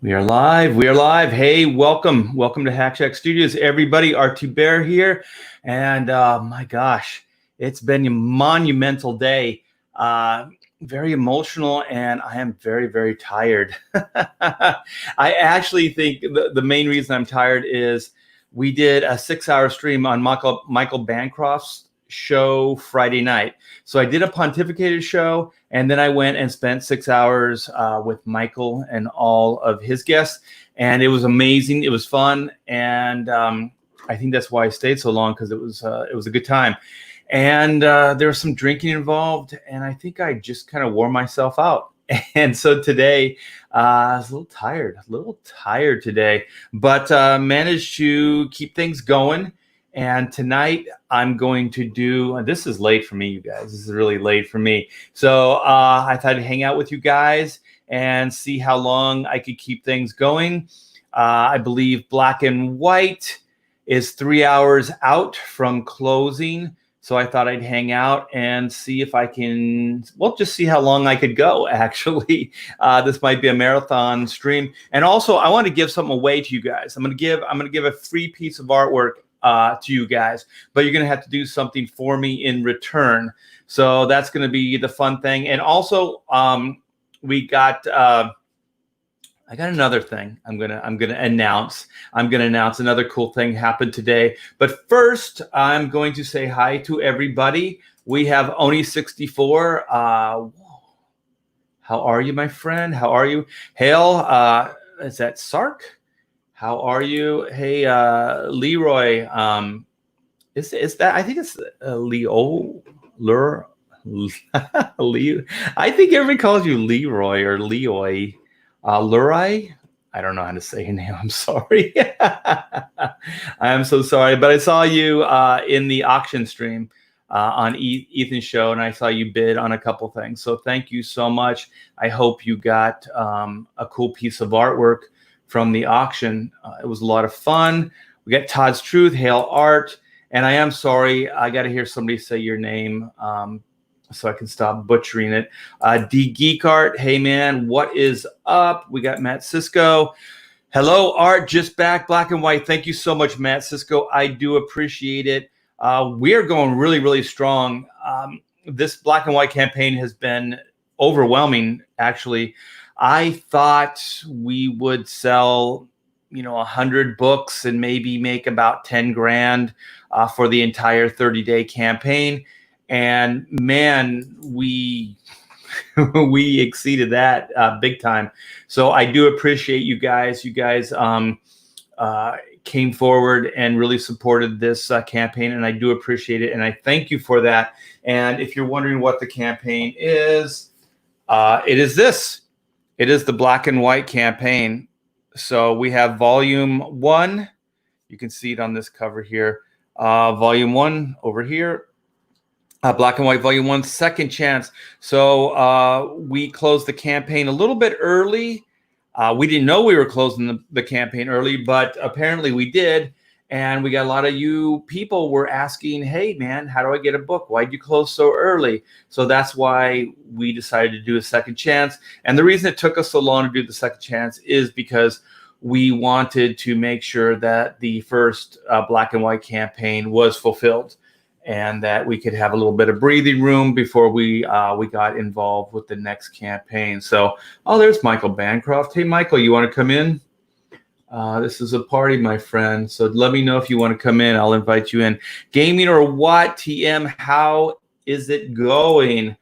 We are live. We are live. Hey, welcome. Welcome to Hack Shack Studios, everybody. RT Bear here. And my gosh, it's been a monumental day. Very emotional, and I am very, very tired. I actually think the main reason I'm tired is we did a 6-hour stream on Michael Bancroft's show Friday night. So I did a pontificated show, and then I went and spent 6 hours with Michael and all of his guests, and it was amazing. It was fun, and I think that's why I stayed so long, because it was a good time. And there was some drinking involved, and I think I just kind of wore myself out. And so today, I was a little tired today, but managed to keep things going. And tonight I'm going to do, this is late for me, you guys. This is really late for me. So I thought I'd hang out with you guys and see how long I could keep things going. I believe Black and White is 3 hours out from closing. So I thought I'd hang out and see if I can, well, just see how long I could go, actually. This might be a marathon stream. And also, I want to give something away to you guys. I'm going to give a free piece of artwork to you guys, but you're going to have to do something for me in return. So that's going to be the fun thing. And also, we got, I got another thing I'm gonna announce. I'm gonna announce another cool thing happened today. But first, I'm going to say hi to everybody. We have Oni64. How are you, my friend? How are you? Hale, is that Sark? How are you? Hey, Leroy. Is that? I think it's Leo Lur. I think everybody calls you Leroy or Leoy. Lurai, I don't know how to say your name. I'm sorry. I am so sorry. But I saw you in the auction stream on Ethan's show, and I saw you bid on a couple things. So thank you so much. I hope you got a cool piece of artwork from the auction. It was a lot of fun. We got Todd's Truth, Hail Art, and I am sorry. I got to hear somebody say your name. So I can stop butchering it. D Geek Art, hey man, what is up? We got Matt Cisco. Hello, Art, just back, Black and White. Thank you so much, Matt Cisco. I do appreciate it. We are going really, really strong. This Black and White campaign has been overwhelming, actually. I thought we would sell, 100 books and maybe make about 10 grand for the entire 30-day campaign. And man, we exceeded that big time. So I do appreciate you guys. You guys came forward and really supported this campaign, and I do appreciate it. And I thank you for that. And if you're wondering what the campaign is, it is this. It is the Black and White campaign. So we have Volume 1. You can see it on this cover here. Volume 1 over here. Black and White Volume 1, Second Chance. So we closed the campaign a little bit early. We didn't know we were closing the campaign early, but apparently we did. And we got a lot of you people were asking, hey, man, how do I get a book? Why'd you close so early? So that's why we decided to do a second chance. And the reason it took us so long to do the second chance is because we wanted to make sure that the first Black and White campaign was fulfilled, and that we could have a little bit of breathing room before we got involved with the next campaign. So, there's Michael Bancroft. Hey, Michael, you want to come in? This is a party, my friend. So let me know if you want to come in. I'll invite you in. Gaming or what, TM? How is it going?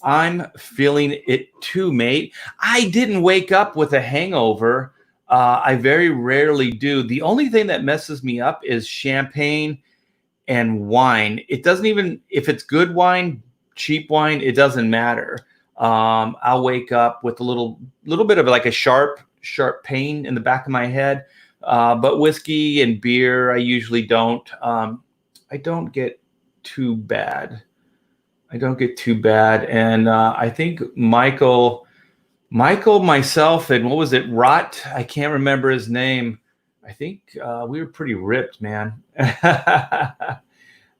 I'm feeling it too, mate. I didn't wake up with a hangover. I very rarely do. The only thing that messes me up is champagne and wine. It doesn't even, if it's good wine, cheap wine, it doesn't matter. I'll wake up with a little bit of like a sharp pain in the back of my head. But whiskey and beer, I usually don't. I don't get too bad. And I think Michael, myself, and what was it, Rot? I can't remember his name. I think we were pretty ripped, man. Yeah,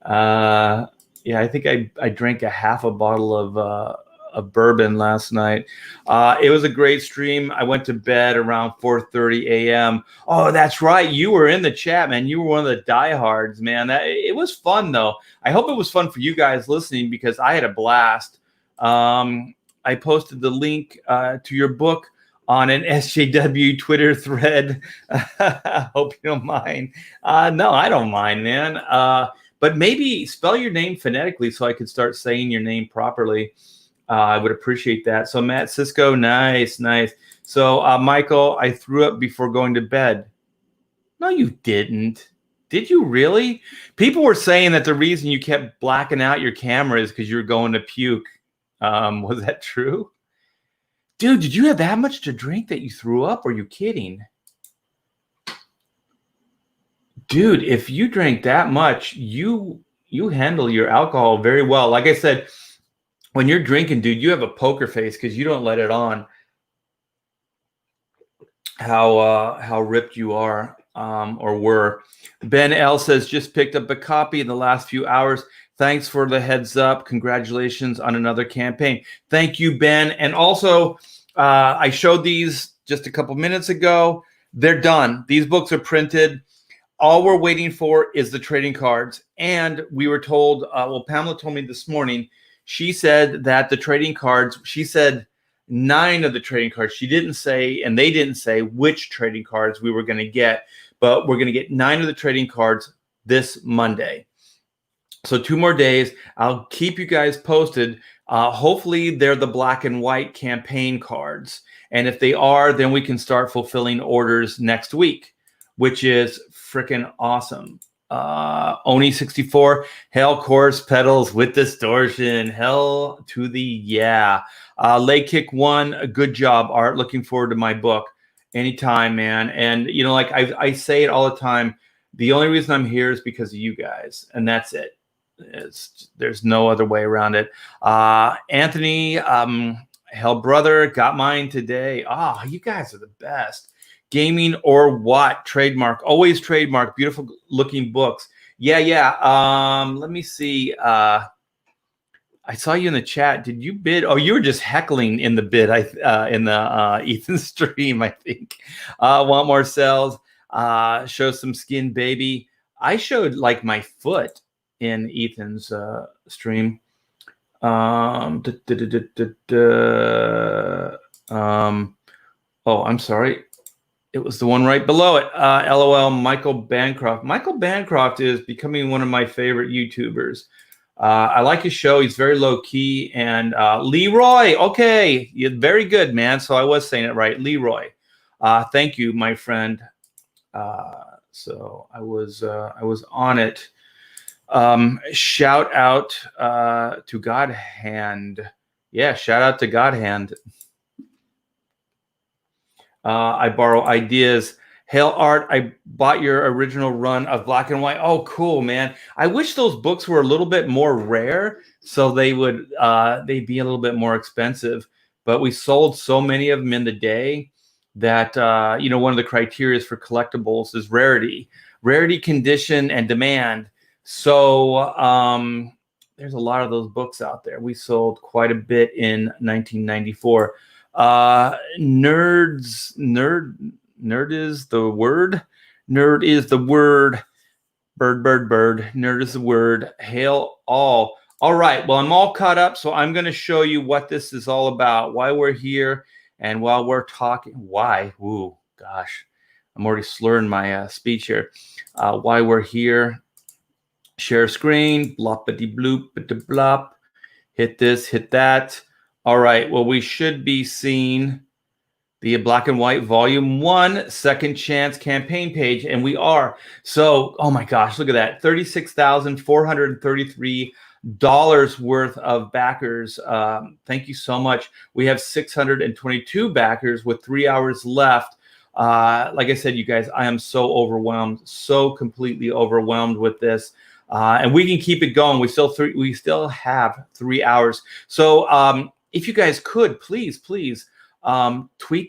I think I drank a half a bottle of bourbon last night. It was a great stream. I went to bed around 4:30 a.m. Oh, that's right. You were in the chat, man. You were one of the diehards, man. It was fun, though. I hope it was fun for you guys listening because I had a blast. I posted the link to your book on an SJW Twitter thread. Hope you don't mind. No, I don't mind, man. But maybe spell your name phonetically so I could start saying your name properly. I would appreciate that. So Matt Cisco, nice. So Michael, I threw up before going to bed. No, you didn't. Did you really? People were saying that the reason you kept blacking out your camera is because you were going to puke. Was that true? Dude, did you have that much to drink that you threw up? Or are you kidding? Dude, if you drank that much, you handle your alcohol very well. Like I said, when you're drinking, dude, you have a poker face because you don't let it on how ripped you are or were. Ben L says, just picked up a copy in the last few hours. Thanks for the heads up. Congratulations on another campaign. Thank you, Ben. And also, I showed these just a couple minutes ago. They're done. These books are printed. All we're waiting for is the trading cards. And we were told, well, Pamela told me this morning, she said that the trading cards, she said 9 of the trading cards. She didn't say, and they didn't say which trading cards we were going to get, but we're going to get 9 of the trading cards this Monday. So 2 more days. I'll keep you guys posted. Hopefully they're the black and white campaign cards. And if they are, then we can start fulfilling orders next week, which is freaking awesome. Oni64, hell course pedals with distortion. Hell to the yeah. Leg kick 1, a good job, Art. Looking forward to my book. Anytime, man. And you know, like I say it all the time, the only reason I'm here is because of you guys, and that's it. There's no other way around it. Anthony, hell brother, got mine today. You guys are the best. Gaming or what? Trademark. Always trademark. Beautiful looking books. Yeah. Let me see. I saw you in the chat. Did you bid? Oh, you were just heckling in the bid. In the Ethan stream, I think. Want more sales? Show some skin, baby. I showed like my foot in Ethan's stream. Oh, I'm sorry. It was the one right below it. LOL, Michael Bancroft. Michael Bancroft is becoming one of my favorite YouTubers. I like his show. He's very low key. And Leroy, okay, you're very good, man. So I was saying it right, Leroy. Thank you, my friend. So I was on it. Shout out to God Hand. Yeah, shout out to God Hand. I borrow ideas. Hail Art, I bought your original run of black and white. Oh, cool, man. I wish those books were a little bit more rare so they would they'd be a little bit more expensive. But we sold so many of them in the day that you know, one of the criteria for collectibles is rarity, condition, and demand. So there's a lot of those books out there. We sold quite a bit in 1994. Nerd is the word. Nerd is the word. Bird. Nerd is the word. Hail all. All right. Well, I'm all caught up, so I'm going to show you what this is all about, why we're here, and while we're talking, why? Ooh, gosh, I'm already slurring my speech here. Why we're here. Share screen. Bloppity bloop, blop. Hit this. Hit that. All right. Well, we should be seeing the Black and White Volume 1 Second Chance campaign page, and we are. So, oh my gosh, look at that. $36,433 worth of backers. Thank you so much. We have 622 backers with 3 hours left. Like I said, you guys, I am so overwhelmed, so completely overwhelmed with this. And we can keep it going. We still have 3 hours. So if you guys could, please tweet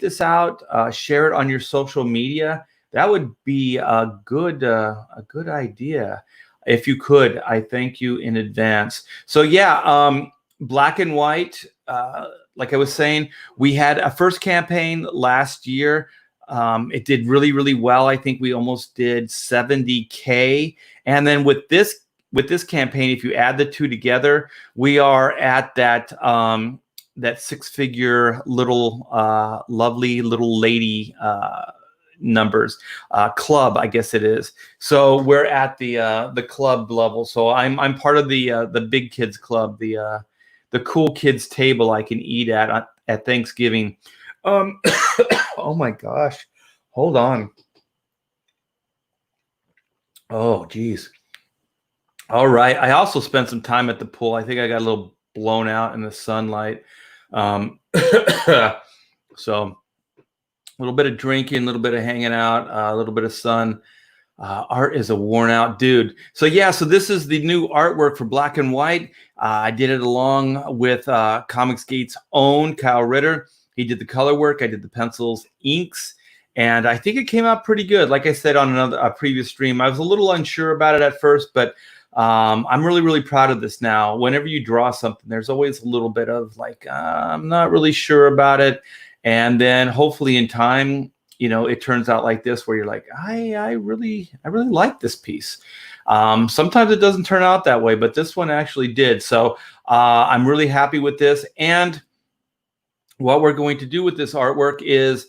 this out, share it on your social media. That would be a good idea. If you could, I thank you in advance. So yeah, Black and White like I was saying, we had a first campaign last year. It did really, really well. I think we almost did 70K. And then with this campaign, if you add the two together, we are at that that six-figure little lovely little lady numbers club, I guess it is. So we're at the club level. So I'm part of the big kids club, the cool kids table I can eat at Thanksgiving. Oh my gosh, hold on. Oh geez. All right. I also spent some time at the pool. I think I got a little blown out in the sunlight. So a little bit of drinking, a little bit of hanging out, a little bit of sun. Art is a worn out dude. So yeah, so this is the new artwork for Black and White. I did it along with Comicsgate's own Kyle Ritter. He did the color work. I did the pencils, inks, and I think it came out pretty good. Like I said on a previous stream, I was a little unsure about it at first, but I'm really, really proud of this now. Whenever you draw something, there's always a little bit of like, I'm not really sure about it. And then hopefully in time, you know, it turns out like this, where you're like, I really like this piece. Sometimes it doesn't turn out that way, but this one actually did. So I'm really happy with this. And what we're going to do with this artwork is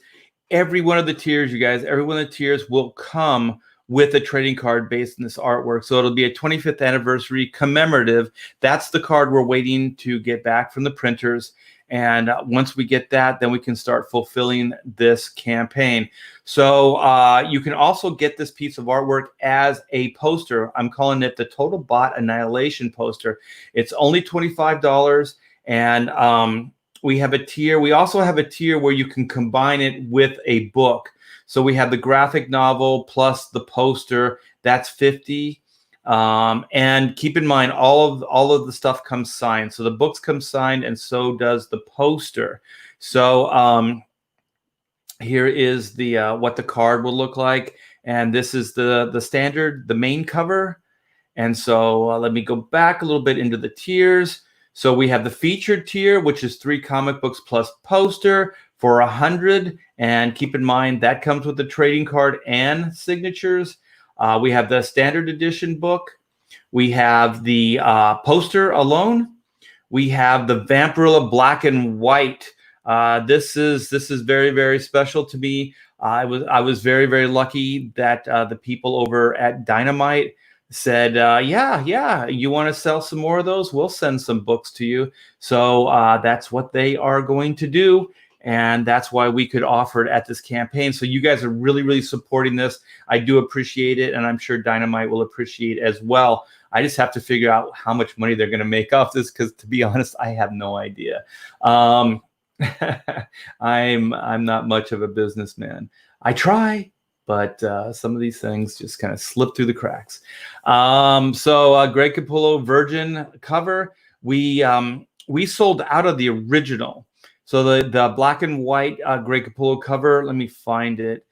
every one of the tiers, you guys, every one of the tiers will come with a trading card based on this artwork. So it'll be a 25th anniversary commemorative. That's the card we're waiting to get back from the printers. And once we get that, then we can start fulfilling this campaign. So you can also get this piece of artwork as a poster. I'm calling it the Total Bot Annihilation poster. It's only $25. And we have a tier. We also have a tier where you can combine it with a book. So we have the graphic novel plus the poster. That's $50. And keep in mind, all of the stuff comes signed. So the books come signed, and so does the poster. So here is the what the card will look like, and this is the standard, the main cover. And so let me go back a little bit into the tiers. So we have the featured tier, which is 3 comic books plus poster for $100. And keep in mind that comes with the trading card and signatures. We have the standard edition book. We have the poster alone. We have the Vampirilla Black and White. This is very, very special to me. I was very, very lucky that the people over at Dynamite said, yeah, you want to sell some more of those? We'll send some books to you. So that's what they are going to do. And that's why we could offer it at this campaign. So you guys are really, really supporting this. I do appreciate it. And I'm sure Dynamite will appreciate it as well. I just have to figure out how much money they're going to make off this, because to be honest, I have no idea. I'm not much of a businessman. I try, but some of these things just kind of slip through the cracks. So Greg Capullo Virgin cover. We sold out of the original. So the black and white Greg Capullo cover, let me find it.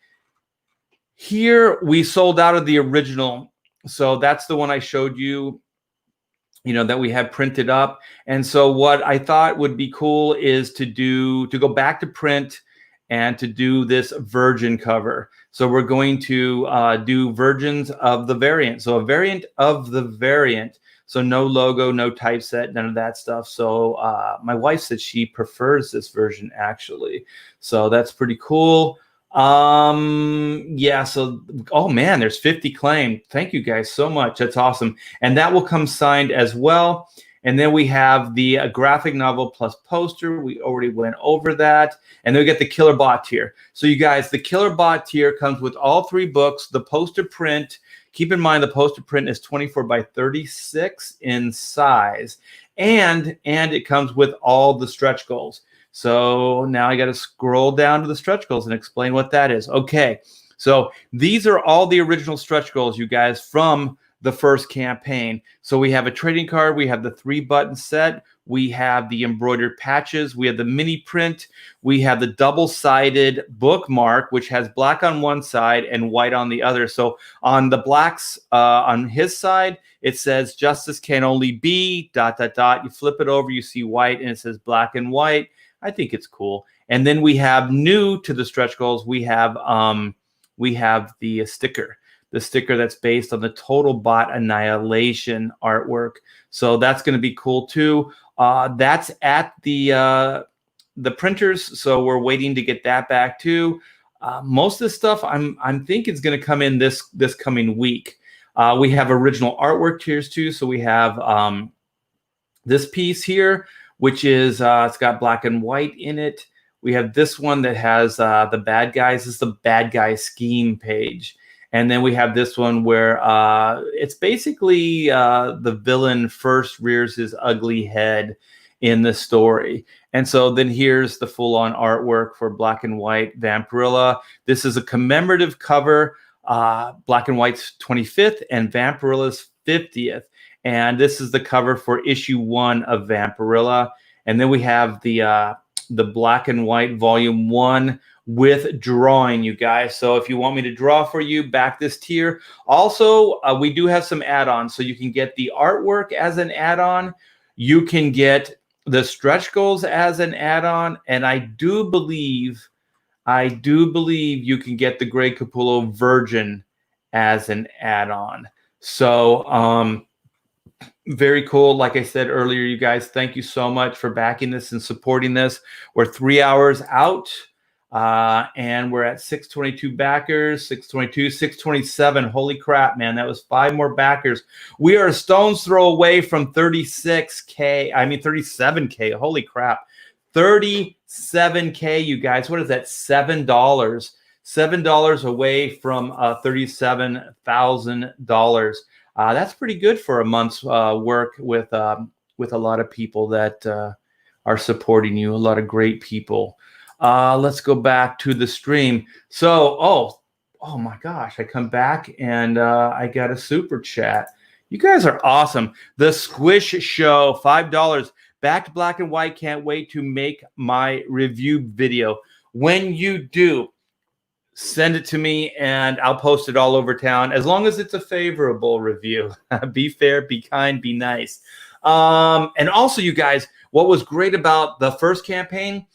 Here, we sold out of the original. So that's the one I showed you, that we had printed up. And so what I thought would be cool is to go back to print and to do this virgin cover. So we're going to do versions of the variant. So a variant of the variant. So no logo, no typeset, none of that stuff. So my wife said she prefers this version actually. So that's pretty cool. Yeah, so, oh man, there's 50 claimed. Thank you guys so much. That's awesome. And that will come signed as well. And then we have the graphic novel plus poster. We already went over that. And then we get the Killer Bot tier. So you guys, the Killer Bot tier comes with all 3 books, the poster print. Keep in mind the poster print is 24 by 36 in size. And it comes with all the stretch goals. So now I got to scroll down to the stretch goals and explain what that is. Okay, so these are all the original stretch goals, you guys, from the first campaign. So we have a trading card, we have the 3-button set, we have the embroidered patches, we have the mini print, we have the double-sided bookmark, which has black on one side and white on the other. So on the blacks, on his side, it says justice can only be ... You flip it over, you see white, and it says black and white. I think it's cool. And then we have new to the stretch goals. We have the sticker. The sticker that's based on the Total Bot Annihilation artwork. So that's going to be cool too. That's at the printers, so we're waiting to get that back too. Most of the stuff I'm thinking is going to come in this coming week. We have original artwork tiers too. So we have this piece here, which is it's got black and white in it. We have this one that has the bad guys. This is the bad guy scheme page. And then we have this one where it's basically the villain first rears his ugly head in the story. And so then here's the full-on artwork for Black and White Vampirilla. This is a commemorative cover, Black and White's 25th and Vampirilla's 50th. And this is the cover for issue 1 of Vampirilla. And then we have the Black and White Volume 1 with drawing, you guys. So if you want me to draw for you, back this tier. Also, we do have some add-ons. So you can get the artwork as an add-on. You can get the stretch goals as an add-on. And I do believe you can get the Greg Capullo Virgin as an add-on. So very cool. Like I said earlier, you guys, thank you so much for backing this and supporting this. We're 3 hours out. And we're at 622 backers, 622, 627. Holy crap, man. That was 5 more backers. We are a stone's throw away from 37K. Holy crap. 37K, you guys. What is that? $7. $7 away from $37,000. That's pretty good for a month's work with a lot of people that are supporting you, a lot of great people. Let's go back to the stream. So, oh my gosh, I come back and I got a super chat. You guys are awesome. The Squish Show, $5. Back to Black and White. Can't wait to make my review video. When you do, send it to me and I'll post it all over town, as long as it's a favorable review. Be fair, be kind, be nice. And also, you guys, what was great about the first campaign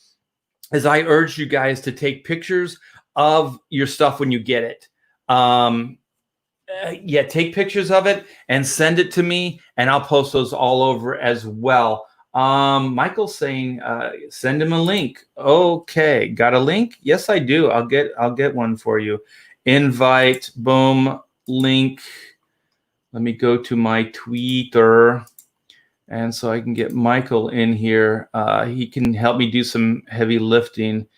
is I urged you guys to take pictures of your stuff when you get it. Take pictures of it and send it to me, and I'll post those all over as well. Michael's saying, send him a link. Okay, got a link? Yes, I do. I'll get one for you. Invite, boom, link. Let me go to my Twitter. And so I can get Michael in here. He can help me do some heavy lifting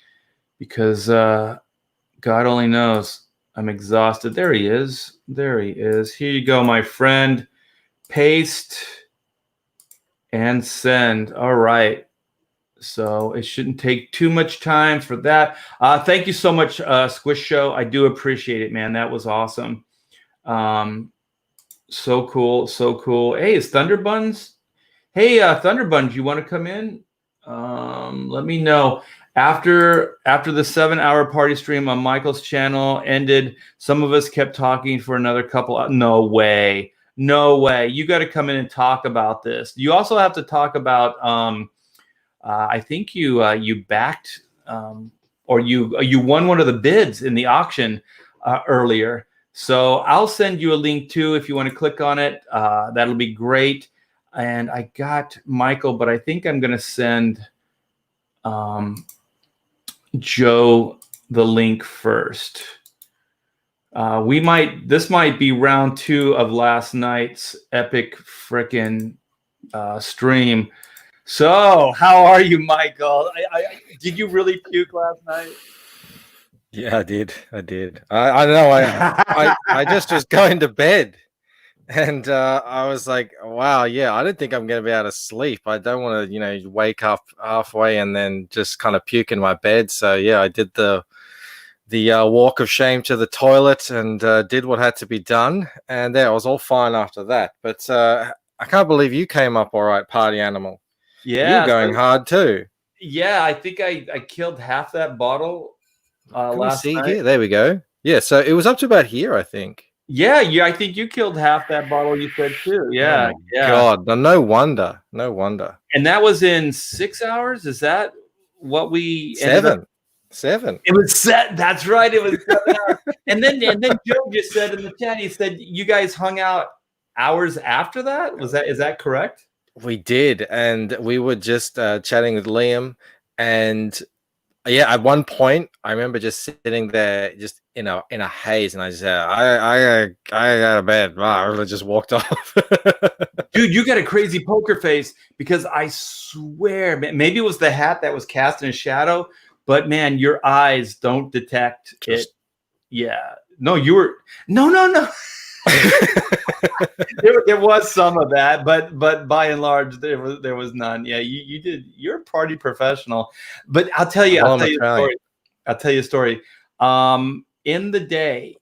because God only knows I'm exhausted. There he is. There he is. Here you go, my friend. Paste and send. All right. So it shouldn't take too much time for that. Thank you so much, Squish Show. I do appreciate it, man. That was awesome. So cool. So cool. Hey, is Thunderbuns? Hey, Thunderbuns, you want to come in? Let me know. After the 7-hour party stream on Michael's channel ended, some of us kept talking for another couple. No way. No way. You got to come in and talk about this. You also have to talk about, I think you backed or you won one of the bids in the auction earlier. So I'll send you a link too if you want to click on it. That'll be great. And I got Michael, but I think I'm going to send Joe the link first. This might be round 2 of last night's epic frickin' stream. So how are you, Michael? Did you really puke last night? Yeah, I did. I know. I just was going to bed. And I was like, wow, yeah, I don't think I'm going to be able to sleep. I don't want to, wake up halfway and then just kind of puke in my bed. So, yeah, I did the the walk of shame to the toilet and did what had to be done. And there, I was all fine after that. But I can't believe you came up all right, party animal. You were Yeah, going hard too. yeah. I think I killed half that bottle Can we last see night. here? There we go. Yeah, so it was up to about here, I think. Yeah, I think you killed half that bottle. You said too. Oh Yeah, my yeah. God. No wonder. No wonder. And that was in 6 hours. Is that what we ended up? 7. It was set. That's right. It was 7 hours. And then Joe just said in the chat, he said you guys hung out hours after that. Is that correct? We did, and we were just chatting with Liam, and yeah, at one point I remember just sitting there, just in a haze, and I just said, I got to bed. Wow, I just walked off. Dude, you got a crazy poker face because I swear, maybe it was the hat that was casting a shadow, but man, your eyes don't detect it. Yeah, no, you were no. there was some of that, but by and large, there was none. Yeah, you did. You're a party professional, but I'll tell you a story. I'll tell you a story. In the day,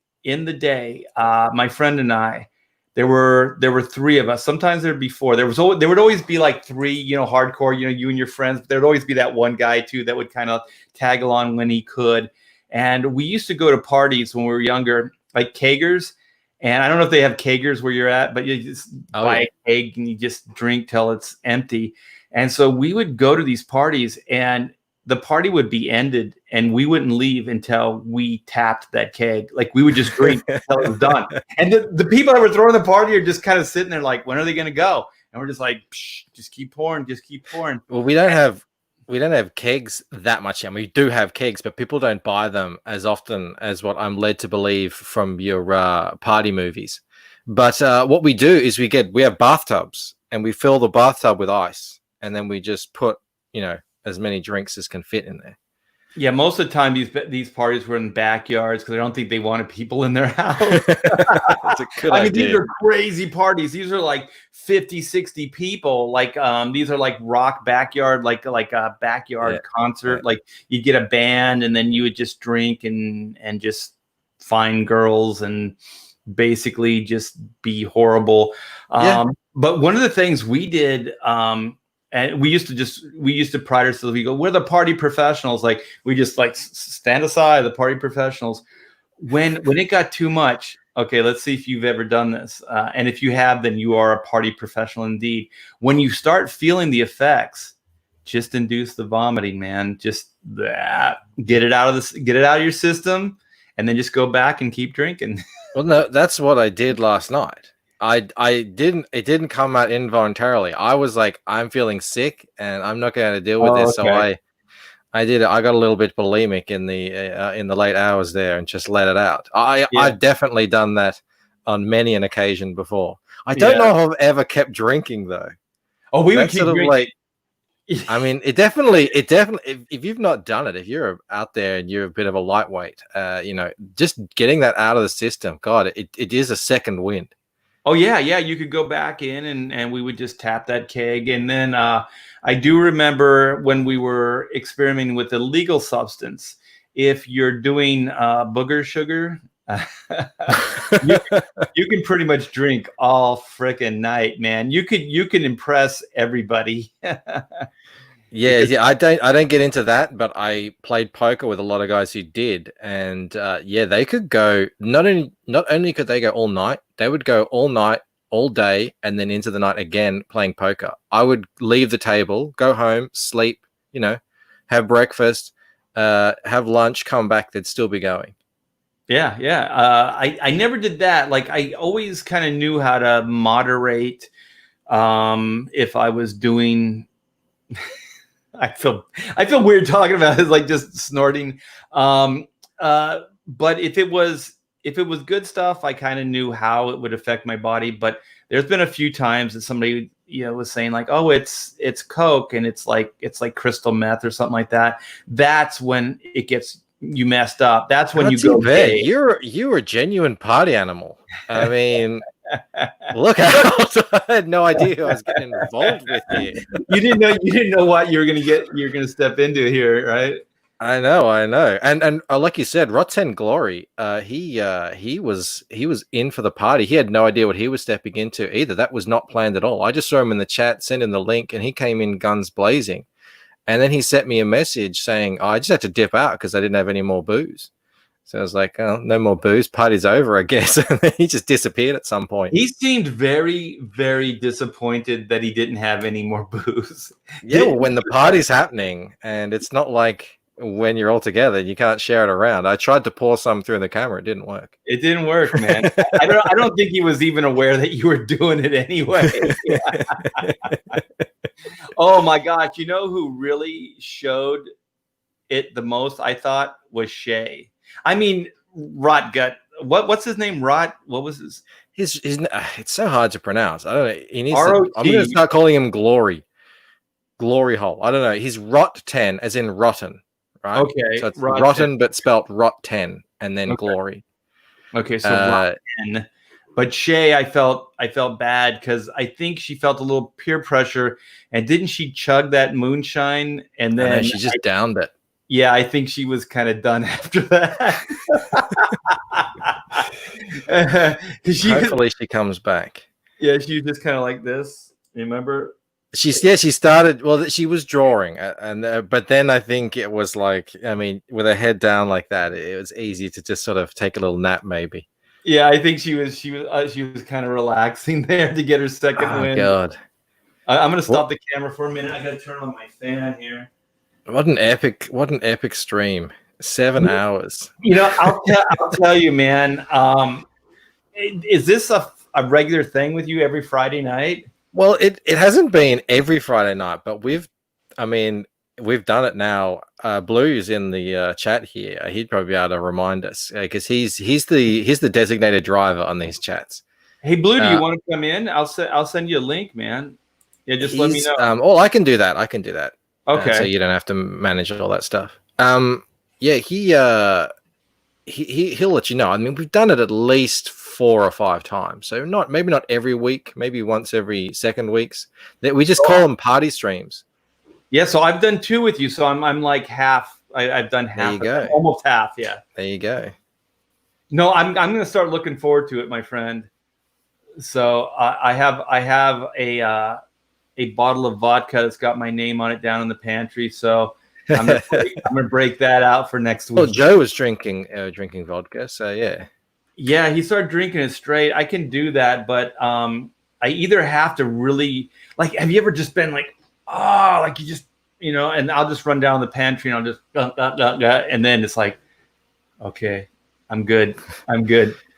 my friend and I, there were 3 of us. Sometimes there'd be 4. There would always be like 3, hardcore, you and your friends. But there'd always be that one guy too that would kind of tag along when he could. And we used to go to parties when we were younger, like kegers. And I don't know if they have kegers where you're at, but you just buy a keg and you just drink till it's empty. And so we would go to these parties, and the party would be ended, and we wouldn't leave until we tapped that keg. Like, we would just drink until it was done. And the people that were throwing the party are just kind of sitting there like, when are they going to go? And we're just like, just keep pouring, just keep pouring. Well, we don't have kegs that much. I mean, we do have kegs, but people don't buy them as often as what I'm led to believe from your party movies. But what we do is we have bathtubs, and we fill the bathtub with ice, and then we just put, as many drinks as can fit in there. Yeah, most of the time these parties were in backyards because I don't think they wanted people in their house. That's a good idea. These are crazy parties. These are like 50, 60 people. Like these are like rock backyard, like a backyard concert. Like you get a band, and then you would just drink and just find girls and basically just be horrible. But one of the things we did, and we used to pride ourselves. We go, we're the party professionals. Like, we just like stand aside, the party professionals. When it got too much, okay, let's see if you've ever done this. And if you have, then you are a party professional indeed. When you start feeling the effects, just induce the vomiting, man. Just get it out of your system, and then just go back and keep drinking. Well, no, that's what I did last night. It didn't come out involuntarily. I was like, I'm feeling sick and I'm not going to deal with this. Okay. So I did it. I got a little bit bulimic in the late hours there and just let it out. I've definitely done that on many an occasion before. I don't know if I've ever kept drinking though. Oh, we would keep drinking. I mean, it definitely, if you've not done it, if you're out there and you're a bit of a lightweight, just getting that out of the system, God, it is a second wind. Oh yeah, you could go back in and we would just tap that keg. And then I do remember when we were experimenting with a legal substance, if you're doing booger sugar, you can pretty much drink all frickin' night, man. You can impress everybody. Yeah, I don't get into that, but I played poker with a lot of guys who did, and they could go not only could they go all night, they would go all night, all day, and then into the night again playing poker. I would leave the table, go home, sleep, have breakfast, have lunch, come back, they'd still be going. Yeah. I never did that. Like, I always kind of knew how to moderate if I was doing. I feel weird talking about it, like just snorting. But if it was good stuff, I kind of knew how it would affect my body. But there's been a few times that somebody was saying like, oh, it's Coke and it's like crystal meth or something like that. That's when it gets you messed up. That's when you go. You're a genuine party animal. I mean. Look out! I had no idea who I was getting involved with here. You didn't know what you're gonna step into here, right? I know, and like you said, Rotten Glory, he was in for the party. He had no idea what he was stepping into either. That was not planned at all. I just saw him in the chat, sent him the link, and he came in guns blazing. And then he sent me a message saying, "Oh, I just had to dip out because I didn't have any more booze." So I was like, "Oh, no more booze. Party's over, I guess." And then he just disappeared at some point. He seemed very, very disappointed that he didn't have any more booze. Yeah, well, when the party's happening, and it's not like when you're all together, you can't share it around. I tried to pour some through the camera; it didn't work. It didn't work, man. I don't think he was even aware that you were doing it anyway. Oh my gosh! You know who really showed it the most? I thought was Shay. I mean, Rotgut. What's his name? What was his? It's so hard to pronounce. I don't know. He needs R-O-T. I'm going to start calling him Glory Hole. I don't know. He's Rot 10, as in rotten, right? Okay, so it's rotten, but spelt Rot 10, and then Glory. Okay, so Rot 10. But Shay, I felt bad because I think she felt a little peer pressure, and didn't she chug that moonshine? And then she just downed it. Yeah, I think she was kind of done after that. Hopefully she comes back. Yeah, she was just kind of like this. Remember? She started. Well, she was drawing, and but then I think it was like, I mean, with her head down like that, it was easy to just sort of take a little nap, maybe. Yeah, I think she was kind of relaxing there to get her second win. God, I'm gonna stop the camera for a minute. I gotta turn on my fan here. What an epic stream. 7 hours. You know, I'll tell you, man. Is this a regular thing with you every Friday night? Well, it hasn't been every Friday night, but we've done it now. Blue's in the chat here. He'd probably be able to remind us because he's the designated driver on these chats. Hey, Blue, do you want to come in? I'll send you a link, man. Yeah, just let me know. Oh, I can do that. Okay. So you don't have to manage all that stuff. Yeah, he'll let you know. I mean, we've done it at least 4 or 5 times. So maybe not every week, maybe once every second weeks. We just call them party streams. Yeah, so I've done 2 with you. So I'm like half. I've done half. There you go. Almost half. Yeah. There you go. No, I'm going to start looking forward to it, my friend. So I have a bottle of vodka that's got my name on it down in the pantry. So I'm gonna break that out for next week. Well, Joe was drinking vodka, so yeah. Yeah, he started drinking it straight. I can do that, but I either have to really have you ever just been like, like you just, and I'll just run down the pantry and I'll just and then it's like, okay, I'm good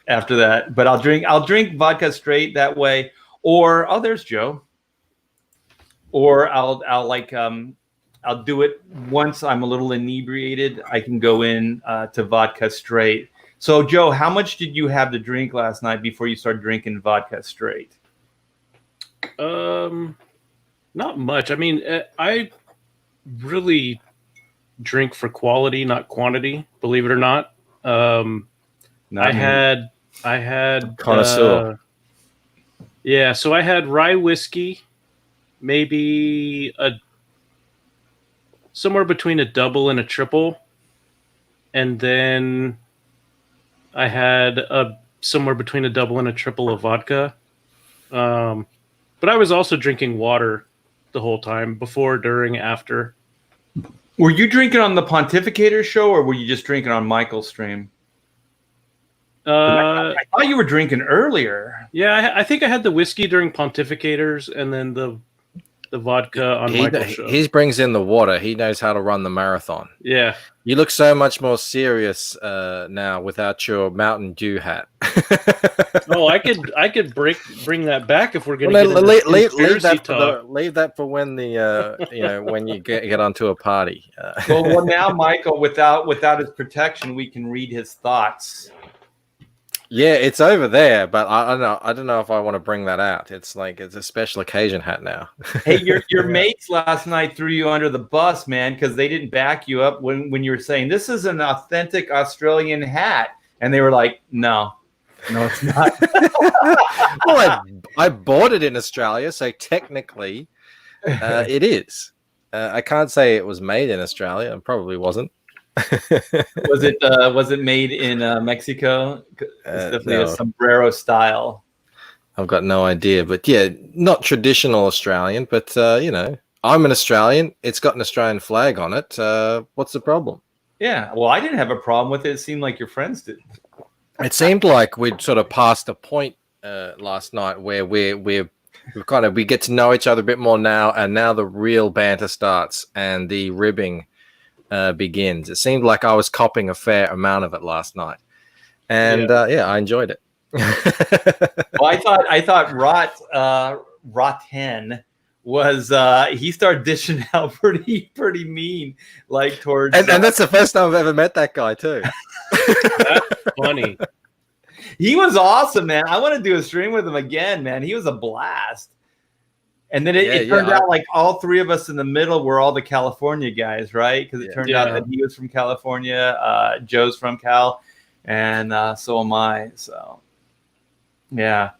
after that. But I'll drink vodka straight that way, or there's Joe. Or I'll do it once I'm a little inebriated. I can go in to vodka straight. So, Joe, how much did you have to drink last night before you started drinking vodka straight? Not much. I mean, I really drink for quality, not quantity. Believe it or not. I had connoisseur. Yeah, so I had rye whiskey. Maybe somewhere between a double and a triple, and then I had somewhere between a double and a triple of vodka. But I was also drinking water the whole time, before, during, after. Were you drinking on the Pontificator show, or were you just drinking on Michael's stream? I thought you were drinking earlier. Yeah, I think I had the whiskey during Pontificators, and then the vodka on Michael's show. He brings in the water. He knows how to run the marathon. Yeah. You look so much more serious now without your Mountain Dew hat. Oh, I could bring that back if we're going to leave that for when the when you get onto a party. Well, now Michael, without his protection, we can read his thoughts. Yeah, it's over there, but I don't know if I want to bring that out. It's like it's a special occasion hat now. Hey, your mates last night threw you under the bus, man, because they didn't back you up when you were saying this is an authentic Australian hat, and they were like, no, it's not. Well, I bought it in Australia, so technically, it is. I can't say it was made in Australia. It probably wasn't. Was it made in Mexico? It's definitely No. a sombrero style. I've got no idea, but yeah, not traditional Australian, but I'm an Australian. It's got an Australian flag on it. What's the problem? Yeah, well, I didn't have a problem with it. It seemed like your friends did. It seemed like we'd sort of passed a point last night where we get to know each other a bit more now, and now the real banter starts and the ribbing begins. It seemed like I was copping a fair amount of it last night, and I enjoyed it. Well, I thought Rotten was he started dishing out pretty mean, like towards and that's the first time I've ever met that guy too. That's funny. He was awesome, man. I want to do a stream with him again, man. He was a blast. And then it turned out like all three of us in the middle were all the California guys, right? Because it turned out that he was from California, Joe's from Cal, and so am I. So, yeah.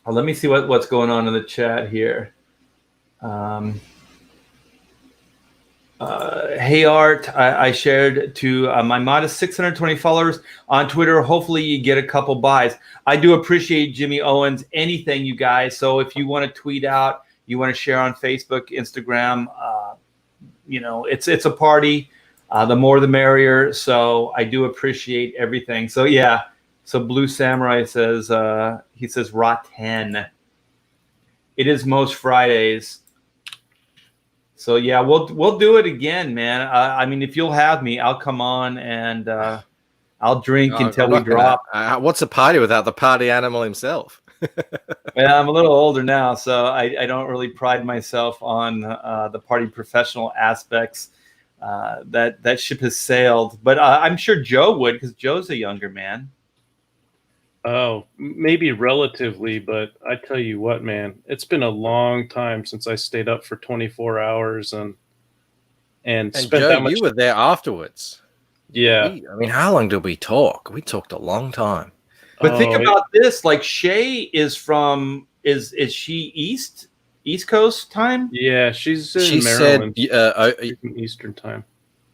Well, let me see what's going on in the chat here. Hey Art, I shared to my modest 620 followers on Twitter. Hopefully you get a couple buys. I do appreciate Jimmy Owens, anything you guys. So if you want to tweet out, you want to share on Facebook, Instagram, it's a party. The more the merrier. So I do appreciate everything. So yeah. So Blue Samurai says, he says Rotten. It is most Fridays. So yeah, we'll do it again, man. I mean, if you'll have me, I'll come on and I'll drink until we drop. What's a party without the party animal himself? Yeah, I'm a little older now, so I don't really pride myself on the party professional aspects. That ship has sailed, but I'm sure Joe would, because Joe's a younger man. Oh, maybe relatively, but I tell you what, man, it's been a long time since I stayed up for 24 hours and spent Joe, that much. You were there afterwards. Yeah. I mean, how long did we talk? We talked a long time. But think about this: like Shay is from is she East Coast time? Yeah, she's in Maryland. Said Eastern time.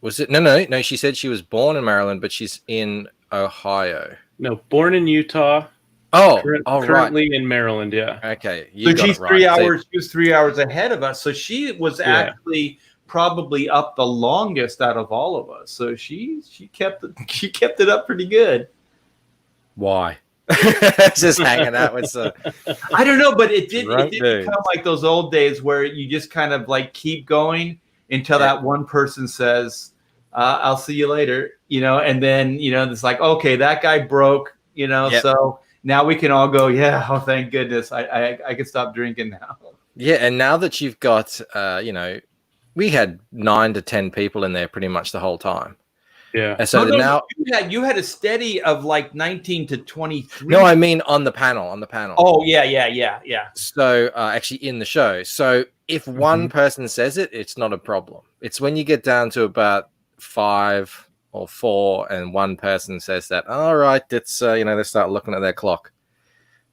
Was it? No. She said she was born in Maryland, but she's in Ohio. No, born in Utah. Currently in Maryland. Yeah. Okay. So she's 3 hours. She was 3 hours ahead of us. So she was actually probably up the longest out of all of us. So she kept it up pretty good. Why? Just hanging out with I don't know, but it didn't become like those old days where you just kind of like keep going until that one person says, I'll see you later, and then, it's like, okay, that guy broke, so now we can all go, thank goodness. I can stop drinking now. Yeah. And now that you've got, we had 9 to 10 people in there pretty much the whole time. Yeah. And so now you had a steady of like 19 to 23. No, I mean on the panel. Oh, yeah. So actually in the show. So if one person says it, it's not a problem. It's when you get down to about 5 or 4 and one person says that, all right, it's they start looking at their clock.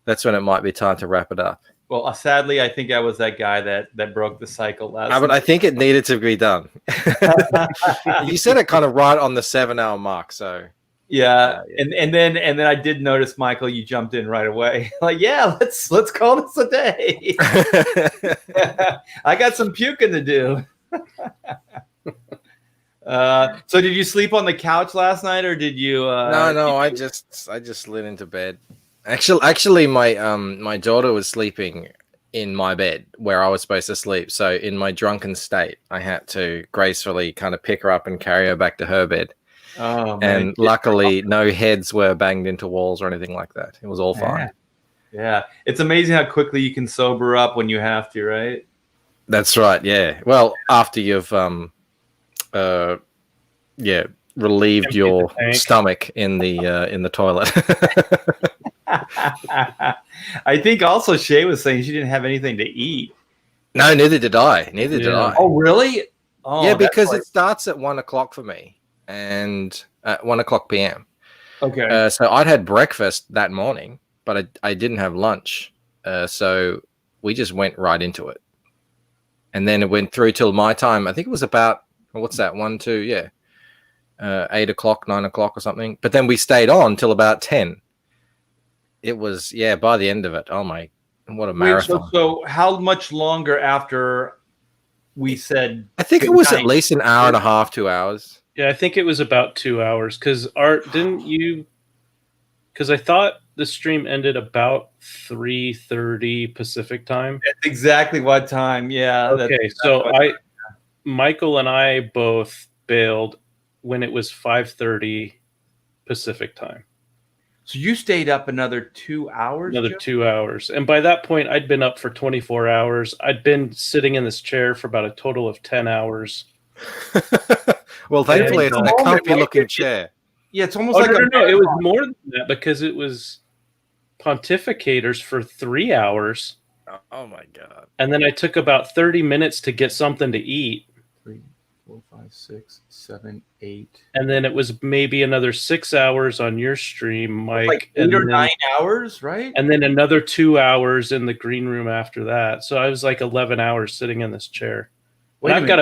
That's when it might be time to wrap it up. Well, sadly, I think I was that guy that broke the cycle last but I think it needed to be done. You said it kind of right on the 7-hour mark, so yeah. And then I did notice, Michael, you jumped in right away. Like, let's call this a day. I got some puking to do. So did you sleep on the couch last night, or did you? No. I just slid into bed. Actually, my daughter was sleeping in my bed where I was supposed to sleep. So in my drunken state, I had to gracefully kind of pick her up and carry her back to her bed. Oh, and luckily, no heads were banged into walls or anything like that. It was all fine. Yeah, it's amazing how quickly you can sober up when you have to, right? That's right. Yeah. Well, after you've relieved your stomach in the toilet. I think also Shay was saying she didn't have anything to eat. No, neither did I. Did I. Oh, really? Oh, yeah, because it starts at 1 o'clock for me, and at 1 o'clock p.m. Okay. So I'd had breakfast that morning, but I didn't have lunch. So we just went right into it, and then it went through till my time. I think it was about 1, 2, 8 o'clock, 9 o'clock or something. But then we stayed on till about 10. It was, yeah, by the end of it, oh my, what a marathon. So how much longer after we said I think it was at least an hour and a half, 2 hours. Yeah, I think it was about 2 hours. Because Art, didn't you? Because I thought the stream ended about 3:30 Pacific time. That's exactly what time. Yeah. Okay, so Michael and I both bailed when it was 5:30 Pacific time. So you stayed up another 2 hours? Another 2 hours. And by that point, I'd been up for 24 hours. I'd been sitting in this chair for about a total of 10 hours. Well, thankfully, it's a comfy-looking chair. Yeah, it's almost no, it was more than that because it was pontificators for 3 hours. Oh, my God. And then I took about 30 minutes to get something to eat. 3, 4, 5, 6, 7, 8. And then it was maybe another 6 hours on your stream, Mike. Like 8 or 9 hours, right? And then another 2 hours in the green room after that. So I was like 11 hours sitting in this chair. I've got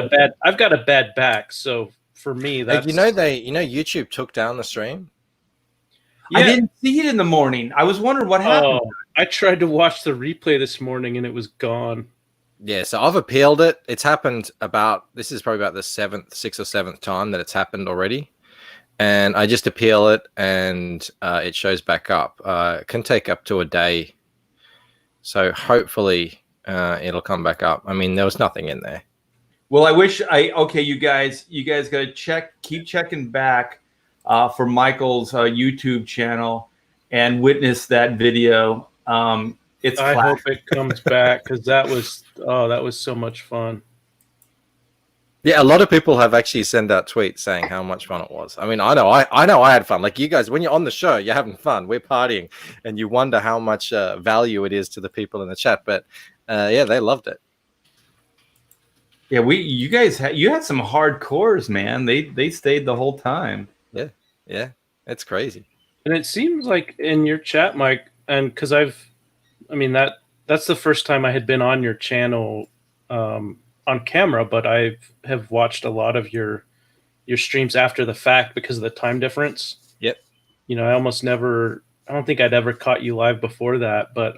a bad back, so for me, that's YouTube took down the stream. Yeah. I didn't see it in the morning. I was wondering what happened. I tried to watch the replay this morning and it was gone. Yeah, so I've appealed it. It's happened this is probably about the 6th or 7th time that it's happened already. And I just appeal it and it shows back up. It can take up to a day. So hopefully it'll come back up. I mean, there was nothing in there. Well, you guys got to keep checking back for Michael's YouTube channel and witness that video. I hope it comes back because that was so much fun. Yeah, a lot of people have actually sent out tweets saying how much fun it was. I mean, I know I had fun. Like you guys, when you're on the show, you're having fun. We're partying, and you wonder how much value it is to the people in the chat. But yeah, they loved it. Yeah, you guys had some hardcores, man. They stayed the whole time. Yeah, it's crazy. And it seems like in your chat, Mike, and because that's the first time I had been on your channel on camera, but I have watched a lot of your streams after the fact because of the time difference. Yep. I don't think I'd ever caught you live before that, but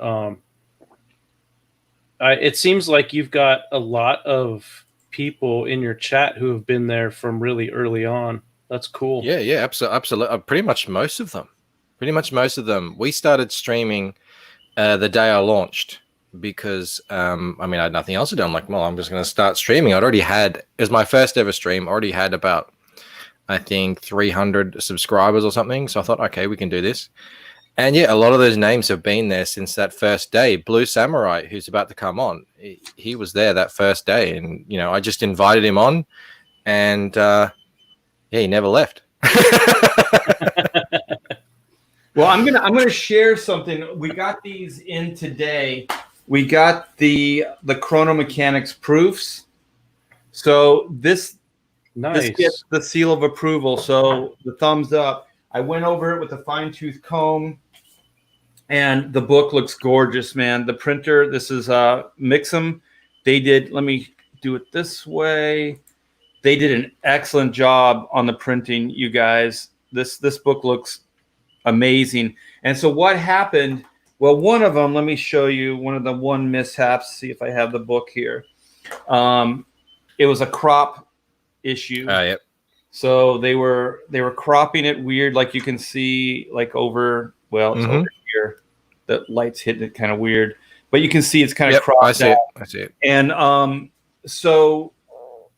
it seems like you've got a lot of people in your chat who have been there from really early on. That's cool. Yeah, absolutely. Pretty much most of them. We started streaming the day I launched because I had nothing else to do. I'm like, well, I'm just going to start streaming. It was my first ever stream. I already had about, I think, 300 subscribers or something. So I thought, okay, we can do this. And yeah, a lot of those names have been there since that first day. Blue Samurai, who's about to come on, he was there that first day, and I just invited him on, and he never left. Well, I'm gonna share something. We got these in today. We got the chrono mechanics proofs. So this gets the seal of approval. So the thumbs up. I went over it with a fine-tooth comb, and the book looks gorgeous, man. The printer, this is Mixum. Let me do it this way. They did an excellent job on the printing, you guys. This book looks amazing. And so what happened? Well, one of them, let me show you one of the mishaps. See if I have the book here. It was a crop issue. Yep. So they were cropping it weird, like you can see, like over. Well, it's over here. The light's hitting it kind of weird, but you can see it's kind of cropped out. I see it. And so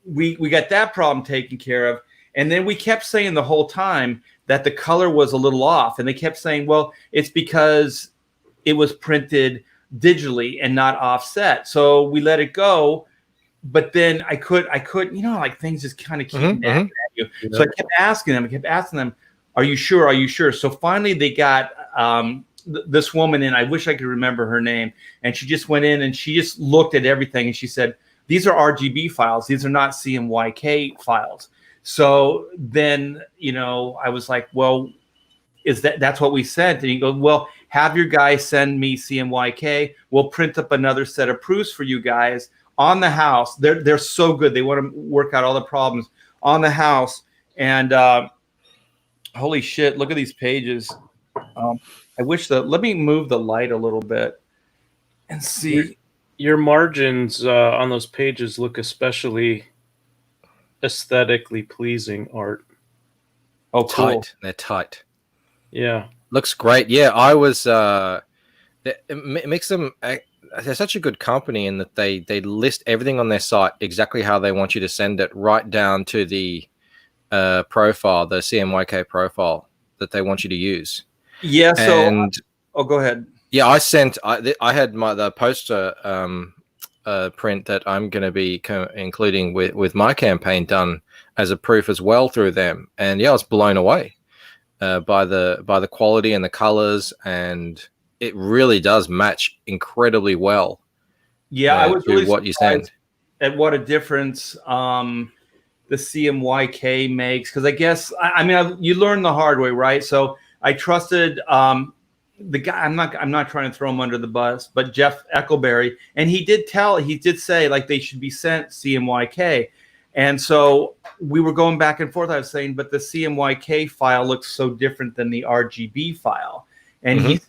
we got that problem taken care of, and then we kept saying the whole time that the color was a little off, and they kept saying, well, it's because it was printed digitally and not offset. So we let it go. But then I could, like things just kind of keep nagging at you. Yeah. So I kept asking them, are you sure? Are you sure? So finally they got this woman in, I wish I could remember her name. And she just went in and she just looked at everything. And she said, these are RGB files. These are not CMYK files. So then, I was like, well, that's what we sent? And he goes, well, have your guy send me CMYK. We'll print up another set of proofs for you guys on the house. They're so good. They want to work out all the problems on the house. And holy shit, look at these pages. I wish let me move the light a little bit and see. Your margins on those pages look especially aesthetically pleasing, Art. Oh, cool. Tight. They're tight. Yeah. Looks great. Yeah, I was. It makes them. They're such a good company in that they list everything on their site exactly how they want you to send it, right down to the profile, the CMYK profile that they want you to use. Yeah. So, and go ahead. Yeah, I had the poster print that I'm going to be including with my campaign done as a proof as well through them, and yeah, I was blown away by the quality and the colors, and it really does match incredibly well. Yeah, I was really what you send. At what a difference the CMYK makes, because I guess you learn the hard way, right? So I trusted the guy. I'm not trying to throw him under the bus, but Jeff Eckelberry, and he did say like they should be sent CMYK, and so we were going back and forth. I was saying, but the CMYK file looks so different than the RGB file, and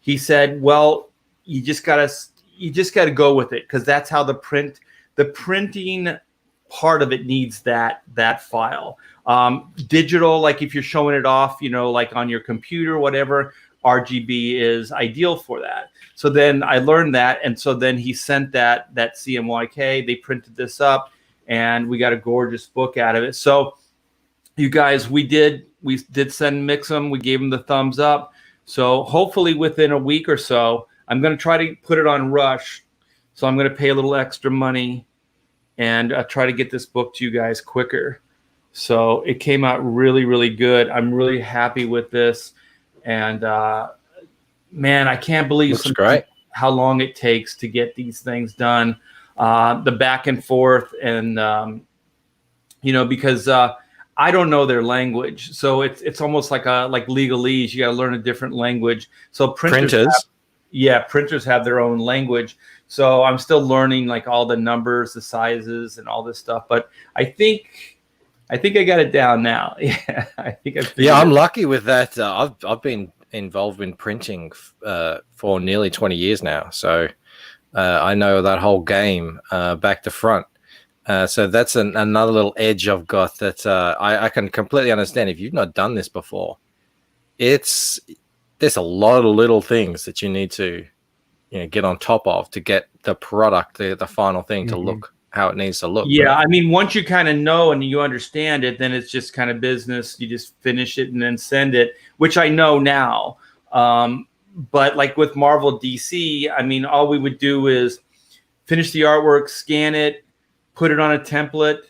he said, well, you just gotta go with it, because that's how the printing part of it needs that file. Digital, like if you're showing it off, like on your computer, whatever, RGB is ideal for that. So then I learned that, and so then he sent that CMYK. They printed this up, and we got a gorgeous book out of it. So you guys, we did send Mixum. We gave him the thumbs up. So hopefully within a week or so, I'm going to try to put it on Rush. So I'm going to pay a little extra money and try to get this book to you guys quicker. So it came out really, really good. I'm really happy with this. And man, I can't believe how long it takes to get these things done. The back and forth, and because I don't know their language, so it's almost like legalese. You got to learn a different language. So printers have their own language. So I'm still learning like all the numbers, the sizes, and all this stuff. But I think I got it down now. Yeah, I think I'm lucky with that. I've been involved in printing for nearly 20 years now, so I know that whole game back to front. So that's another little edge I've got that I can completely understand. If you've not done this before, there's a lot of little things that you need to get on top of to get the product, the final thing to look how it needs to look. Yeah, right? I mean, once you kind of know and you understand it, then it's just kind of business. You just finish it and then send it, which I know now. But like with Marvel DC, I mean, all we would do is finish the artwork, scan it, put it on a template,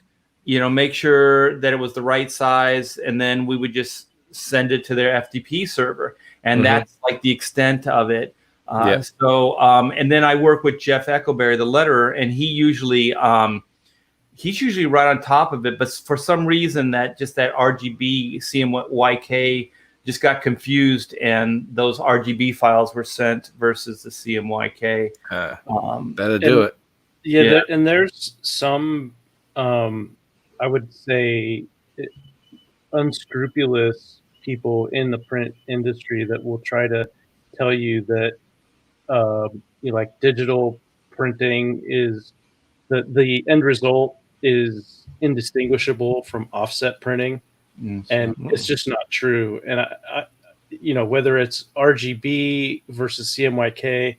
make sure that it was the right size, and then we would just send it to their FTP server. And that's like the extent of it. So, and then I work with Jeff Eckelberry, the letterer, and he's usually right on top of it. But for some reason, that RGB CMYK just got confused, and those RGB files were sent versus the CMYK. Better do it. Yeah. And there's some, I would say, unscrupulous people in the print industry that will try to tell you that like digital printing is the end result is indistinguishable from offset printing, and it's just not true. And I whether it's RGB versus CMYK,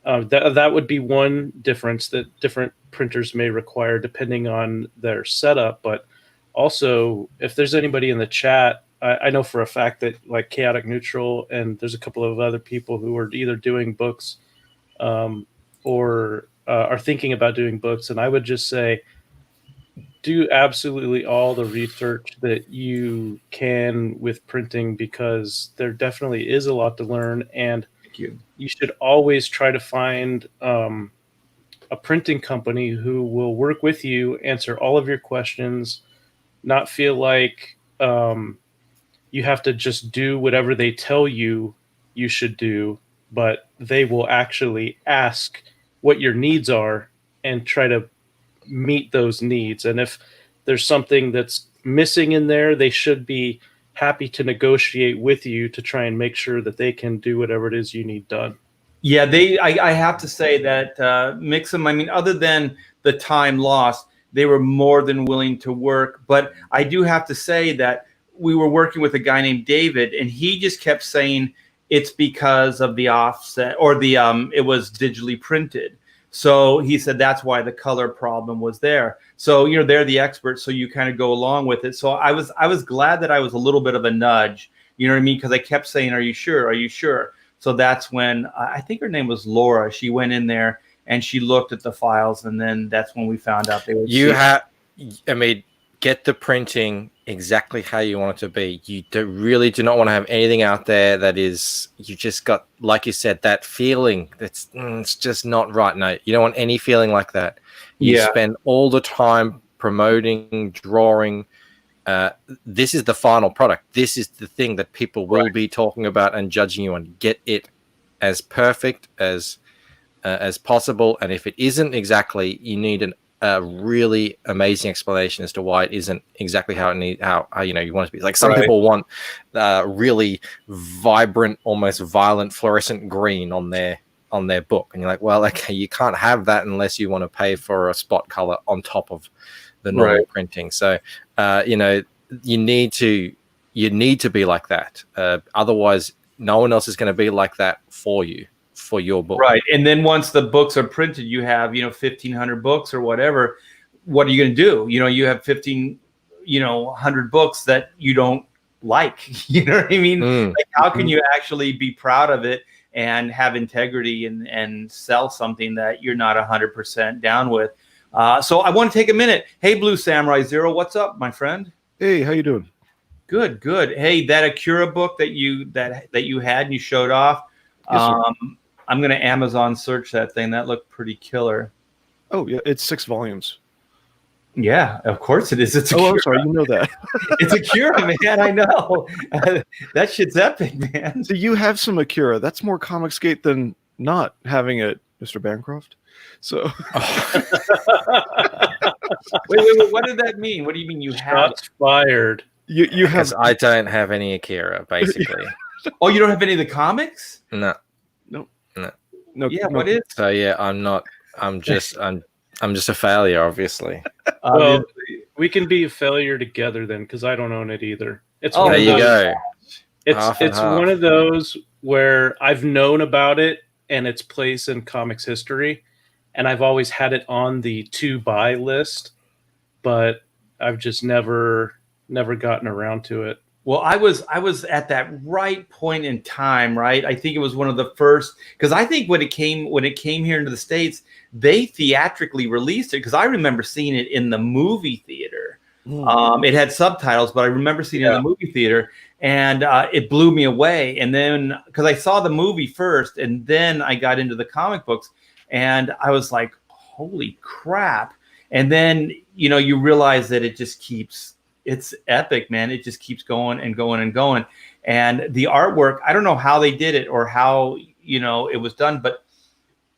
that would be one difference that different printers may require depending on their setup. But also, if there's anybody in the chat, I know for a fact that like Chaotic Neutral and there's a couple of other people who are either doing books or are thinking about doing books. And I would just say, do absolutely all the research that you can with printing, because there definitely is a lot to learn. And you should always try to find a printing company who will work with you, answer all of your questions, not feel like you have to just do whatever they tell you should do, but they will actually ask what your needs are and try to meet those needs. And if there's something that's missing in there, they should be happy to negotiate with you to try and make sure that they can do whatever it is you need done. Yeah, I have to say that Mixum, I mean, other than the time lost, they were more than willing to work. But I do have to say that we were working with a guy named David, and he just kept saying it's because of the offset or the it was digitally printed. So he said that's why the color problem was there. So they're the experts, so you kind of go along with it. So I was glad that I was a little bit of a nudge. You know what I mean? Because I kept saying, "Are you sure? Are you sure?" So that's when I think her name was Laura. She went in there and she looked at the files, and then that's when we found out they were. Get the printing exactly how you want it to be. You really do not want to have anything out there that is, you just got, like you said, that feeling that's it's just not right. No, you don't want any feeling like that. You spend all the time promoting, drawing. This is the final product. This is the thing that people will be talking about and judging you on. Get it as perfect as possible. And if it isn't exactly, you need a really amazing explanation as to why it isn't exactly how you want it to be. Like some people want really vibrant, almost violent fluorescent green on their book, and you're like, well, okay, you can't have that unless you want to pay for a spot color on top of the normal printing. So you need to be like that. Otherwise, no one else is going to be like that for you. For your book, right? And then once the books are printed, you have 1,500 books or whatever. What are you going to do? You have 1,500 books that you don't like. You know what I mean? Like, how can you actually be proud of it and have integrity and sell something that you're not 100% down with? So I want to take a minute. Hey, Blue Samurai Zero, what's up, my friend? Hey, how you doing? Good. Hey, that Akira book that you had and you showed off. Yes, I'm going to Amazon search that thing. That looked pretty killer. Oh, yeah. It's 6 volumes. Yeah, of course it is. It's I'm sorry. You know that. It's Akira, man. I know. That shit's epic, man. So you have some Akira. That's more Comicsgate than not having it, Mr. Bancroft. So. Wait. What did that mean? What do you mean you have? Shots fired. You have. I don't have any Akira, basically. Oh, you don't have any of the comics? No. Yeah, what is? So yeah, I'm not. I'm just a failure, obviously. Well, we can be a failure together then, because I don't own it either. It's there you go. It's one of those where I've known about it and its place in comics history, and I've always had it on the to buy list, but I've just never gotten around to it. Well, I was at that right point in time, right? I think it was one of the first, because I think when it came here into the States, they theatrically released it, because I remember seeing it in the movie theater. It had subtitles, but I remember seeing it in the movie theater, and it blew me away. And then, because I saw the movie first, and then I got into the comic books, and I was like, holy crap. And then, you realize that it just keeps... It's epic, man. It just keeps going and going and going. And the artwork, I don't know how they did it or how, it was done, but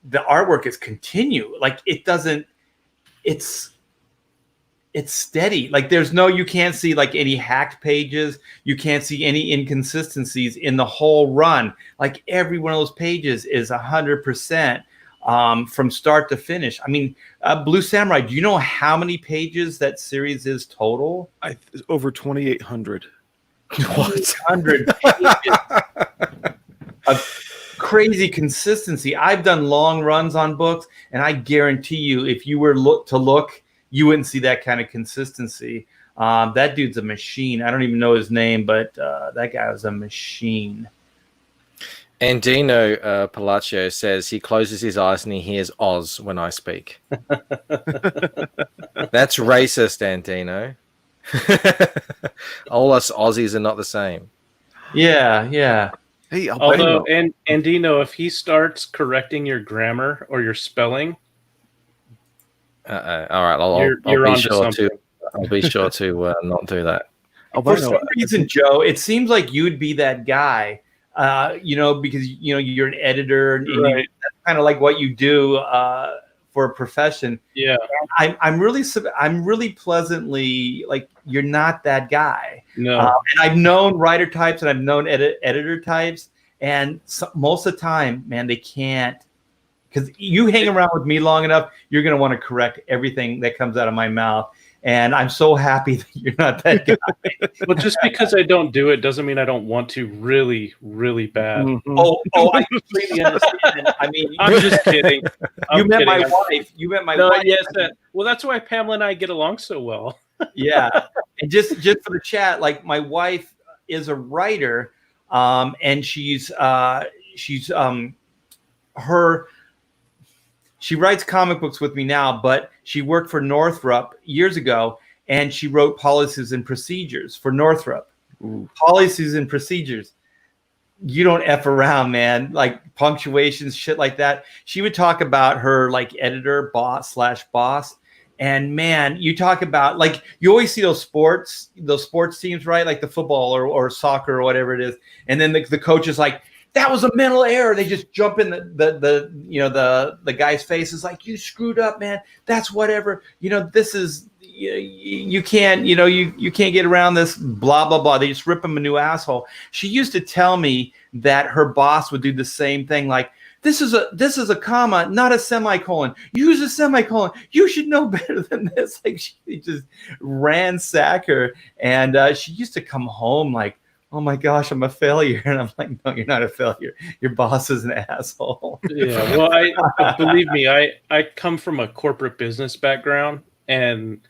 the artwork is continue. Like, it doesn't, it's steady. Like, you can't see like any hacked pages. You can't see any inconsistencies in the whole run. Like, every one of those pages is 100%. From start to finish. I mean, Blue Samurai, do you know how many pages that series is total? Over 2,800. What? 100 pages of crazy consistency. I've done long runs on books, and I guarantee you, if you were to look, you wouldn't see that kind of consistency. That dude's a machine. I don't even know his name, but that guy was a machine. Andino Palacio says he closes his eyes and he hears Oz when I speak. That's racist, Andino. All us Aussies are not the same. Yeah. Hey, although, Andino, if he starts correcting your grammar or your spelling, all right, I'll be sure to not do that. For some reason, Joe, it seems like you'd be that guy. Because you're an editor, and that's kind of like what you do for a profession. Yeah. I'm really pleasantly like, you're not that guy. No. And I've known writer types and I've known editor types, and most of the time, man, they can't. Because you hang around with me long enough, you're going to want to correct everything that comes out of my mouth. And I'm so happy that you're not that guy. Well, just because I don't do it doesn't mean I don't want to really, really bad. Mhm. I completely understand. I mean, I'm just kidding. you met my wife. You met my wife. Yes. Well, that's why Pamela and I get along so well. Yeah. And just for the chat, like, my wife is a writer, and she writes comic books with me now, but she worked for Northrop years ago, and she wrote policies and procedures for Northrop. Ooh. Policies and procedures. You don't F around, man. Like punctuations, shit like that. She would talk about her like editor, boss. And man, you talk about, like, you always see those sports teams, right? Like the football or soccer or whatever it is. And then the coach is like, that was a mental error. They just jump in the guy's face. Is like, you screwed up, man. That's whatever. This is, you can't, you can't get around this, blah, blah, blah. They just rip him a new asshole. She used to tell me that her boss would do the same thing. Like, this is a comma, not a semicolon. Use a semicolon. You should know better than this. Like, she just ransack her. And she used to come home like, oh my gosh, I'm a failure. And I'm like, no, you're not a failure. Your boss is an asshole. Yeah, well, I believe me, I come from a corporate business background, and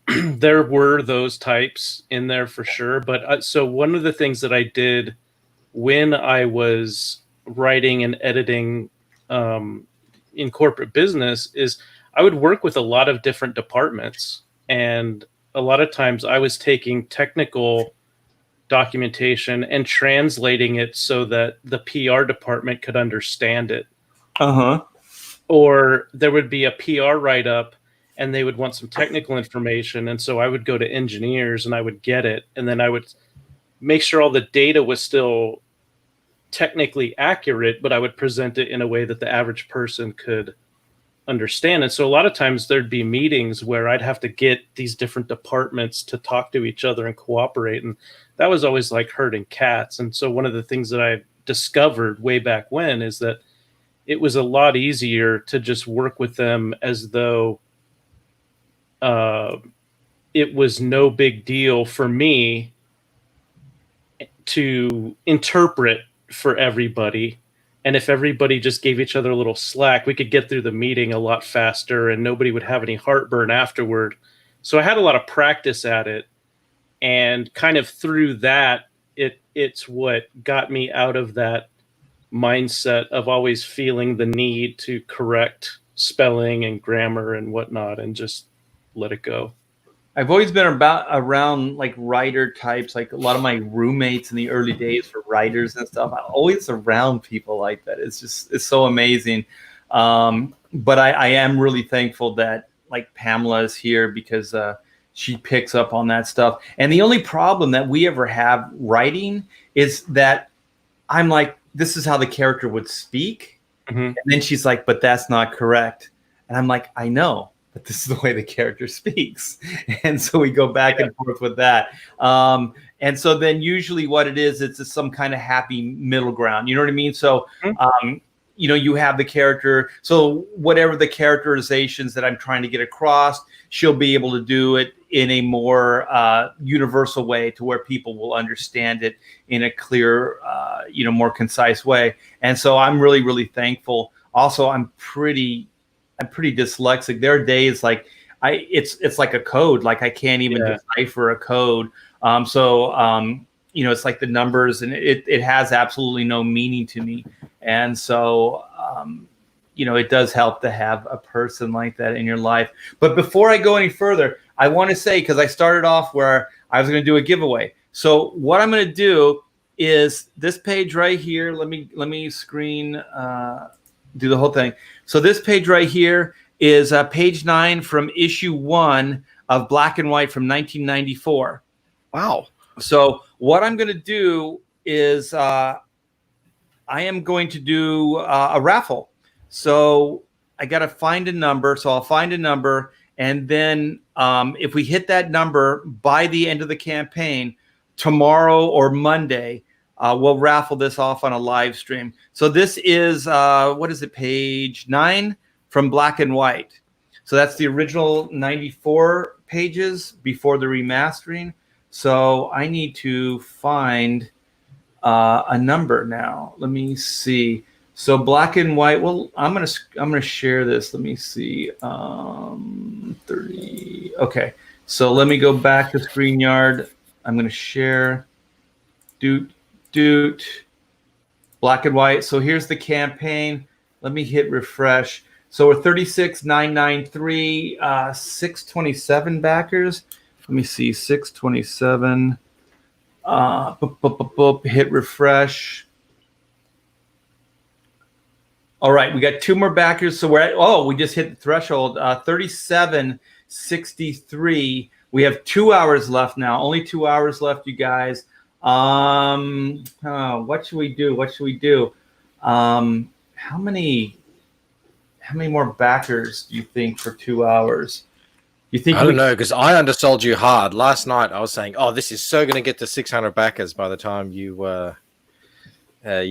there were those types in there for sure. But so one of the things that I did when I was writing and editing in corporate business is I would work with a lot of different departments, and a lot of times I was taking technical documentation and translating it so that the PR department could understand it. Or there would be a PR write-up and they would want some technical information, and so I would go to engineers and I would get it, and then I would make sure all the data was still technically accurate, but I would present it in a way that the average person could understand. And so a lot of times there'd be meetings where I'd have to get these different departments to talk to each other and cooperate, and that was always like herding cats. And so one of the things that I discovered way back when is that it was a lot easier to just work with them as though it was no big deal for me to interpret for everybody. And if everybody just gave each other a little slack, we could get through the meeting a lot faster and nobody would have any heartburn afterward. So I had a lot of practice at it. And kind of through that, it's what got me out of that mindset of always feeling the need to correct spelling and grammar and whatnot and just let it go. I've always been around like writer types. Like a lot of my roommates in the early days were writers and stuff. I'm always around people like that. It's so amazing. But I am really thankful that like Pamela is here because she picks up on that stuff. And the only problem that we ever have writing is that I'm like, this is how the character would speak. Mm-hmm. And then she's like, but that's not correct. And I'm like, I know, but this is the way the character speaks. And so we go back and forth with that. And so then usually what it is, it's some kind of happy middle ground. You know what I mean? So, you have the character. So whatever the characterizations that I'm trying to get across, she'll be able to do it in a more universal way to where people will understand it in a clear, more concise way. And so I'm really, really thankful. Also, I'm pretty dyslexic. There are days like it's like a code. Like I can't even decipher a code. It's like the numbers, and it has absolutely no meaning to me. And so, it does help to have a person like that in your life. But before I go any further, I want to say, because I started off where I was going to do a giveaway. So what I'm going to do is this page right here. Let me screen, do the whole thing. So this page right here is page 9 from issue 1 of Black and White from 1994. Wow. So what I'm going to do is I am going to do a raffle. So gotta find a number. So I'll find a number, and then if we hit that number by the end of the campaign, tomorrow or Monday, we'll raffle this off on a live stream. So this is what is it, page 9 from Black and White. So that's the original 94 pages before the remastering. So I need to find a number now. Let me see. So Black and White. Well, I'm gonna share this. Let me see. 30. Okay. So let me go back to ScreenYard. I'm gonna share. Doot. Black and White. So here's the campaign. Let me hit refresh. So we're 36,993, 627 backers. Let me see, 627. Hit refresh. All right, we got 2 more backers. So we're at, we just hit the threshold, 3763. We have 2 hours left now. Only 2 hours left, you guys. What should we do? How many more backers do you think for 2 hours? You think? I don't know, because I undersold you hard last night. I was saying, "Oh, this is so going to get to 600 backers by the time you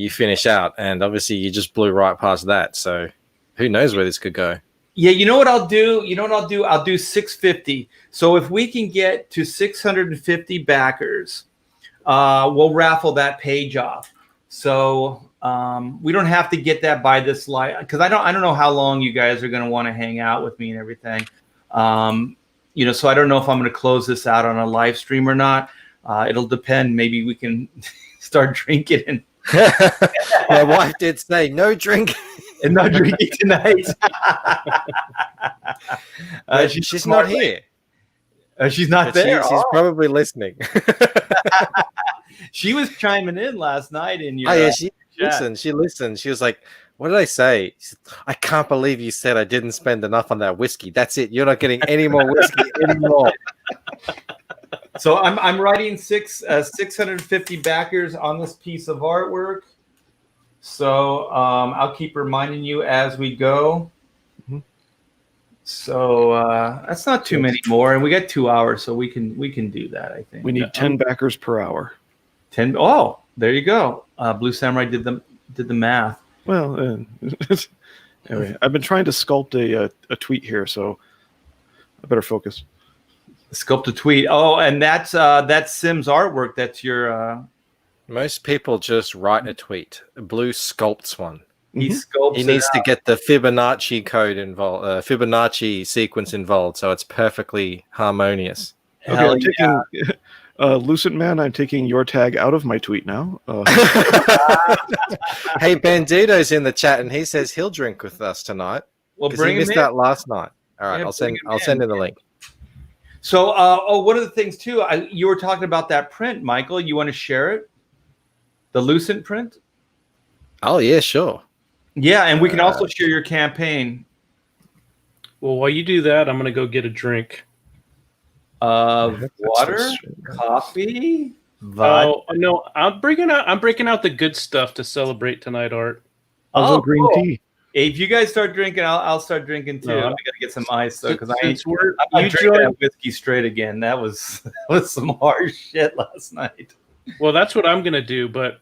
finish out," and obviously you just blew right past that. So, who knows where this could go? Yeah, you know what I'll do? I'll do 650. So if we can get to 650 backers, we'll raffle that page off. So we don't have to get that by this live, because I don't know how long you guys are going to want to hang out with me and everything. So I don't know if I'm going to close this out on a live stream or not. It'll depend. Maybe we can start drinking. And my wife did say no drinking. And no drinking tonight. She's not here. She's not there. She's probably listening. She was chiming in last night in your. Oh yeah, she listened. She was like, "What did I say?" She said, "I can't believe you said I didn't spend enough on that whiskey. That's it. You're not getting any more whiskey anymore." So I'm writing 650 backers on this piece of artwork. So I'll keep reminding you as we go. Mm-hmm. So that's not too many more, and we got 2 hours, so we can do that. I think we need 10 backers per hour. 10. Oh, there you go. Blue Samurai did the math. Well, anyway, I've been trying to sculpt a tweet here, so I better focus. Sculpt a tweet. Oh, and that's Sim's artwork. That's your. Most people just write a tweet. Blue sculpts one. He sculpts. He needs to get the Fibonacci code involved, Fibonacci sequence involved, so it's perfectly harmonious. Okay, I'm taking Lucent Man. I'm taking your tag out of my tweet now. Hey, Bandito's in the chat, and he says he'll drink with us tonight. Well, bring him in. He missed that last night. All right, I'll send him the link. So, one of the things too, you were talking about that print, Michael. You want to share it? The Lucent print? Oh, yeah, sure. Yeah, and we can also share your campaign. Well, while you do that, I'm going to go get a drink. Of water, coffee, vodka. Oh, no, I'm breaking out the good stuff to celebrate tonight, Art. Also green tea. If you guys start drinking, I'll start drinking too. No, I'm gonna get some ice though, because I'm you drinking that whiskey straight again. That was some hard shit last night. Well, that's what I'm gonna do, but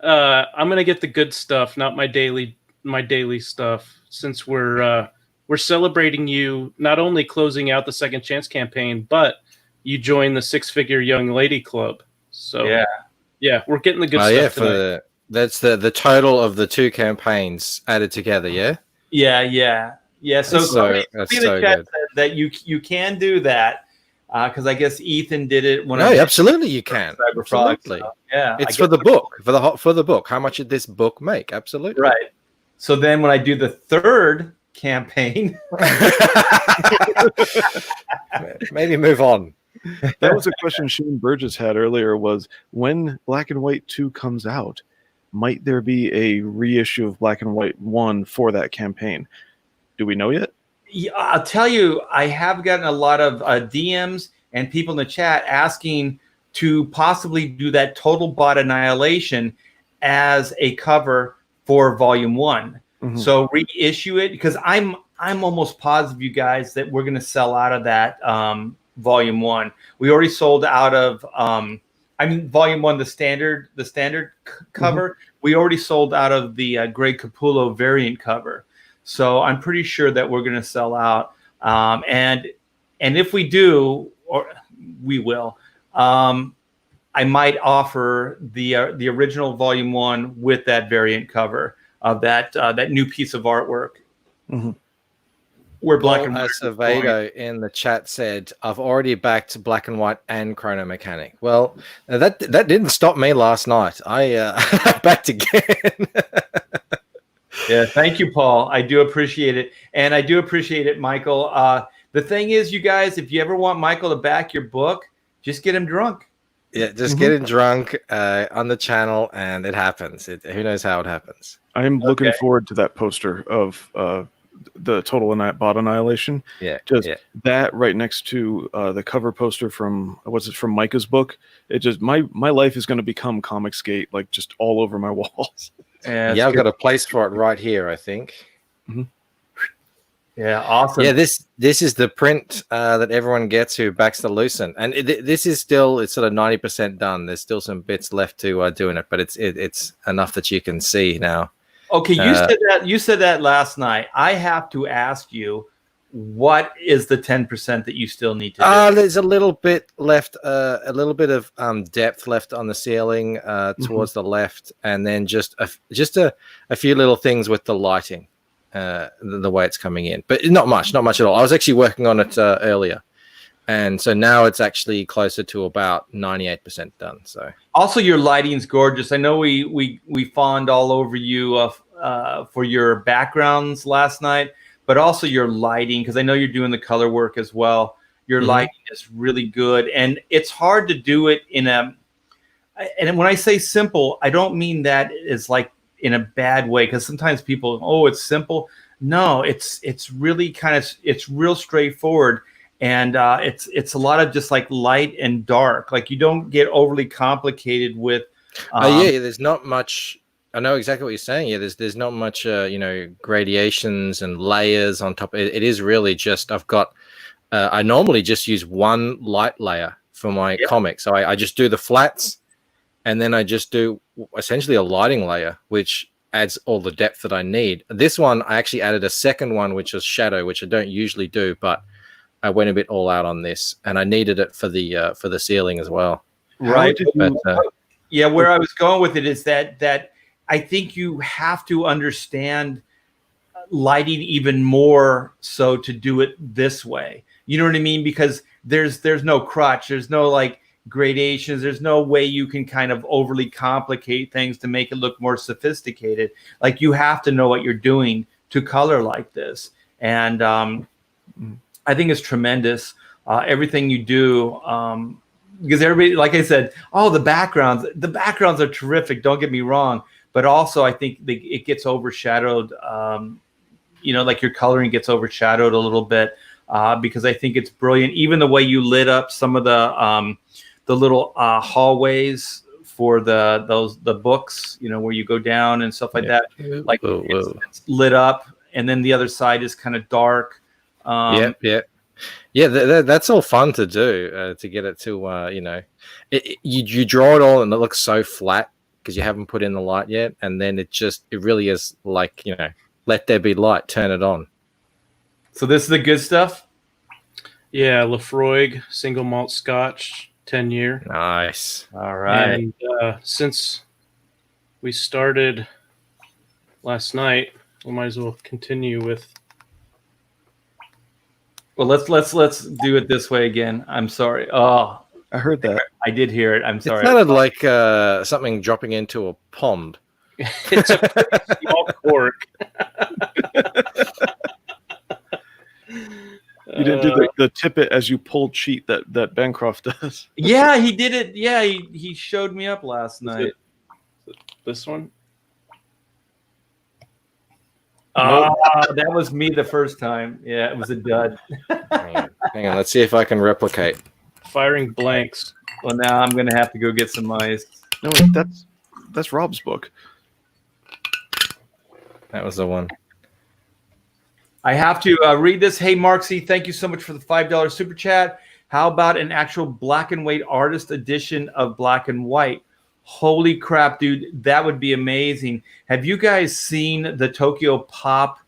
I'm gonna get the good stuff, not my daily stuff. Since we're celebrating you not only closing out the Second Chance campaign, but you joined the Six Figure Young Lady Club. So yeah, we're getting the good stuff tonight. That's the total of the 2 campaigns added together. Yeah. So that's so good. that you can do that. Because I guess Ethan did it. Absolutely, you can. Absolutely, so, yeah. It's for the book. For the book. How much did this book make? Absolutely, right. So then, when I do the 3rd campaign, maybe move on. That was a question Shane Burgess had earlier. Was when Black and White 2 comes out, might there be a reissue of Black and White 1 for that campaign? Do we know yet? Yeah, I'll tell you, I have gotten a lot of DMs and people in the chat asking to possibly do that Total Bot Annihilation as a cover for Volume 1. Mhm. So reissue it, because I'm almost positive, you guys, that we're going to sell out of that volume 1. We already sold out of volume 1, the standard cover. We already sold out of the Greg Capullo variant cover. So I'm pretty sure that we're going to sell out. And if we do, or we will, I might offer the original volume 1 with that variant cover of that new piece of artwork. Mhm. Where black Paul and white. Acevedo in the chat said, "I've already backed black and white and chrono mechanic." Well, that didn't stop me last night. I backed again. Yeah, thank you, Paul. I do appreciate it, and I do appreciate it, Michael. The thing is, you guys, if you ever want Michael to back your book, just get him drunk. Yeah, just getting drunk on the channel, and it happens. Who knows how it happens? I am looking forward to that poster of the total bot annihilation. Yeah, just that right next to the cover poster from from Micah's book. It just my life is going to become Comicsgate, like just all over my walls. Yeah, I've got a place for it right here, I think. Yeah, awesome. Yeah, this is the print that everyone gets who backs the Lucent, and this is still, it's sort of 90% done. There's still some bits left to do in it, but it's enough that you can see now. Okay, you said that last night. I have to ask you, what is the 10% that you still need to do? There's a little bit left, a little bit of depth left on the ceiling towards the left, and then just a few little things with the lighting, the way it's coming in, but not much at all. I was actually working on it earlier, and so now it's actually closer to about 98% done. So also, your lighting's gorgeous. I know we fawned all over you for your backgrounds last night, but also your lighting, because I know you're doing the color work as well. Your lighting is really good, and it's hard to do it and when I say simple, I don't mean that is like in a bad way, because sometimes people, oh, it's simple. No, it's really it's real straightforward, and it's a lot of just like light and dark. Like, you don't get overly complicated with. There's not much. I know exactly what you're saying. Yeah, there's not much, gradations and layers on top. It is really just, I've got. I normally just use one light layer for my comic, so I just do the flats, and then I just do essentially a lighting layer, which adds all the depth that I need. This one, I actually added a second one, which is shadow, which I don't usually do, but I went a bit all out on this, and I needed it for the ceiling as well. Right. But, where I was going with it is that I think you have to understand lighting even more so to do it this way. You know what I mean? Because there's no crutch, there's no like gradations, there's no way you can kind of overly complicate things to make it look more sophisticated. Like, you have to know what you're doing to color like this, and I think it's tremendous, everything you do, because everybody, like I said, the backgrounds are terrific, don't get me wrong, but also I think it gets overshadowed, like your coloring gets overshadowed a little bit, because I think it's brilliant. Even the way you lit up some of the little hallways for the books, where you go down and stuff like that. Like, it's lit up, and then the other side is kind of dark. That's all fun to do, to get it to you draw it all and it looks so flat because you haven't put in the light yet, and then it really is like, let there be light, turn it on. So this is the good stuff. Yeah, Lafroig single malt Scotch, 10-year. Nice. All right. And since we started last night, we might as well continue with. Well, let's do it this way again. I'm sorry. Oh, I heard that. I did hear it. I'm sorry. It sounded like something dropping into a pond. It's a pretty small cork. You didn't do the tip it as you pull cheat that Bancroft does. Yeah, he did it. Yeah, he showed me up last night. This one? That was me the first time. Yeah, it was a dud. Hang on, let's see if I can replicate. Firing blanks. Well, now I'm gonna have to go get some ice. No, wait, that's Rob's book. That was the one. I have to read this. Hey, Mark C, thank you so much for the $5 super chat. How about an actual black and white artist edition of Black and White? Holy crap, dude. That would be amazing. Have you guys seen the Tokyo Pop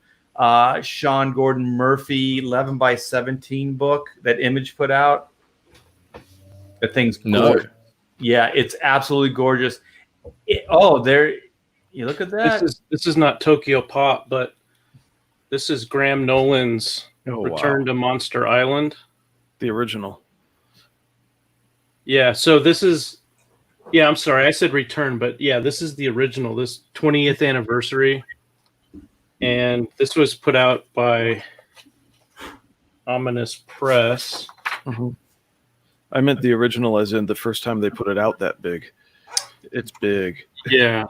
Sean Gordon Murphy 11 by 17 book that Image put out? The thing's gorgeous. No. Yeah, it's absolutely gorgeous. There you look at that. This is not Tokyo Pop, but this is Graham Nolan's Return to Monster Island. The original. Yeah, so this is I'm sorry, I said return, but yeah, this is the original, this 20th anniversary. And this was put out by Ominous Press. Mm-hmm. I meant the original as in the first time they put it out that big. It's big. Yeah.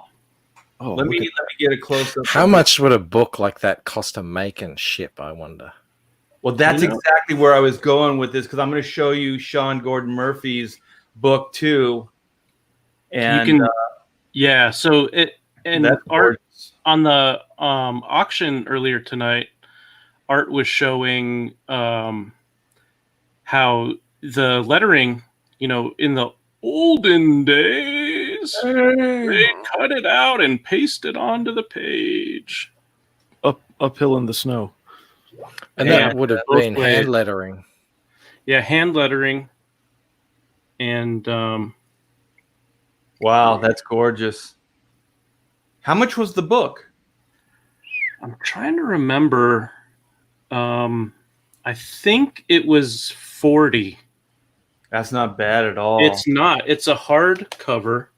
Oh, let me get a close up. How much would a book like that cost to make and ship, I wonder? Well, that's exactly where I was going with this, because I'm going to show you Sean Gordon Murphy's book too. And you can, so it and that's Art on the auction earlier tonight, Art was showing how the lettering, in the olden days, they cut it out and pasted onto the page. Uphill in the snow. And that would have been hand lettering. Yeah, hand lettering. And wow, that's gorgeous. How much was the book? I'm trying to remember. I think it was $40. That's not bad at all. It's not. It's a hard cover.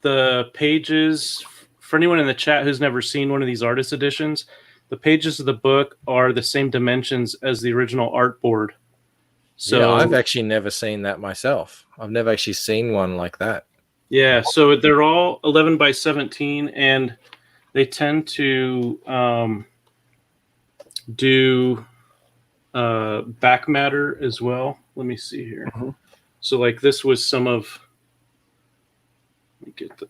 The pages, for anyone in the chat who's never seen one of these artist editions, the pages of the book are the same dimensions as the original artboard. So yeah, I've actually never seen that myself. I've never actually seen one like that. Yeah, so they're all 11 by 17, and they tend to do back matter as well. Let me see here. Mm-hmm. So like this was some of, let me get the,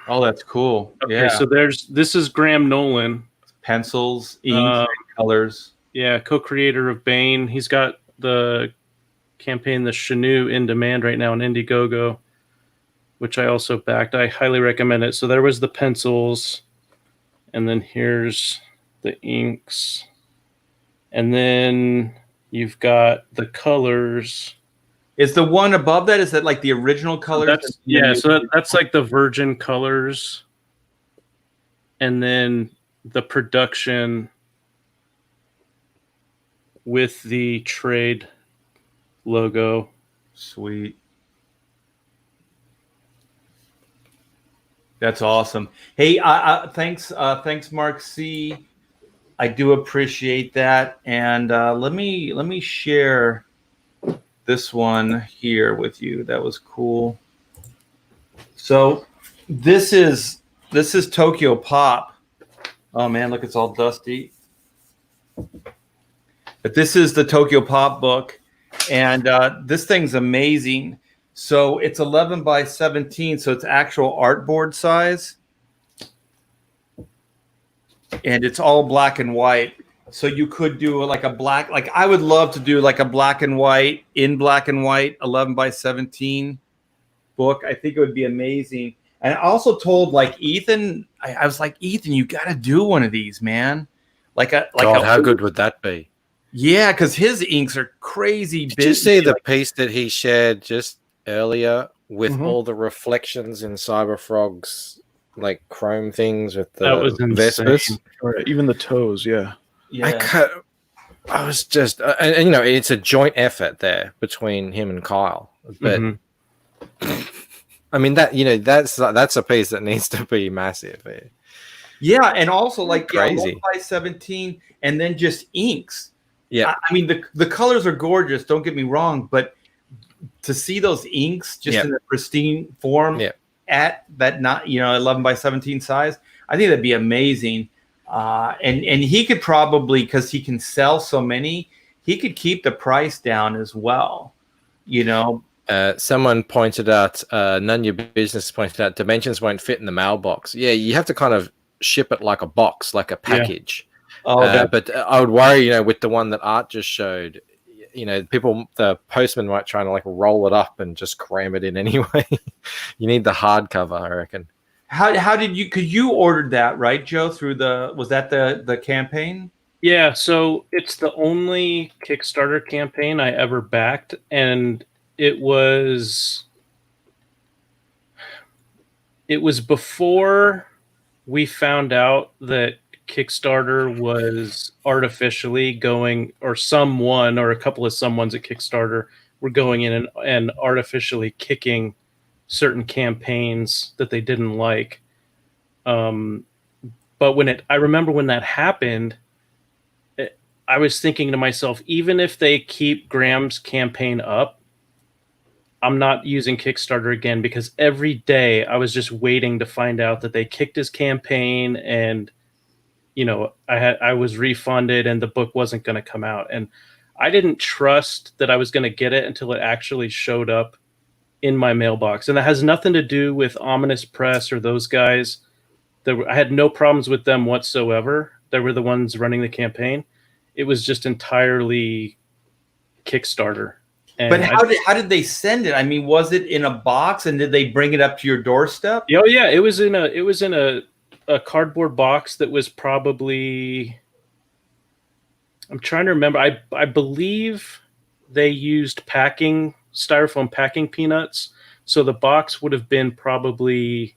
oh, that's cool. okay, Yeah. so this is Graham Nolan. Pencils, inks, colors. Yeah, co-creator of Bane. He's got the campaign, the Chenu, in demand right now on Indiegogo, which I also backed. I highly recommend it. So there was the pencils, and then here's the inks. And then you've got the colors. Is the one above that, is that like the original colors? That's like the virgin colors. And then the production with the trade logo. Sweet. That's awesome. Hey, thanks, Mark C. I do appreciate that. And let me share this one here with you. That was cool. So this is Tokyo Pop. Oh man, look, it's all dusty. But this is the Tokyo Pop book, and this thing's amazing. So it's 11 by 17, so it's actual artboard size. And it's all black and white. So you could do like a black, like I would love to do like a black and white, 11 by 17 book. I think it would be amazing. And I also told like Ethan, I was like, Ethan, you got to do one of these, man. How good would that be? Yeah, because his inks are crazy big. Did you see the piece that he shared just earlier with all the reflections in Cyberfrog's like chrome things with the Vespers? Right, even the toes, yeah. I was just, and it's a joint effort there between him and Kyle. But I mean that's a piece that needs to be massive. Yeah, and also like crazy 11 by 17, and then just inks. Yeah, I mean the colors are gorgeous. Don't get me wrong, but to see those inks just in a pristine form at that 11 by 17 size, I think that'd be amazing. And he could probably, because he can sell so many, he could keep the price down as well. Someone pointed out, None of Your Business pointed out, dimensions won't fit in the mailbox. Yeah, you have to kind of ship it like a box, like a package. But I would worry, with the one that Art just showed, the postman might try to like roll it up and just cram it in anyway. You need the hardcover, I reckon. How did you? Because you ordered that, right, Joe? Through was that the campaign? Yeah, so it's the only Kickstarter campaign I ever backed, and it was before we found out that Kickstarter was artificially going, or someone or a couple of someones at Kickstarter were going in and artificially kicking certain campaigns that they didn't like. But I remember when that happened, I was thinking to myself, even if they keep Graham's campaign up, I'm not using Kickstarter again, because every day I was just waiting to find out that they kicked his campaign, and I was refunded and the book wasn't going to come out. And I didn't trust that I was going to get it until it actually showed up in my mailbox. And that has nothing to do with Ominous Press or those guys. I had no problems with them whatsoever. They were the ones running the campaign. It was just entirely Kickstarter. And but how did they send it? I mean, was it in a box, and did they bring it up to your doorstep? Oh yeah, it was in a cardboard box that was probably, I'm trying to remember. I believe they used styrofoam packing peanuts, so the box would have been probably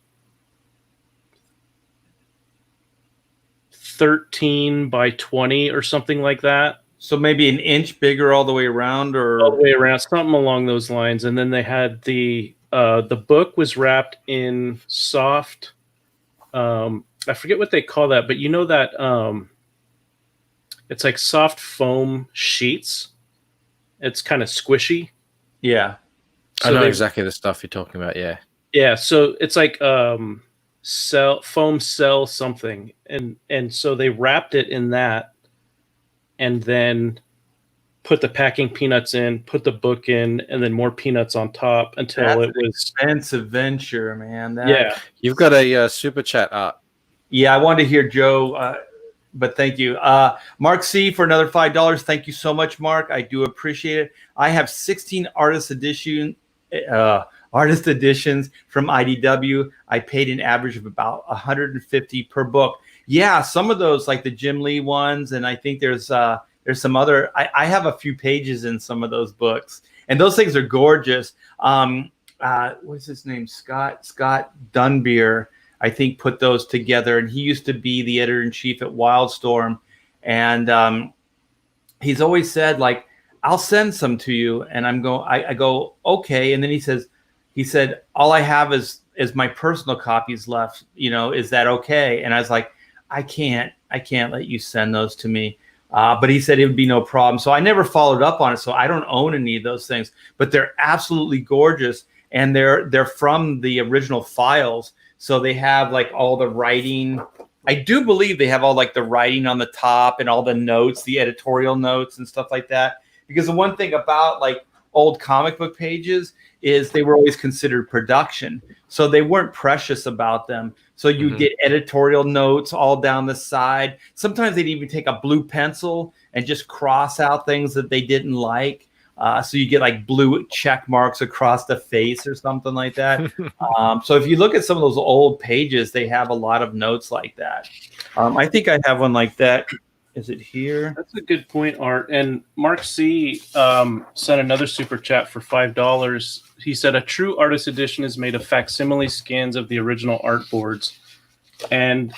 13 by 20 or something like that. So maybe an inch bigger all the way around, or all the way around, something along those lines. And then they had the book was wrapped in soft, I forget what they call that, but that it's like soft foam sheets. It's kind of squishy. Yeah. So I know exactly the stuff you're talking about. Yeah. Yeah. So it's like foam cell something. And so they wrapped it in that, and then put the packing peanuts in, put the book in, and then more peanuts on top until it was expensive venture, man. Yeah. You've got a super chat up. Yeah, I wanted to hear Joe, but thank you. Mark C for another $5. Thank you so much, Mark. I do appreciate it. I have 16 artist editions from IDW. I paid an average of about $150 per book. Yeah, some of those, like the Jim Lee ones, and I think there's some other. I have a few pages in some of those books, and those things are gorgeous. What's his name? Scott Dunbier, I think, put those together, and he used to be the editor-in-chief at Wildstorm, and he's always said, like, I'll send some to you, and I go, okay, and then he said, all I have is my personal copies left. Is that okay? And I was like, I can't let you send those to me. But he said it would be no problem. So I never followed up on it. So I don't own any of those things, but they're absolutely gorgeous. And they're from the original files. So they have like all the writing. I do believe they have all like the writing on the top and all the notes, the editorial notes and stuff like that. Because the one thing about like old comic book pages is they were always considered production. So they weren't precious about them. So you get editorial notes all down the side. Sometimes they'd even take a blue pencil and just cross out things that they didn't like. So you get like blue check marks across the face or something like that. So if you look at some of those old pages, they have a lot of notes like that. I think I have one like that. Is it here? That's a good point, Art. And Mark C sent another super chat for $5. He said, a true artist edition is made of facsimile scans of the original art boards. And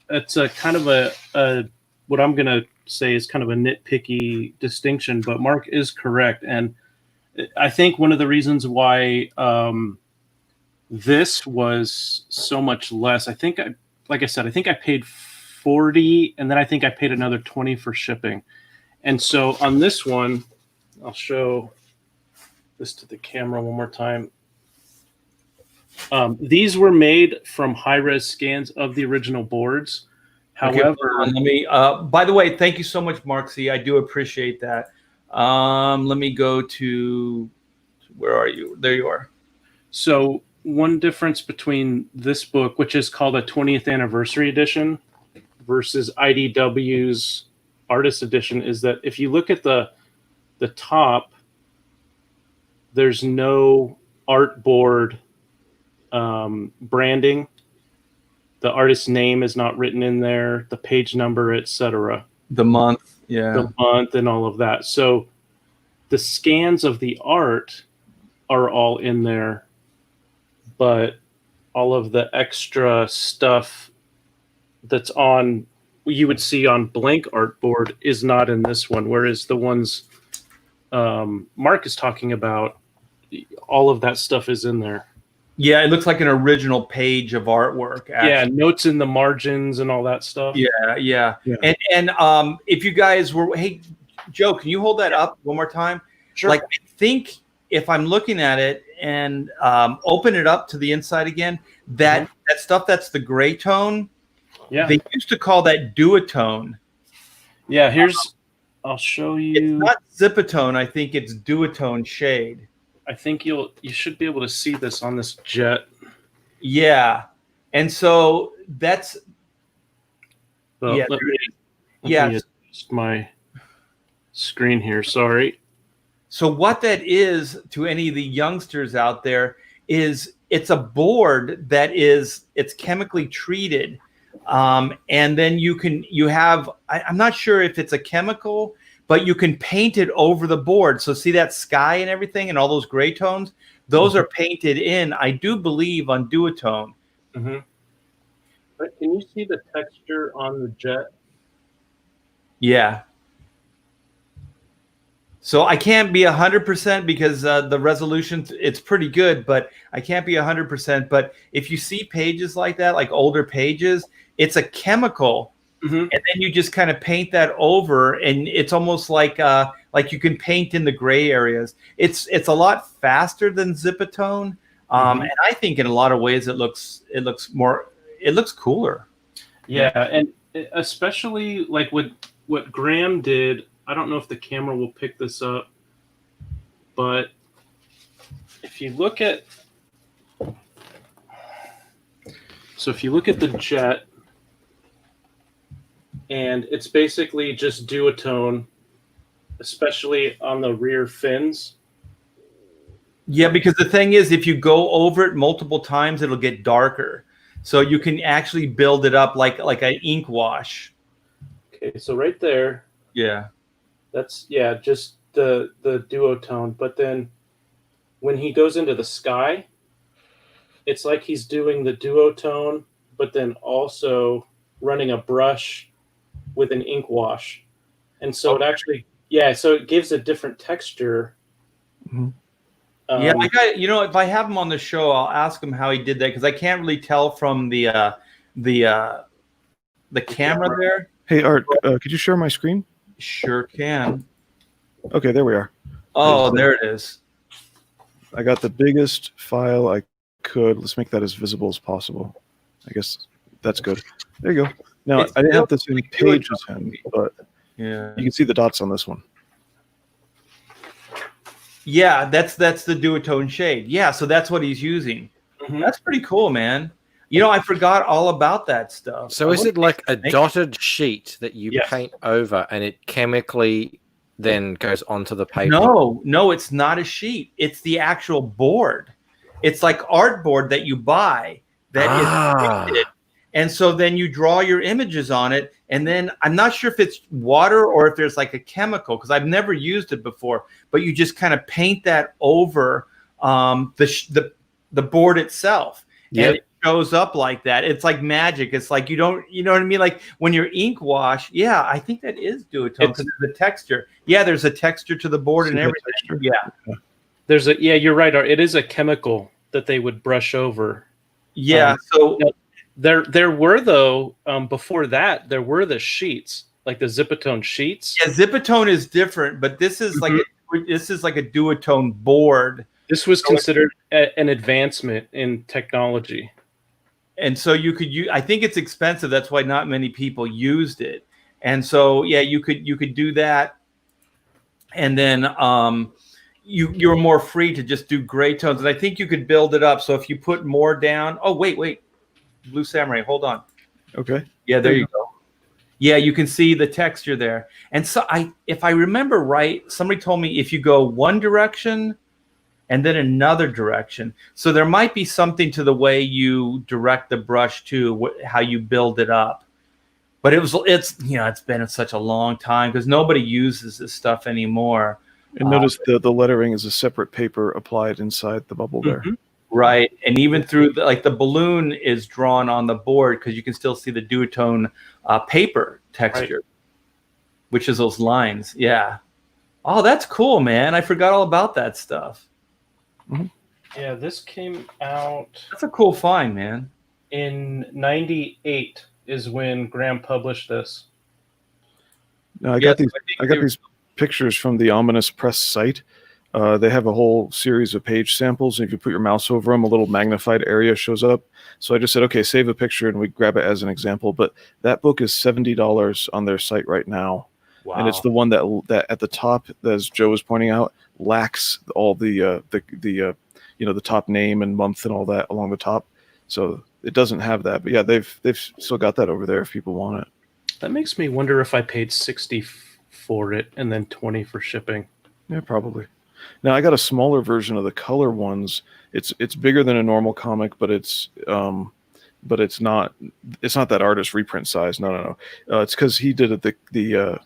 it's a kind of a what I'm going to say is kind of a nitpicky distinction, but Mark is correct. And I think one of the reasons why this was so much less, I think I paid $40, and then I think I paid another $20 for shipping. And so on this one, I'll show this to the camera one more time. These were made from high-res scans of the original boards. However, let me. By the way, thank you so much, Mark C. I do appreciate that. Let me go to Where are you? There you are. So one difference between this book, which is called a 20th anniversary edition, versus IDW's artist edition, is that if you look at the top, there's no artboard branding. The artist's name is not written in there, the page number, etc. The month, yeah. The month and all of that. So the scans of the art are all in there, but all of the extra stuff that's on, you would see on blank artboard, is not in this one, whereas the ones Mark is talking about, all of that stuff is in there. Yeah, it looks like an original page of artwork. Actually. Yeah, notes in the margins and all that stuff. Yeah. And if you guys were, hey, Joe, can you hold that up one more time? Sure. Like, I think if I'm looking at it and open it up to the inside again, that stuff that's the gray tone. Yeah. They used to call that duotone. Yeah, here's, I'll show you. It's not zipatone. I think it's duotone shade. I think you should be able to see this on this jet. Yeah. And so that's, Well, yeah. let me adjust my screen here. Sorry. So what that is to any of the youngsters out there is it's a board that it's chemically treated. And then I'm not sure if it's a chemical, but you can paint it over the board. So see that sky and everything and all those gray tones, those are painted in, I do believe, on duotone. Mm-hmm. But can you see the texture on the jet? Yeah. So I can't be 100% because the resolution, it's pretty good, but I can't be 100%. But if you see pages like that, like older pages, it's a chemical, and then you just kind of paint that over, and it's almost like you can paint in the gray areas. It's a lot faster than zipatone, and I think in a lot of ways it looks cooler. Yeah, and especially like what Graham did. I don't know if the camera will pick this up, but if you look at the jet, and it's basically just duotone, especially on the rear fins. Yeah, because the thing is, if you go over it multiple times, it'll get darker. So you can actually build it up like an ink wash. Okay, so right there. Yeah. That's, just the duotone. But then when he goes into the sky, it's like he's doing the duotone, but then also running a brush with an ink wash. And so it actually, so it gives a different texture. I got, if I have him on the show, I'll ask him how he did that, because I can't really tell from the camera there. Hey, Art, could you share my screen? Sure can. Okay, there we are. Oh, there it is. I got the biggest file I could. Let's make that as visible as possible. I guess that's good. There you go. Now, I didn't have the same page as him, but you can see the dots on this one. Yeah, that's the duotone shade. Yeah, so that's what he's using. That's pretty cool, man. I forgot all about that stuff. So is it like a dotted sheet that you paint over and it chemically then goes onto the paper? No, it's not a sheet. It's the actual board. It's like artboard that you buy that is painted. And so then you draw your images on it. And then I'm not sure if it's water or if there's like a chemical, because I've never used it before, but you just kind of paint that over the board itself. Yep. And it shows up like that. It's like magic. It's like you know what I mean? Like when you're ink wash, I think that is duotone because of the texture. Yeah, there's a texture to the board and everything. Texture. Yeah. You're right. It is a chemical that they would brush over. Yeah. So there were though before that there were the sheets, like the zipatone sheets. Yeah, zipatone is different, but this is like a duotone board. This was considered an advancement in technology. And so you could use, I think it's expensive. That's why not many people used it. And so, you could do that. And then, you're more free to just do gray tones, and I think you could build it up. So if you put more down, oh wait, Blue Samurai, hold on. Okay. Yeah, there you go. Yeah, you can see the texture there. And so if I remember right, somebody told me if you go one direction and then another direction, so there might be something to the way you direct the brush to how you build it up. But it's been such a long time because nobody uses this stuff anymore. And notice the lettering is a separate paper applied inside the bubble there. Right. And even through the balloon is drawn on the board because you can still see the duotone paper texture, which is those lines. Yeah. Oh, that's cool, man. I forgot all about that stuff. Mm-hmm. Yeah, this came out. That's a cool find, man. In '98 is when Graham published this. Now, I got these pictures from the Ominous Press site. They have a whole series of page samples, and if you put your mouse over them, a little magnified area shows up. So I just said, okay, save a picture, and we grab it as an example. But that book is $70 on their site right now. Wow. And it's the one that at the top, as Joe was pointing out, lacks all the top name and month and all that along the top. So it doesn't have that. But yeah, they've still got that over there if people want it. That makes me wonder if I paid 60 for it and then 20 for shipping. Yeah, probably. Now I got a smaller version of the color ones. It's bigger than a normal comic, but it's not that artist reprint size. No. It's because he did it the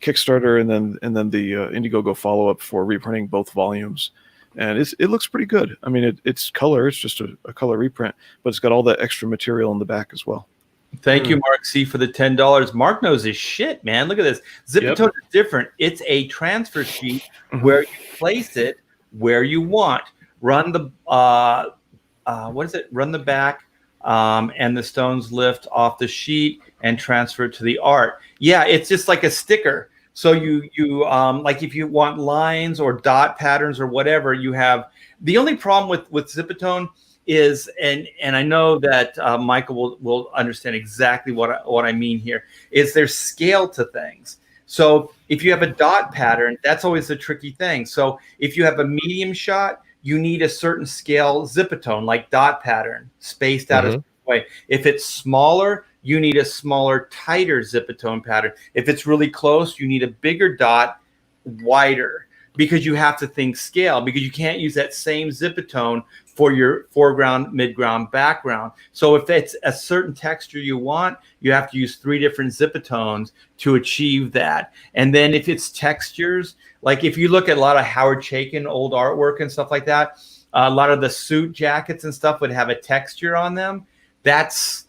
Kickstarter and then the Indiegogo follow up for reprinting both volumes, and it looks pretty good. I mean, it's color. It's just a color reprint, but it's got all that extra material in the back as well. Thank you, Mark C, for the $10. Mark knows his shit, man. Look at this. Zipatone is different. It's a transfer sheet where you place it where you want. Run the Run the back, and the stones lift off the sheet and transfer it to the art. Yeah, it's just like a sticker. So you like if you want lines or dot patterns or whatever, you have. The only problem with Zipatone is, and I know that Michael will understand exactly what I mean here, is there's scale to things. So if you have a dot pattern, that's always a tricky thing. So if you have a medium shot, you need a certain scale Zipatone, like dot pattern, spaced out a way. If it's smaller, you need a smaller, tighter Zipatone pattern. If it's really close, you need a bigger dot, wider, because you have to think scale, because you can't use that same Zipatone for your foreground, midground, background. So if it's a certain texture you want, you have to use 3 different Zipatones to achieve that. And then if it's textures, like if you look at a lot of Howard Chaykin old artwork and stuff like that, a lot of the suit jackets and stuff would have a texture on them. That's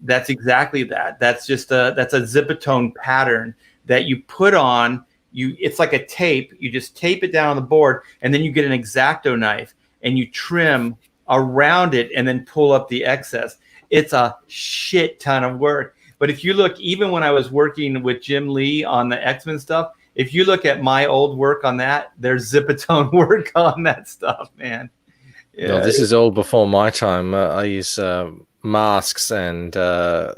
exactly that. That's a Zipatone pattern that you put on. It's like a tape. You just tape it down on the board, and then you get an X-Acto knife and you trim around it and then pull up the excess. It's a shit ton of work. But if you look, even when I was working with Jim Lee on the X-Men stuff, if you look at my old work on that, there's Zipatone work on that stuff, man. Yeah. No, this is all before my time. I use masks and I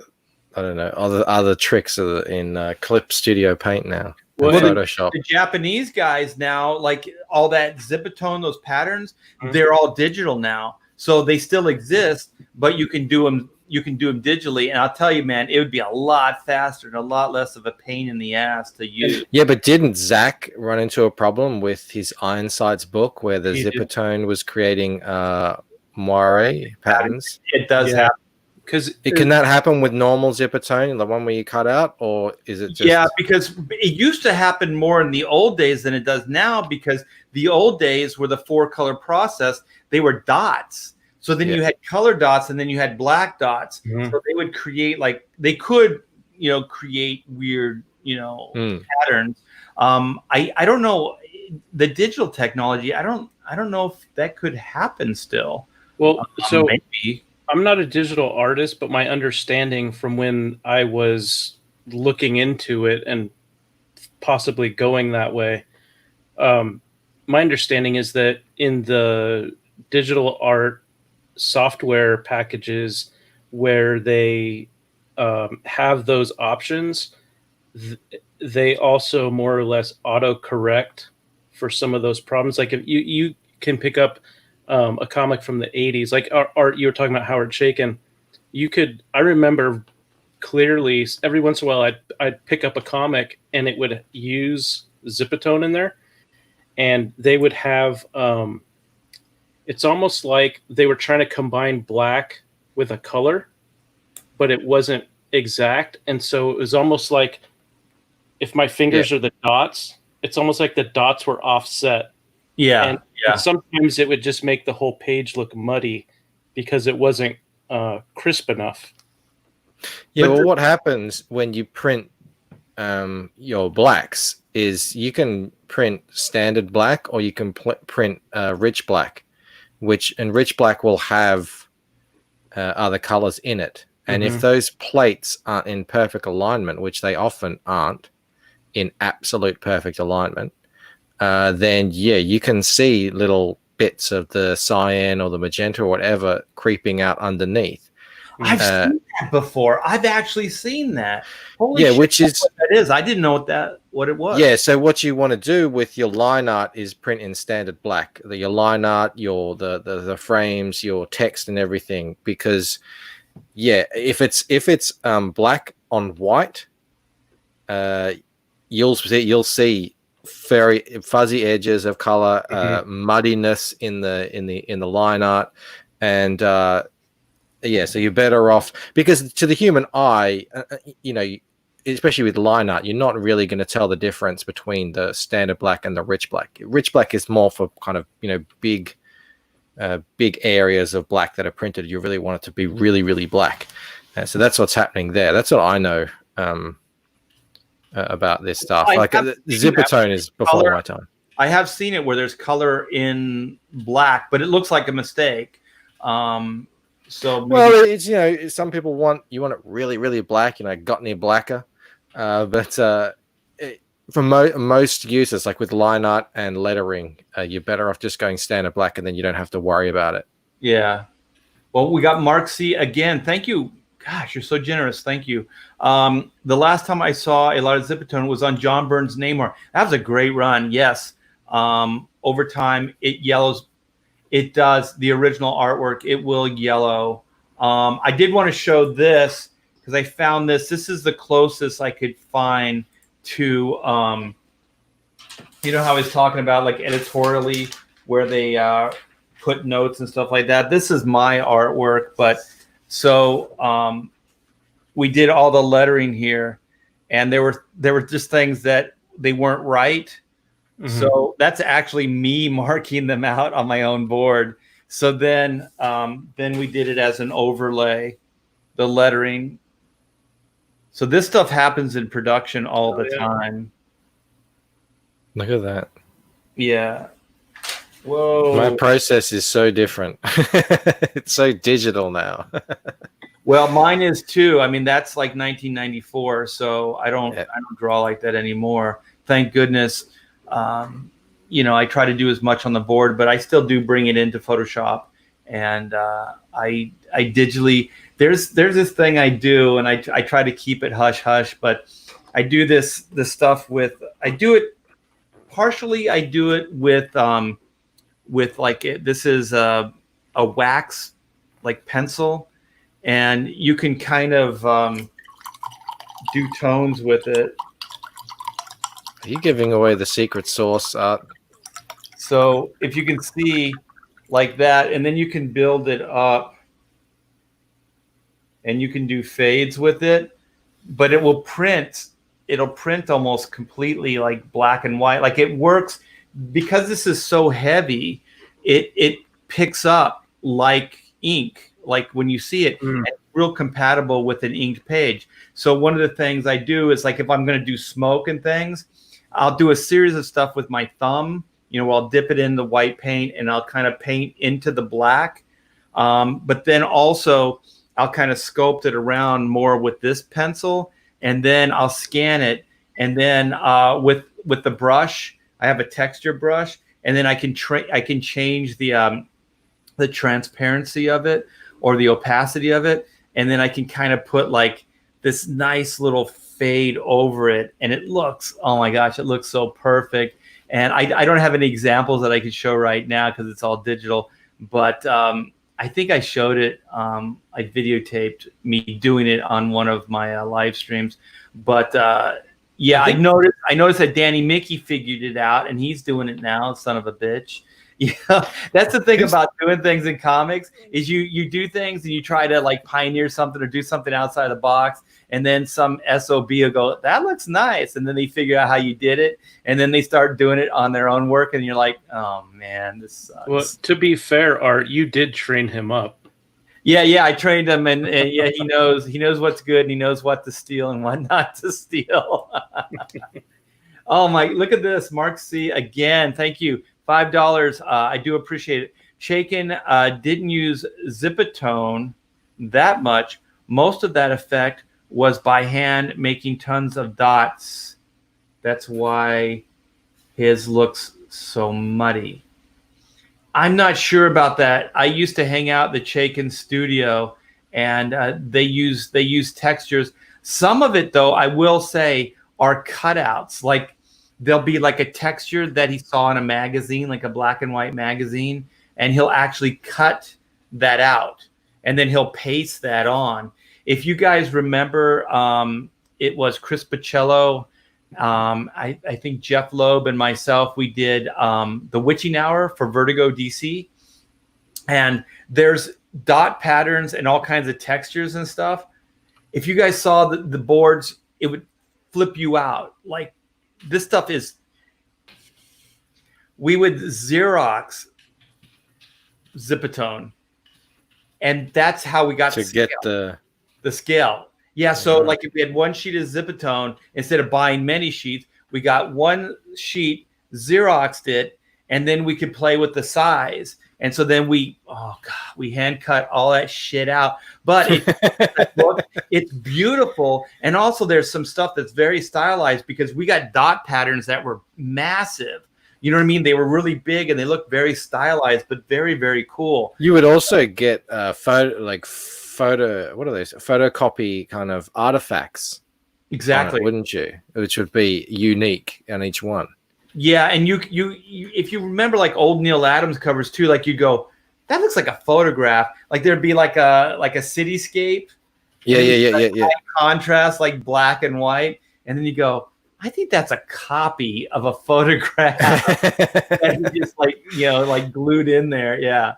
don't know, other tricks in Clip Studio Paint now. Well, Photoshop. The Japanese guys now, like all that Zipatone, those patterns, they're all digital now. So they still exist, but you can do them. You can do them digitally, and I'll tell you, man, it would be a lot faster and a lot less of a pain in the ass to use. Yeah, but didn't Zach run into a problem with his Ironsides book where the Zipatone was creating moire patterns? It does happen. Can that happen with normal Zipatone, the one where you cut out, or is it just... Yeah, because it used to happen more in the old days than it does now, because the old days were the 4-color process. They were dots. So then you had color dots, and then you had black dots. So they would create, they could, create weird, patterns. I don't know the digital technology. I don't know if that could happen still. Well, so maybe. I'm not a digital artist, but my understanding from when I was looking into it and possibly going that way, my understanding is that in the digital art software packages where they have those options, they also more or less autocorrect for some of those problems. Like if you can pick up a comic from the 80s, like Art, you were talking about Howard Chaykin. I remember clearly every once in a while I'd pick up a comic and it would use Zipatone in there, and they would have it's almost like they were trying to combine black with a color, but it wasn't exact. And so it was almost like if my fingers are the dots, it's almost like the dots were offset. And sometimes it would just make the whole page look muddy because it wasn't crisp enough. Yeah, well, what happens when you print your blacks is you can print standard black, or you can print rich black, and rich black will have other colors in it. And if those plates aren't in perfect alignment, which they often aren't in absolute perfect alignment, then you can see little bits of the cyan or the magenta or whatever creeping out underneath. I've seen that before. I've actually seen that. Holy shit, which is what that is. I didn't know what it was. Yeah, so what you want to do with your line art is print in standard black. Your line art, the frames, your text, and everything. Because if it's black on white, you'll see very fuzzy edges of color, muddiness in the line art, and so you're better off, because to the human eye, especially with line art, you're not really going to tell the difference between the standard black and the rich black. Rich black is more for kind of big areas of black that are printed. You really want it to be really, really black. So that's what's happening there. That's what I know about this stuff. Like Zipatone is before my time. I have seen it where there's color in black, but it looks like a mistake. So maybe... it's some people want it really, really black. Got any blacker? But for most users, like with line art and lettering, you're better off just going standard black, and then you don't have to worry about it. Yeah. Well, we got Mark C again. Thank you. Gosh, you're so generous. Thank you. The last time I saw a lot of Zipatone was on John Byrne's Namor. That was a great run. Yes. Over time, it yellows. It does. The original artwork, it will yellow. I did want to show this because I found this. This is the closest I could find to, how I was talking about like editorially where they put notes and stuff like that. This is my artwork, but so we did all the lettering here, and there were just things that they weren't right. So that's actually me marking them out on my own board. So then we did it as an overlay, the lettering. So this stuff happens in production all the time. Look at that. Yeah. Whoa. My process is so different. It's so digital now. Well, mine is too. I mean, that's like 1994. So I don't draw like that anymore. Thank goodness. I try to do as much on the board, but I still do bring it into Photoshop, and I digitally. There's this thing I do, and I try to keep it hush hush, but I do this stuff with. I do it partially. I do it with like this is a wax like pencil, and you can kind of do tones with it. Are you giving away the secret sauce, Art? So if you can see like that, and then you can build it up, and you can do fades with it, but it will print. It'll print almost completely like black and white. Like it works because this is so heavy. It picks up like ink. Like when you see it, it's real compatible with an inked page. So one of the things I do is like if I'm going to do smoke and things, I'll do a series of stuff with my thumb, where I'll dip it in the white paint and I'll kind of paint into the black. But then also I'll kind of sculpt it around more with this pencil, and then I'll scan it. And then with the brush, I have a texture brush, and then I can change the transparency of it or the opacity of it. And then I can kind of put like this nice little fade over it, and it looks, oh my gosh, it looks so perfect. And I don't have any examples that I could show right now because it's all digital. But I think I showed it. I videotaped me doing it on one of my live streams. But yeah, I noticed that Danny Mickey figured it out, and he's doing it now. Son of a bitch. Yeah, that's the thing about doing things in comics is you do things and you try to like pioneer something or do something outside the box, and then some SOB will go, that looks nice, and then they figure out how you did it, and then they start doing it on their own work, and you're like, oh man, this sucks. Well, to be fair, Art, you did train him up. Yeah, I trained him, and yeah, he knows what's good, and he knows what to steal and what not to steal. Oh my, look at this, Mark C. again. Thank you. $5. I do appreciate it. Shaken didn't use Zipatone that much. Most of that effect was by hand making tons of dots. That's why his looks so muddy. I'm not sure about that. I used to hang out at the Shaken studio, and they use textures. Some of it, though, I will say, are cutouts. Like, there'll be like a texture that he saw in a magazine, like a black and white magazine, and he'll actually cut that out, and then he'll paste that on. If you guys remember, it was Chris Pacello, I think Jeff Loeb and myself, we did the Witching Hour for Vertigo DC, and there's dot patterns and all kinds of textures and stuff. If you guys saw the boards, it would flip you out. Like, this stuff is, we would Xerox Zipatone, and that's how we got to get the scale. Yeah, so like if we had one sheet of Zipatone, instead of buying many sheets, we got one sheet, Xeroxed it, and then we could play with the size. And so then we hand cut all that shit out. But it's beautiful. And also there's some stuff that's very stylized because we got dot patterns that were massive. You know what I mean? They were really big and they looked very stylized, but very, very cool. You would also get photocopy kind of artifacts. Exactly. Wouldn't you? Which would be unique on each one. Yeah, and you if you remember like old Neil Adams covers too, like you go, that looks like a photograph. Like there'd be like a cityscape. Yeah. Contrast, like black and white, and then you go, I think that's a copy of a photograph that he just like glued in there. Yeah.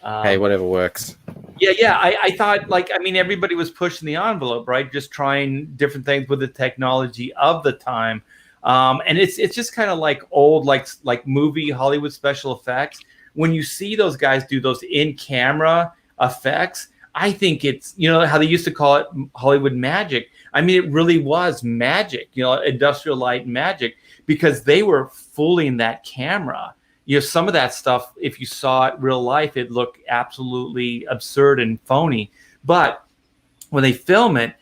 Hey, whatever works. Yeah. I thought, everybody was pushing the envelope, right? Just trying different things with the technology of the time. And it's just kind of like old, like movie Hollywood special effects. When you see those guys do those in-camera effects, I think it's, how they used to call it Hollywood magic. I mean, it really was magic, industrial light magic, because they were fooling that camera. Some of that stuff, if you saw it real life, it looked absolutely absurd and phony. But when they film it,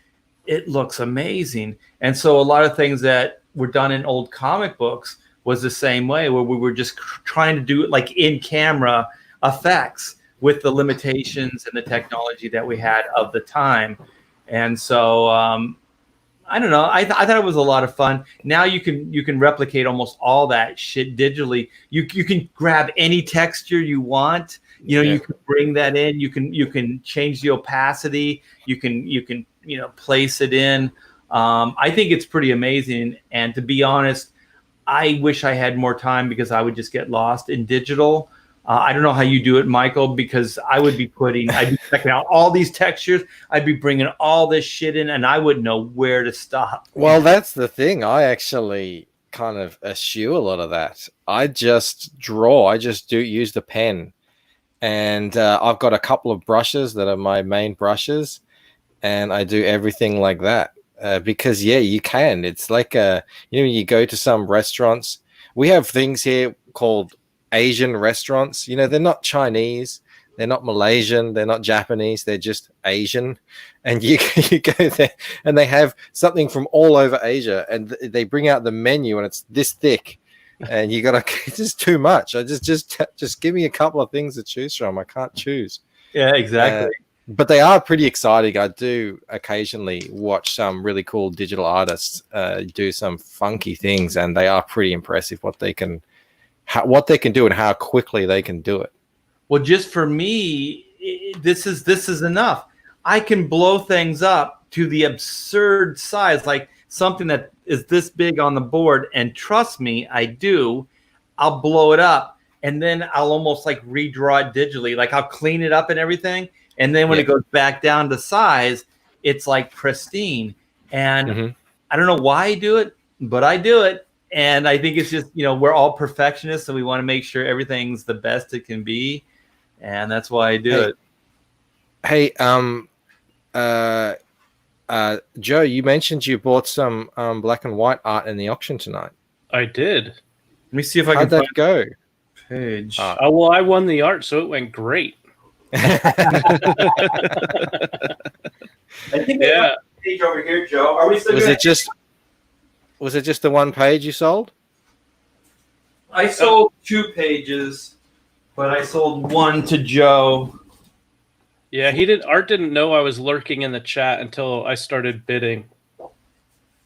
it looks amazing. And so a lot of things that were done in old comic books was the same way, where we were just trying to do it like in-camera effects with the limitations and the technology that we had of the time. And so I don't know. I thought it was a lot of fun. Now you can replicate almost all that shit digitally. You can grab any texture you want. You can bring that in. You can change the opacity. You can place it in. I think it's pretty amazing. And to be honest, I wish I had more time because I would just get lost in digital. I don't know how you do it, Michael, because I'd be checking out all these textures. I'd be bringing all this shit in, and I wouldn't know where to stop. Well, that's the thing. I actually kind of eschew a lot of that. I just draw. I just use the pen. And I've got a couple of brushes that are my main brushes, and I do everything like that. Because, you can. It's like, you go to some restaurants. We have things here called Asian restaurants. They're not Chinese, they're not Malaysian, they're not Japanese, they're just Asian. And you go there and they have something from all over Asia, and they bring out the menu and it's this thick, and you gotta, it's just too much. I just give me a couple of things to choose from. I can't choose. Yeah, exactly. But they are pretty exciting. I do occasionally watch some really cool digital artists do some funky things, and they are pretty impressive what they can do and how quickly they can do it. Well, just for me, this is enough. I can blow things up to the absurd size, like something that is this big on the board, and trust me, I do. I'll blow it up, and then I'll almost like redraw it digitally. Like I'll clean it up and everything. And then when it goes back down to size, it's like pristine. And I don't know why I do it, but I do it. And I think it's just, we're all perfectionists, and we want to make sure everything's the best it can be. And that's why I do it. Hey, Joe, you mentioned you bought some black and white art in the auction tonight. I did. Let me see if I How'd can that go? Page. Well, I won the art, so it went great. I think page over here, Joe. Are we still Was it just the one page you sold? I sold 2 pages, but I sold 1 to Joe. Yeah, Art didn't know I was lurking in the chat until I started bidding.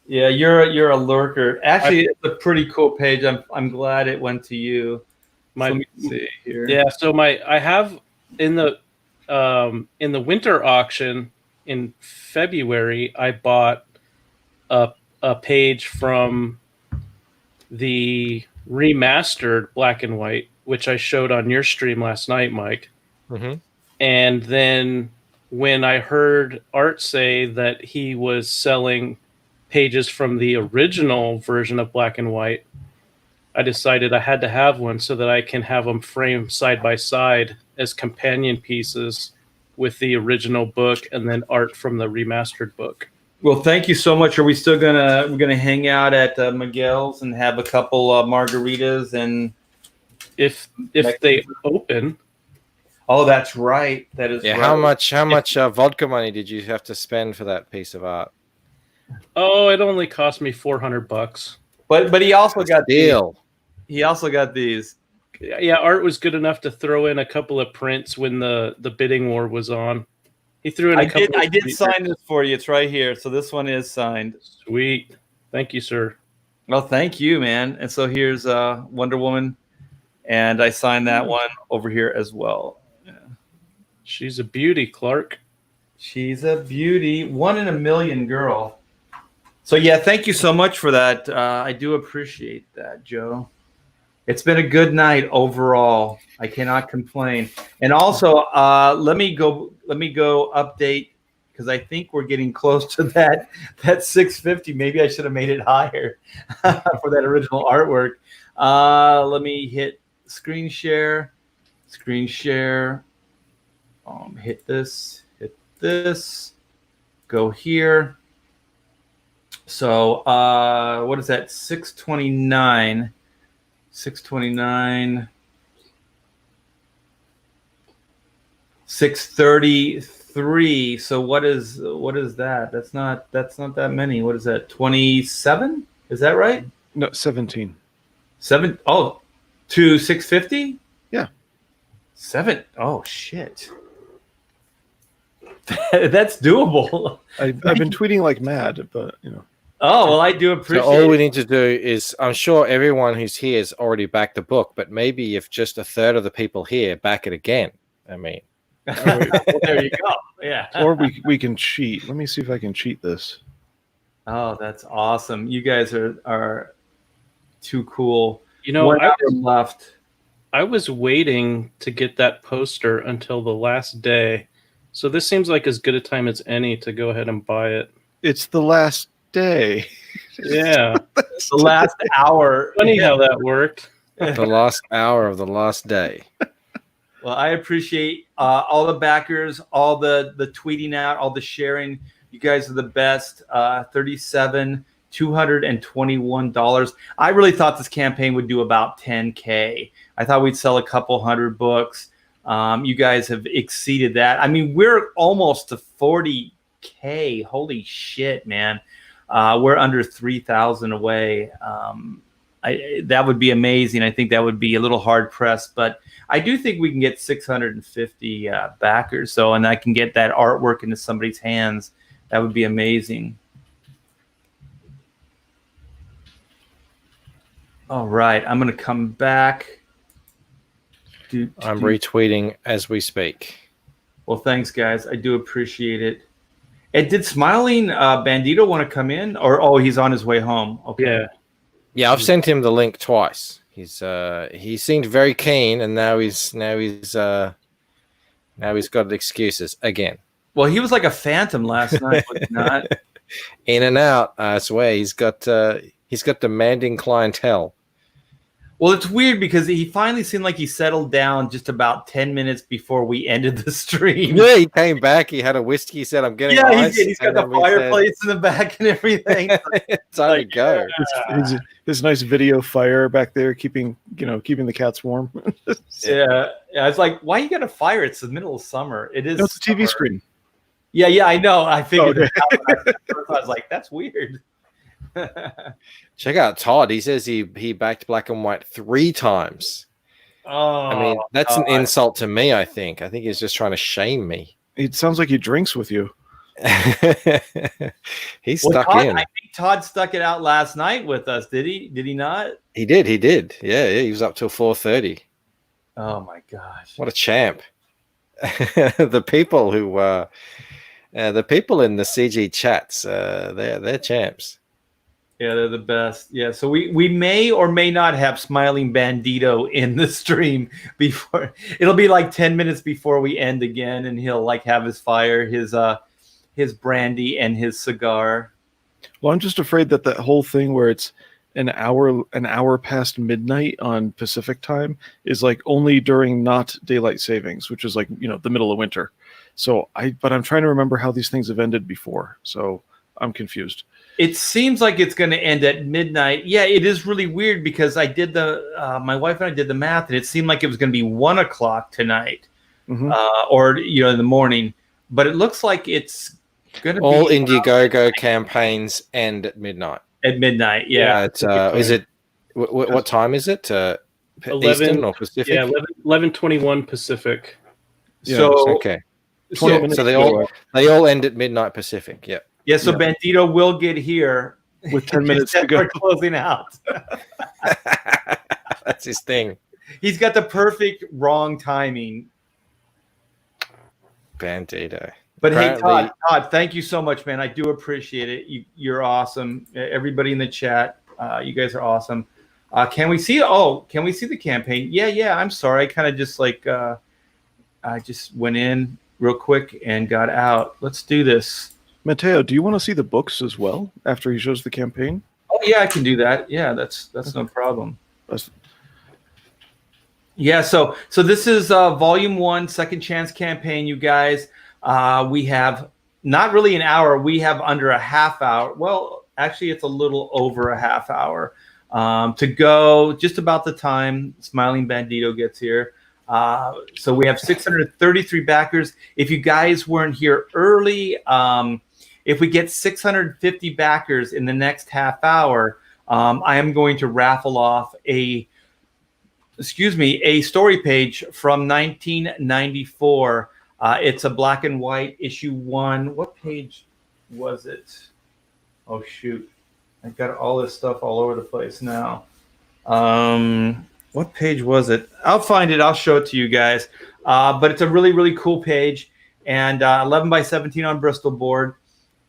Yeah, you're a lurker. Actually, it's a pretty cool page. I'm glad it went to you. Let me see here. Yeah, so I have in the winter auction in February, I bought a page from the remastered black and white, which I showed on your stream last night, Mike. And then when I heard Art say that he was selling pages from the original version of black and white, I decided I had to have one so that I can have them framed side by side as companion pieces with the original book and then art from the remastered book. Well, thank you so much. Are we still we're gonna hang out at Miguel's and have a couple margaritas and if they open? Oh, that's right. That is. Yeah. right. How much vodka money did you have to spend for that piece of art? Oh, it only cost me $400. But he also got deal. He also got these. Yeah, Art was good enough to throw in a couple of prints when the bidding war was on. He threw in a couple. I did sign this for you. It's right here. So this one is signed. Sweet. Thank you, sir. Well, thank you, man. And so here's Wonder Woman, and I signed that one over here as well. Yeah. She's a beauty, Clark. She's a beauty. 1 in a million girl. So yeah, thank you so much for that. I do appreciate that, Joe. It's been a good night overall. I cannot complain. And also, let me go update, because I think we're getting close to that 650. Maybe I should have made it higher for that original artwork. Let me hit screen share. Hit this. Go here. So what is that? 629. 633. So what is that? That's not that many. What is that? 27? Is that right? No, 17. 7. Oh, to 650? Yeah. 7. Oh shit. That's doable. I've been tweeting like mad, but Oh, well, I do appreciate So all we need to do is, I'm sure everyone who's here has already backed the book, but maybe if just a third of the people here back it again. I mean, well, there you go. Yeah. Or we can cheat. Let me see if I can cheat this. Oh, that's awesome. You guys are too cool. 1 hour left. I was waiting to get that poster until the last day. So this seems like as good a time as any to go ahead and buy it. It's the last day. Yeah. The last hour. Funny how that worked. the last hour of the last day. Well, I appreciate all the backers, all the tweeting out, all the sharing. You guys are the best. $221. I really thought this campaign would do about 10K. I thought we'd sell a couple hundred books. You guys have exceeded that. I mean, we're almost to 40K. Holy shit, man. We're under 3,000 away. that would be amazing. I think that would be a little hard pressed, but I do think we can get 650 backers. So, and I can get that artwork into somebody's hands. That would be amazing. All right, I'm going to come back. I'm retweeting as we speak. Well, thanks, guys. I do appreciate it. And did Smiling Bandito want to come in, or he's on his way home? Okay. Yeah, I've sent him the link twice. He seemed very keen, and now he's got excuses again. Well, he was like a phantom last night, was he not? In and out. I swear, he's got demanding clientele. Well, it's weird because he finally seemed like he settled down just about 10 minutes before we ended the stream. Yeah, he came back. He had a whiskey. He said, "I'm getting he ice." did. He's got the fireplace in the back and everything. Time to go. His nice video fire back there, keeping the cats warm. Yeah. It's like, why you got a fire? It's the middle of summer. It is. No, it's a TV screen. Yeah, I know. I figured. Okay. I was like, that's weird. Check out Todd. He says he backed Black and White 3 times. Oh, I mean, that's an insult to me, I think. I think he's just trying to shame me. It sounds like he drinks with you. He's stuck Todd, in. I think Todd stuck it out last night with us. Did he? Did he not? He did. Yeah, he was up till 4:30. Oh my gosh. What a champ. The people in the CG chats, they're champs. Yeah, they're the best. Yeah, so we may or may not have Smiling Bandito in the stream before. It'll be like 10 minutes before we end again, and he'll like have his fire, his brandy, and his cigar. Well, I'm just afraid that whole thing where it's an hour past midnight on Pacific time is like only during not daylight savings, which is like the middle of winter. So but I'm trying to remember how these things have ended before, so I'm confused. It seems like it's going to end at midnight. Yeah, it is really weird because I did my wife and I did the math, and it seemed like it was going to be 1 o'clock tonight, or in the morning. But it looks like it's going to be all Indiegogo campaigns end at midnight. At midnight, yeah. It's is it? What time is it? 11 Eastern or Pacific? Yeah, 11:21 Pacific. Yeah, so okay. 20 So, minutes they all end at midnight Pacific. Yeah. Yeah, so Bandito will get here with 10 minutes to go. We're closing out. That's his thing. He's got the perfect wrong timing. Bandito. But hey, Todd, thank you so much, man. I do appreciate it. You're awesome. Everybody in the chat, you guys are awesome. Can we see? Can we see the campaign? Yeah. I'm sorry. I kind of just I just went in real quick and got out. Let's do this. Mateo, do you want to see the books as well after he shows the campaign? Oh yeah, I can do that. Yeah, that's no problem. Yeah, so this is Volume 1, Second Chance campaign, you guys. We have not really an hour. We have under a half hour. Well, actually, it's a little over a half hour to go. Just about the time Smiling Bandito gets here. So we have 633 backers. If you guys weren't here early, if we get 650 backers in the next half hour, I am going to raffle off a story page from 1994. It's a black and white issue 1. What page was it? Oh, shoot. I've got all this stuff all over the place now. What page was it? I'll find it. I'll show it to you guys. But it's a really, really cool page. And 11 by 17 on Bristol board.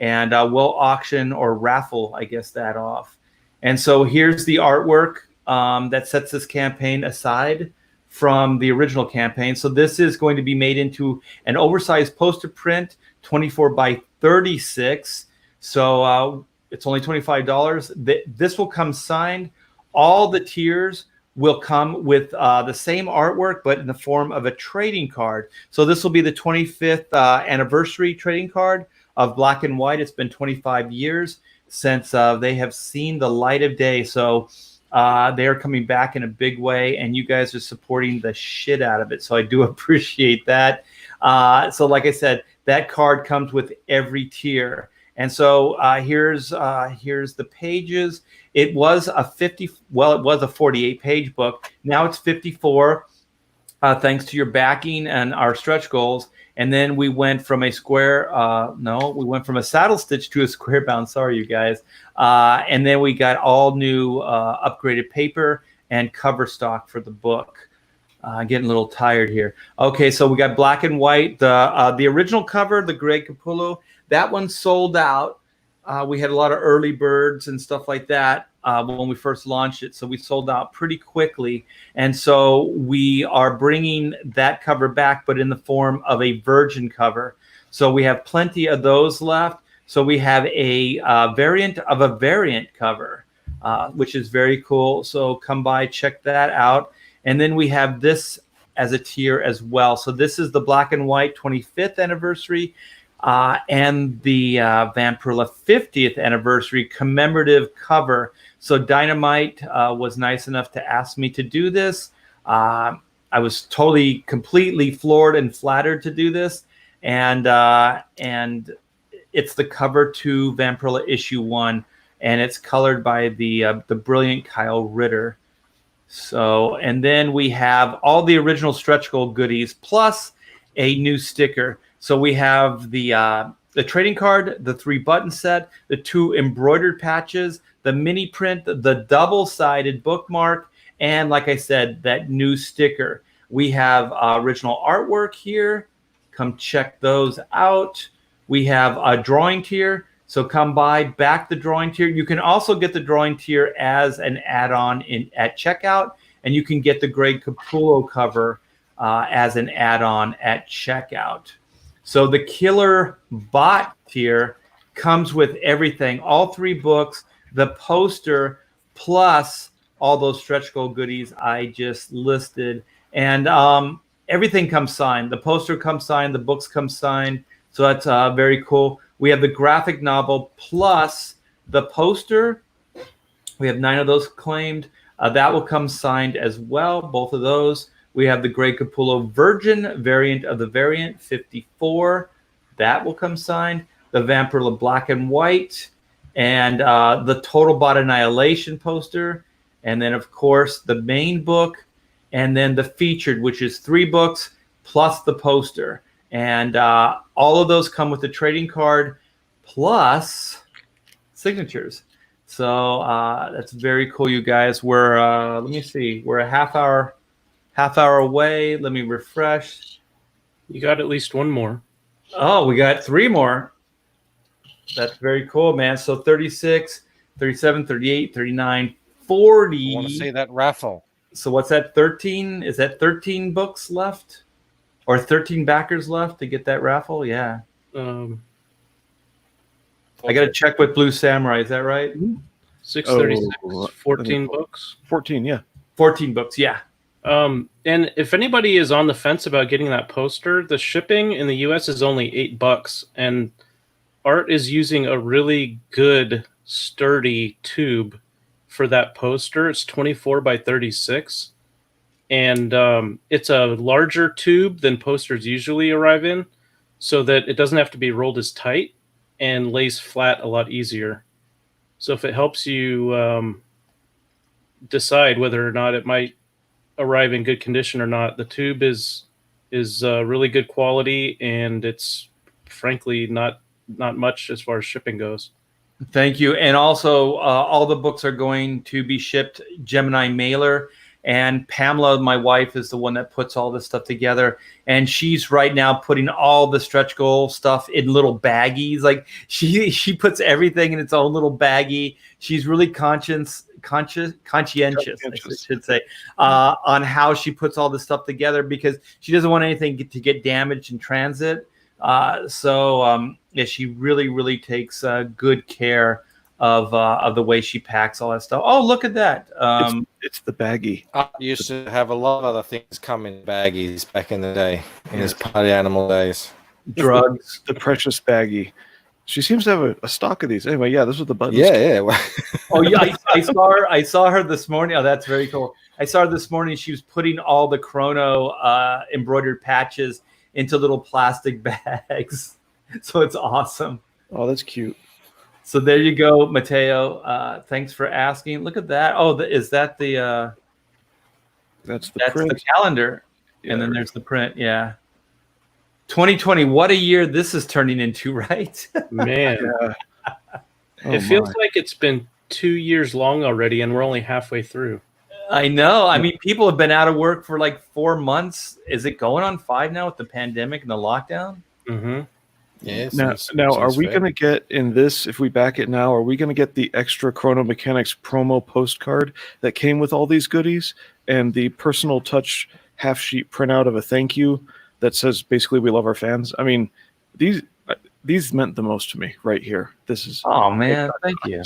And we'll auction or raffle, I guess, that off. And so here's the artwork that sets this campaign aside from the original campaign. So this is going to be made into an oversized poster print, 24 by 36. So it's only $25. This will come signed. All the tiers will come with the same artwork, but in the form of a trading card. So this will be the 25th anniversary trading card of Black and White. It's been 25 years since they have seen the light of day. So they are coming back in a big way, and you guys are supporting the shit out of it. So I do appreciate that. So like I said, that card comes with every tier. And so here's the pages. It was a 48-page book. Now it's 54, thanks to your backing and our stretch goals. And then we went from a saddle stitch to a square bound. Sorry, you guys. And then we got all new upgraded paper and cover stock for the book. Getting a little tired here. Okay, so we got black and white. The original cover, the Greg Capullo, that one sold out. We had a lot of early birds and stuff like that when we first launched it, so we sold out pretty quickly. And so we are bringing that cover back, but in the form of a virgin cover. So we have plenty of those left. So we have a variant of a variant cover, which is very cool. So come by, check that out. And then we have this as a tier as well. So this is the black and white 25th anniversary and the Vampirilla 50th anniversary commemorative cover. So Dynamite was nice enough to ask me to do this. I was completely floored and flattered to do this. And it's the cover to Vampirilla issue 1, and it's colored by the brilliant Kyle Ritter. So, and then we have all the original stretch goal goodies plus a new sticker. So we have the trading card, the 3-button set, the 2 embroidered patches, the mini print, the double-sided bookmark, and like I said, that new sticker. We have original artwork here. Come check those out. We have a drawing tier. So come by, back the drawing tier. You can also get the drawing tier as an add-on at checkout, and you can get the Greg Capullo cover as an add-on at checkout. So the Killer Bot tier comes with everything, all 3 books, the poster, plus all those stretch goal goodies I just listed. And everything comes signed. The poster comes signed, the books come signed. So that's very cool. We have the graphic novel plus the poster. We have 9 of those claimed. That will come signed as well, both of those. We have the Greg Capullo Virgin variant of the variant, 54. That will come signed. The Vampirilla Black and White, and the Total Bot Annihilation poster. And then, of course, the main book, and then the featured, which is 3 books plus the poster. And all of those come with the trading card plus signatures. So that's very cool, you guys. We're let me see. We're a half hour away. Let me refresh. You got at least one more. Oh, we got 3 more. That's very cool, man. So 36, 37, 38, 39, 40. I want to see that raffle. So what's that, 13? Is that 13 books left? Or 13 backers left to get that raffle? Yeah. I got to check with Blue Samurai. Is that right? 636, 14 books. 14, yeah. 14 books, yeah. And if anybody is on the fence about getting that poster, the shipping in the US is only $8, and Art is using a really good, sturdy tube for that poster. It's 24 by 36. And it's a larger tube than posters usually arrive in, so that it doesn't have to be rolled as tight and lays flat a lot easier. So if it helps you decide whether or not it might arrive in good condition or not, the tube is really good quality, and it's frankly not much as far as shipping goes. Thank you. And also, all the books are going to be shipped Gemini mailer. And Pamela, my wife, is the one that puts all this stuff together. And she's right now putting all the stretch goal stuff in little baggies. Like she puts everything in its own little baggie. She's really conscientious, I should say, on how she puts all this stuff together, because she doesn't want anything to get damaged in transit. So she really, really takes good care of the way she packs all that stuff. Oh, look at that. It's the baggie. I used to have a lot of other things come in baggies back in the day, in his party animal days. Drugs. The precious baggie. She seems to have a stock of these. Anyway, yeah, this was the button. Yeah. Oh, yeah, I saw her this morning. Oh, that's very cool. I saw her this morning. She was putting all the Chrono embroidered patches into little plastic bags. So it's awesome. Oh, that's cute. So there you go, Mateo. Thanks for asking. Look at that. Oh, is that the That's the that's print. the calendar, Yeah, and then there's the print. Yeah. 2020. What a year this is turning into, right? Man, Yeah. Oh, it feels my. like it's been 2 years long already, and we're only halfway through. I know. I mean, people have been out of work for like 4 months. Is it going on 5 now with the pandemic and the lockdown? Mm-hmm. Yeah. Now, are we going to get in this, if we back it now, are we going to get the extra Chrono Mechanics promo postcard that came with all these goodies and the personal touch half sheet printout of a thank you that says basically we love our fans? I mean, these meant the most to me right here. This is Oh man, thank you.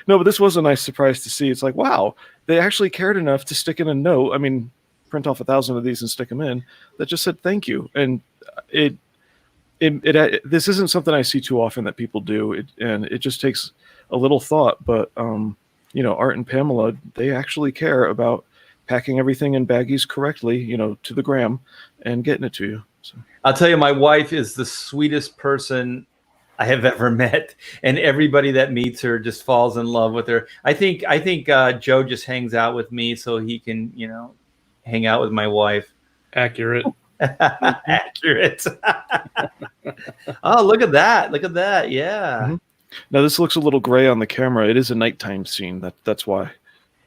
no, but this was a nice surprise to see. It's like, wow, they actually cared enough to stick in a note. I mean, print off 1,000 of these and stick them in that just said thank you. And this isn't something I see too often that people do. And it just takes a little thought. But Art and Pamela, they actually care about packing everything in baggies correctly, to the gram and getting it to you. So I'll tell you, my wife is the sweetest person I have ever met, and everybody that meets her just falls in love with her. I think Joe just hangs out with me so he can, hang out with my wife. Accurate. Accurate. Oh, look at that! Look at that! Yeah. Mm-hmm. Now this looks a little gray on the camera. It is a nighttime scene. That's why.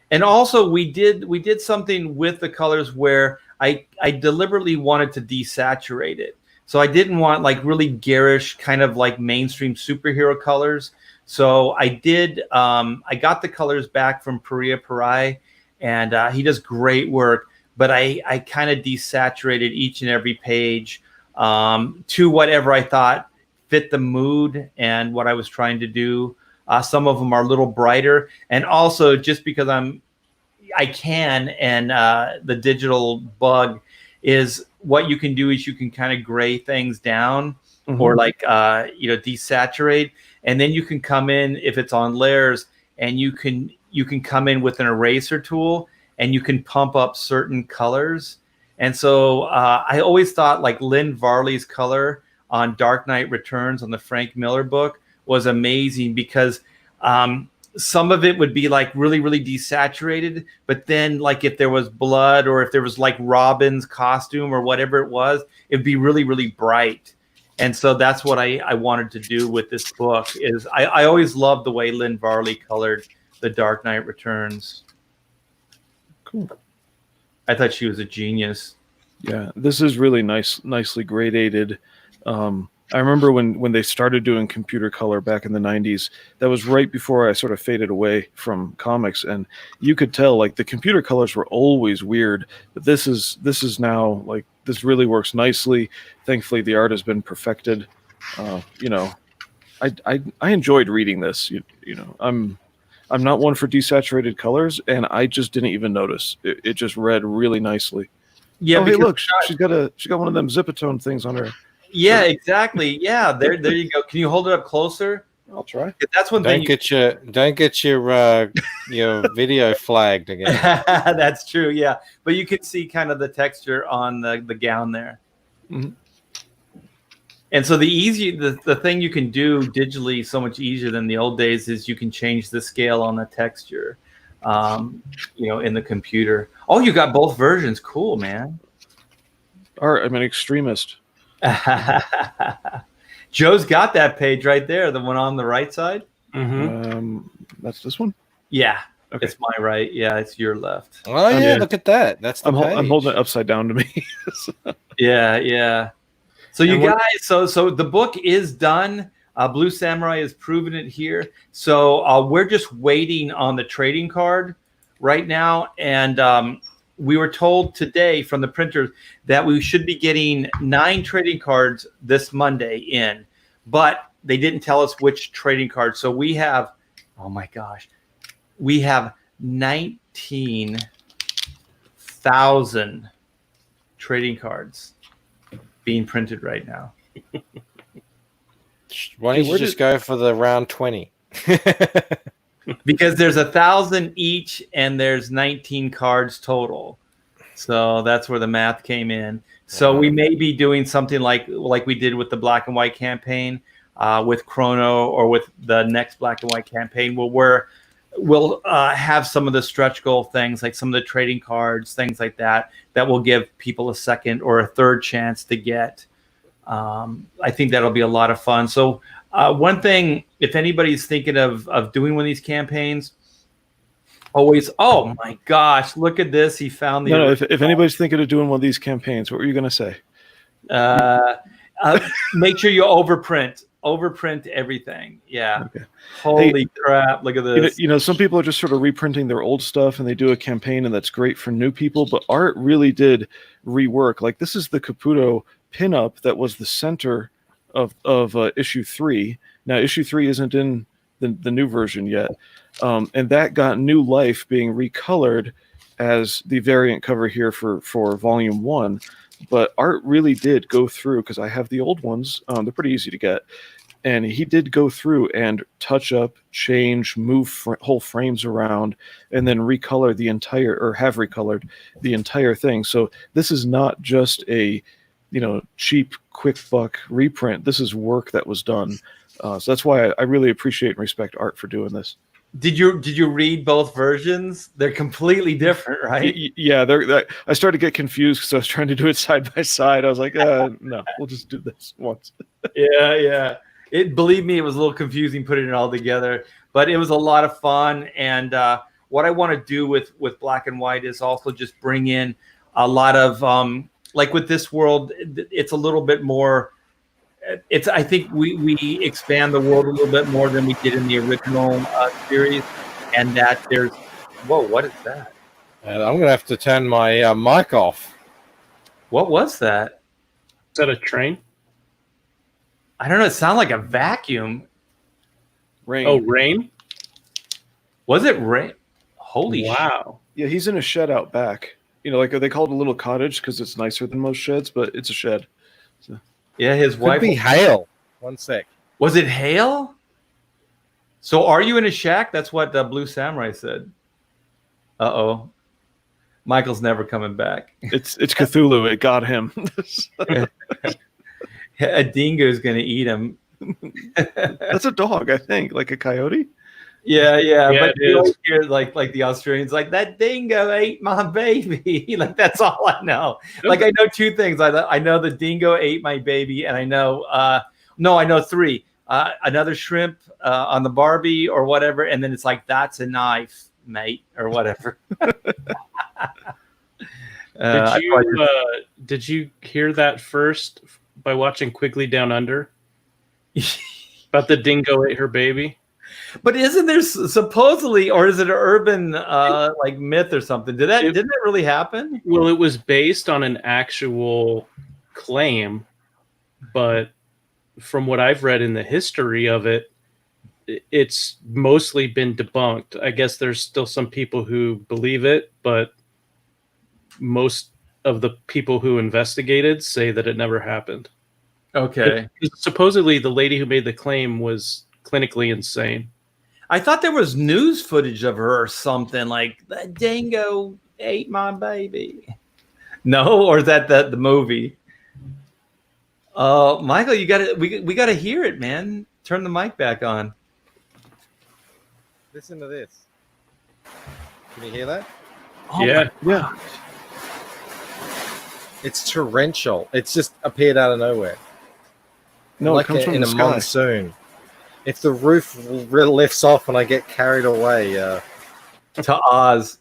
And also, we did something with the colors where I deliberately wanted to desaturate it. So I didn't want like really garish kind of like mainstream superhero colors. So I did. I got the colors back from Paria Parai, and he does great work. But I kind of desaturated each and every page to whatever I thought fit the mood and what I was trying to do. Some of them are a little brighter, and also just because I can, and the digital bug is what you can do is you can kind of gray things down, or like desaturate, and then you can come in if it's on layers, and you can come in with an eraser tool, and you can pump up certain colors. And so I always thought like Lynn Varley's color on Dark Knight Returns on the Frank Miller book was amazing, because some of it would be like really, really desaturated, but then like if there was blood or if there was like Robin's costume or whatever it was, it'd be really, really bright. And so that's what I wanted to do with this book. Is I always loved the way Lynn Varley colored The Dark Knight Returns. Cool. I thought she was a genius. Yeah, this is really nicely gradated. I remember when they started doing computer color back in the 90s, that was right before I sort of faded away from comics, and you could tell like the computer colors were always weird, but this is now like this really works nicely. Thankfully the art has been perfected. I enjoyed reading this. I'm not one for desaturated colors, and I just didn't even notice. It just read really nicely. Yeah, oh, hey, look, she got one of them Zipatone things on her. Yeah, exactly. Yeah, there you go. Can you hold it up closer? I'll try. That's one thing. Don't get your video flagged again. That's true. Yeah, but you can see kind of the texture on the gown there. Mm-hmm. And so the thing you can do digitally so much easier than the old days is you can change the scale on the texture, in the computer. Oh, you got both versions. Cool, man. Art, I'm an extremist. Joe's got that page right there, the one on the right side. Mm-hmm. That's this one? Yeah. Okay. It's my right. Yeah, it's your left. Oh, yeah, look at that. That's the page. I'm holding it upside down to me. Yeah. So you guys, so the book is done. Blue Samurai has proven it here. So we're just waiting on the trading card right now. And we were told today from the printers that we should be getting 9 trading cards this Monday in, but they didn't tell us which trading card. So we have, oh my gosh, we have 19,000 trading cards being printed right now. Why don't you just go for the round 20? Because there's 1,000 each and there's 19 cards total. So that's where the math came in. So we may be doing something like we did with the black and white campaign, with Chrono or with the next Black and White campaign, we'll have some of the stretch goal things, like some of the trading cards, things like that will give people a second or a third chance to get. I think that'll be a lot of fun. So one thing, if anybody's thinking of doing one of these campaigns, always, oh my gosh, look at this. He found the... No, if anybody's thinking of doing one of these campaigns, what were you going to say? Make sure you overprint everything. Yeah. Okay. Holy crap. Look at this. You know, some people are just sort of reprinting their old stuff and they do a campaign, and that's great for new people, but Art really did rework. Like, this is the Caputo pinup that was the center of issue 3. Now, issue 3 isn't in the new version yet. And that got new life being recolored as the variant cover here for volume 1. But Art really did go through, because I have the old ones. They're pretty easy to get. And he did go through and touch up, change, move whole frames around, and then recolor the entire, or have recolored the entire thing. So this is not just a, cheap, quick buck reprint. This is work that was done. So that's why I really appreciate and respect Art for doing this. Did you read both versions? They're completely different, right? Yeah, I started to get confused because I was trying to do it side by side. I was like, no, we'll just do this once. Yeah. Believe me, it was a little confusing putting it all together, but it was a lot of fun. And what I want to do with Black and White is also just bring in a lot of, like with this world, it's a little bit more. I think we expand the world a little bit more than we did in the original series, and that there's, whoa, what is that? And I'm gonna have to turn my mic off. What was that? Is that a train? I don't know. It sounded like a vacuum. Rain. Oh, rain? Was it rain? Holy wow! Yeah, he's in a shed out back. Like they call it a little cottage because it's nicer than most sheds, but it's a shed. So. Yeah, his wife. Could be hail. One sec. Was it hail? So are you in a shack? That's what Blue Samurai said. Uh-oh. Michael's never coming back. It's Cthulhu. It got him. A dingo's going to eat him. That's a dog, I think. Like a coyote? Yeah. But you always hear like the Australians, like, that dingo ate my baby. Like, that's all I know. Like, I know 2 things. I know the dingo ate my baby, and I know I know 3. Another shrimp on the Barbie or whatever, and then it's like, that's a knife, mate, or whatever. Did you hear that first by watching Quigley Down Under? About the dingo ate her baby? But isn't there supposedly, or is it an urban like myth or something? Didn't that really happen? Well, it was based on an actual claim, but from what I've read in the history of it, it's mostly been debunked. I guess there's still some people who believe it, but most of the people who investigated say that it never happened. Okay. Supposedly, the lady who made the claim was clinically insane. I thought there was news footage of her or something, like, the dingo ate my baby. No, or is that the movie? Michael, we gotta hear it, man. Turn the mic back on. Listen to this. Can you hear that? Oh, yeah. It's torrential. It's just appeared out of nowhere. No, like it comes from in the a sky. monsoon. If the roof lifts off and I get carried away, to Oz.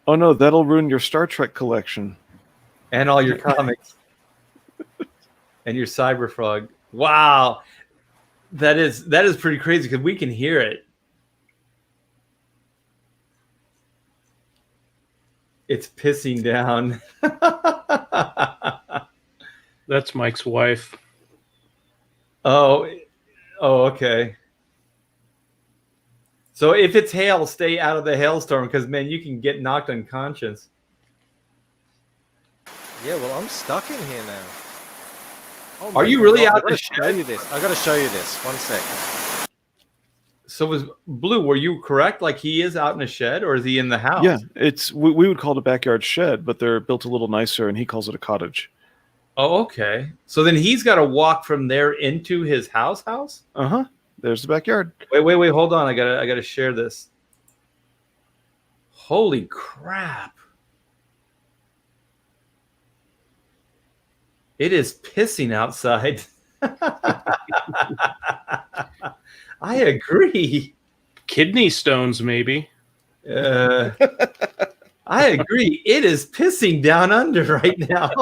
Oh no, that'll ruin your Star Trek collection. And all your comics. And your Cyberfrog. Wow. That is pretty crazy because we can hear it. It's pissing down. That's Mike's wife. Oh, okay. So if it's hail, stay out of the hailstorm because, man, you can get knocked unconscious. yeah. Well, I'm stuck in here now. Oh Are you my really God, out in the show you this? I gotta show you this. 1 sec. So was Blue, were you correct? Like, he is out in a shed, or is he in the house? Yeah, we would call it a backyard shed, but they're built a little nicer, and he calls it a cottage. Oh, okay. So then he's got to walk from there into his house. There's the backyard. Wait. Hold on. I gotta share this. Holy crap! It is pissing outside. I agree. Kidney stones, maybe. I agree. It is pissing down under right now.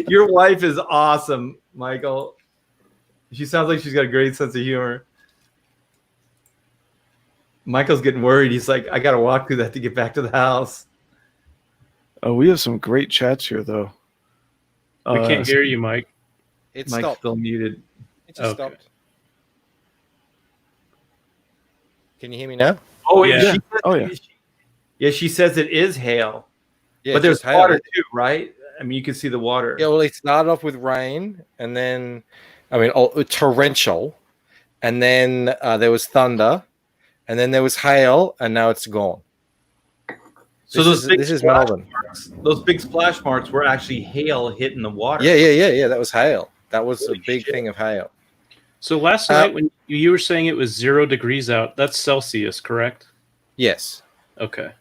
Your wife is awesome, Michael. She sounds like she's got a great sense of humor. Michael's getting worried. He's like, I got to walk through that to get back to the house. Oh, we have some great chats here, though. We can't hear you, Mike. It's Mike's stopped. still muted. It just Okay. stopped. Can you hear me now? Oh, Yeah. She says it is hail. Yeah, But there's just hail. water too, right? I mean, you can see the water. Yeah, well, it started off with rain, and then, torrential, and then there was thunder, and then there was hail, and now it's gone. So this is Melbourne. Those big splash marks were actually hail hitting the water. Yeah. That was hail. That was a big thing of hail. So last night when you were saying it was 0 degrees out, that's Celsius, correct? Yes. Okay.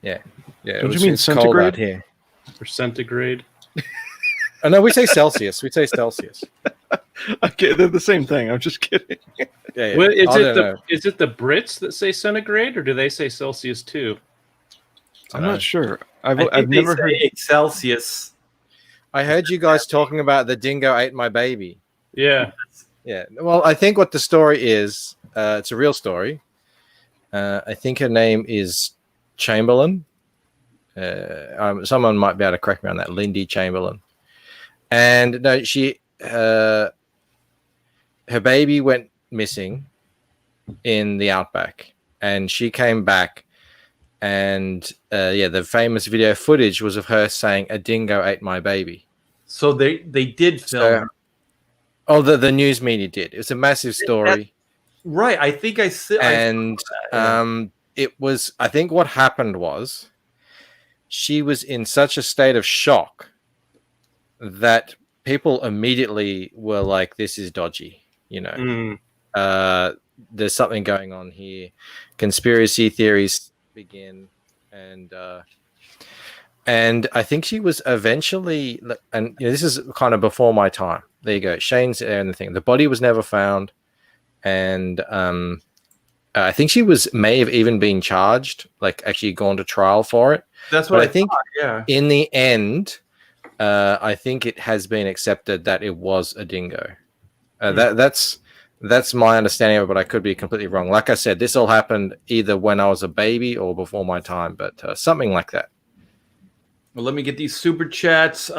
Yeah. Don't you mean it's cold centigrade? out here? Or centigrade. Oh no, we say Celsius. We say Celsius. Okay, they're the same thing. I'm just kidding. Yeah. Well, I don't know. is it the Brits that say centigrade, or do they say Celsius too? I'm not sure. I think I've never heard. Celsius. I heard you guys talking about the dingo ate my baby. Yeah. Yeah. Well, I think what the story is, it's a real story. I think her name is Chamberlain. Someone might be able to correct me on that. Lindy Chamberlain. And no, her baby went missing in the outback, and she came back, and the famous video footage was of her saying, "A dingo ate my baby." So they did film. The news media did. It was a massive story. Right. I think I said. And it was, I think what happened was she was in such a state of shock that people immediately were like, this is dodgy, there's something going on here. Conspiracy theories begin. And I think she was eventually, and this is kind of before my time. There you go. Shane's there and the thing. The body was never found. And I think she may have even been charged, like actually gone to trial for it. That's what I think. thought, yeah. In the end, I think it has been accepted that it was a dingo. That's my understanding of it, but I could be completely wrong. Like I said, this all happened either when I was a baby or before my time, but something like that. Well, let me get these super chats.